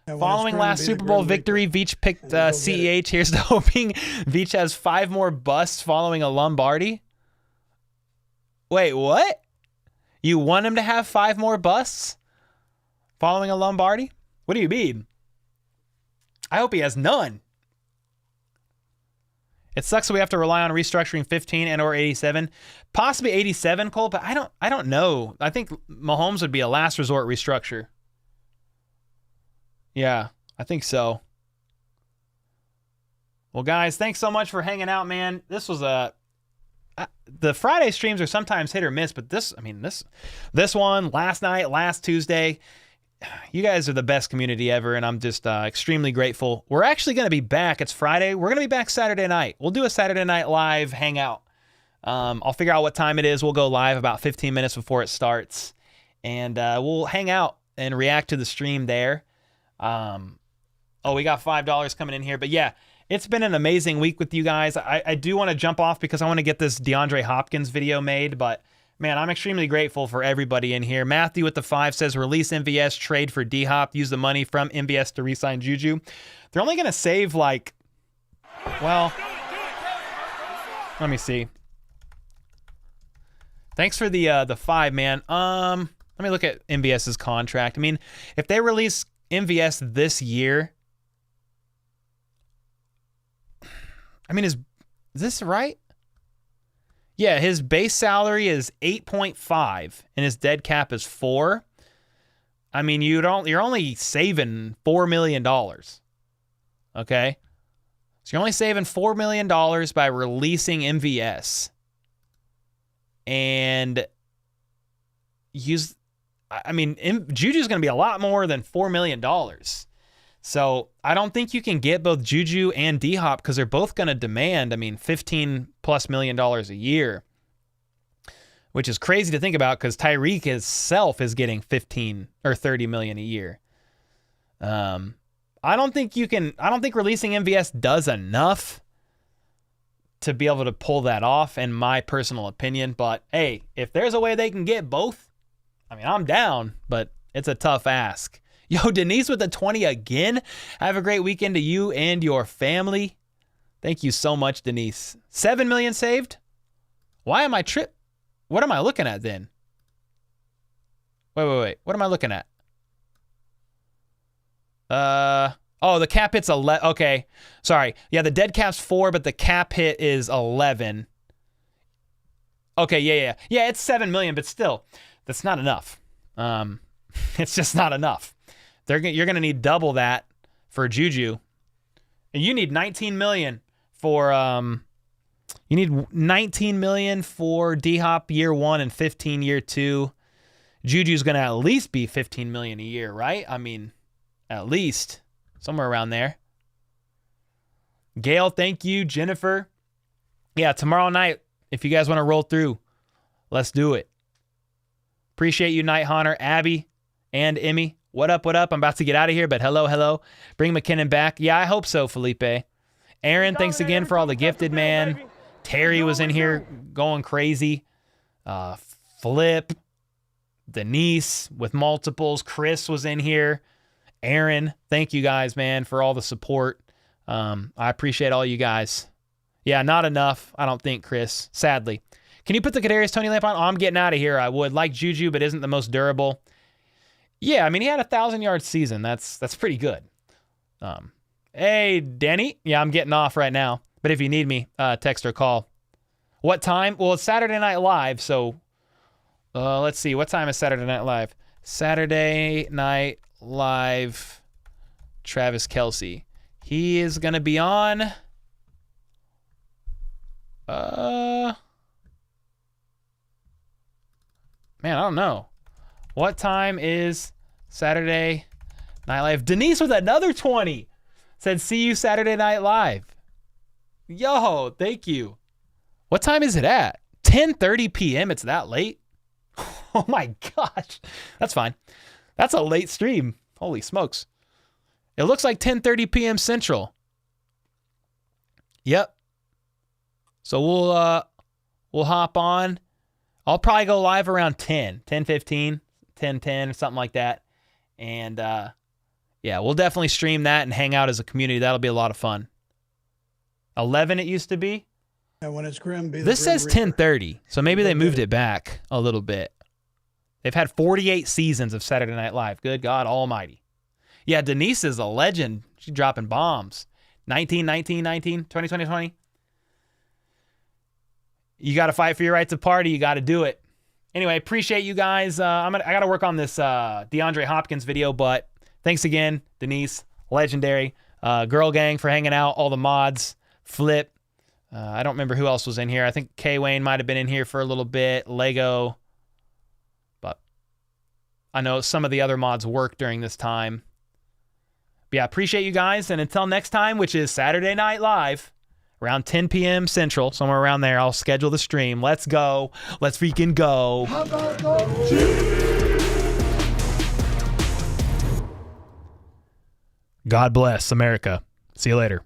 Following last Super Bowl victory, Veach picked CEH. Here's to hoping Veach has 5 more busts following a Lombardi. Wait, what? You want him to have 5 more busts following a Lombardi? What do you mean? I hope he has none. It sucks that we have to rely on restructuring 15 and or 87. Possibly 87, Cole, but I don't know. I think Mahomes would be a last resort restructure. Yeah, I think so. Well, guys, thanks so much for hanging out, man. This was the Friday streams are sometimes hit or miss, but this one, last night, last Tuesday, you guys are the best community ever, and I'm just extremely grateful. We're actually going to be back. It's Friday. We're going to be back Saturday night. We'll do a Saturday night live hangout. I'll figure out what time it is. We'll go live about 15 minutes before it starts, and we'll hang out and react to the stream there. We got $5 coming in here, but yeah, it's been an amazing week with you guys. I do want to jump off because I want to get this DeAndre Hopkins video made, but man, I'm extremely grateful for everybody in here. Matthew with the 5 says, release MVS, trade for D-Hop, use the money from MVS to re-sign Juju. They're only going to save let me see. Thanks for the 5, man. Let me look at MVS's contract. I mean, if they release MVS this year, I mean, is this right? Yeah, his base salary is 8.5 and his dead cap is 4. I mean, you're only saving $4 million. Okay? So you're only saving $4 million by releasing MVS. And Juju's going to be a lot more than $4 million. So I don't think you can get both Juju and D-Hop because they're both going to demand, $15+ million a year, which is crazy to think about because Tyreek himself is getting 15 or 30 million a year. I don't think releasing MVS does enough to be able to pull that off, in my personal opinion. But hey, if there's a way they can get both, I'm down, but it's a tough ask. Yo, Denise with the 20 again. Have a great weekend to you and your family. Thank you so much, Denise. 7 million saved? Why am I What am I looking at then? Wait. What am I looking at? The cap hit's 11. Okay. Sorry. Yeah, the dead cap's 4, but the cap hit is 11. Okay, yeah. Yeah, it's 7 million, but still, that's not enough. It's just not enough. You're going to need double that for Juju. And you need 19 million for D-Hop year 1 and 15 year 2. Juju's going to at least be 15 million a year, right? At least somewhere around there. Gail, thank you. Jennifer. Yeah, tomorrow night, if you guys want to roll through, let's do it. Appreciate you, Night Haunter, Abby, and Emmy. What up? I'm about to get out of here, but hello. Bring McKinnon back. Yeah, I hope so, Felipe. Aaron, thanks again for all the gifted, man. Terry was in here going crazy. Flip. Denise with multiples. Chris was in here. Aaron, thank you guys, man, for all the support. I appreciate all you guys. Yeah, not enough, I don't think, Chris, sadly. Can you put the Kadarius Toney lamp on? Oh, I'm getting out of here. I would. Like Juju, but isn't the most durable. Yeah, he had a 1,000-yard season. That's pretty good. Hey, Danny. Yeah, I'm getting off right now. But if you need me, text or call. What time? Well, it's Saturday Night Live, so let's see. What time is Saturday Night Live? Saturday Night Live, Travis Kelce. He is going to be on... Man, I don't know. What time is Saturday Night Live? Denise with another 20 said, see you Saturday Night Live. Yo, thank you. What time is it at? 10:30 p.m. It's that late? Oh my gosh. That's fine. That's a late stream. Holy smokes. It looks like 10:30 p.m. Central. Yep. So we'll hop on. I'll probably go live around 10:15, 10:10, something like that. And yeah, we'll definitely stream that and hang out as a community. That'll be a lot of fun. 11 it used to be. And when it's grim, be the This Grim says Reaper. 10:30, so maybe they moved it back a little bit. They've had 48 seasons of Saturday Night Live. Good God almighty. Yeah, Denise is a legend. She's dropping bombs. 19, 19, 19, 20, 20, 20. You got to fight for your right to party. You got to do it. Anyway, appreciate you guys. I got to work on this DeAndre Hopkins video, but thanks again, Denise, legendary. Girl Gang for hanging out, all the mods, Flip. I don't remember who else was in here. I think K Wayne might have been in here for a little bit. Lego. But I know some of the other mods work during this time. But yeah, appreciate you guys. And until next time, which is Saturday Night Live, around 10 p.m. Central, somewhere around there, I'll schedule the stream. Let's go. Let's freaking go. God bless America. See you later.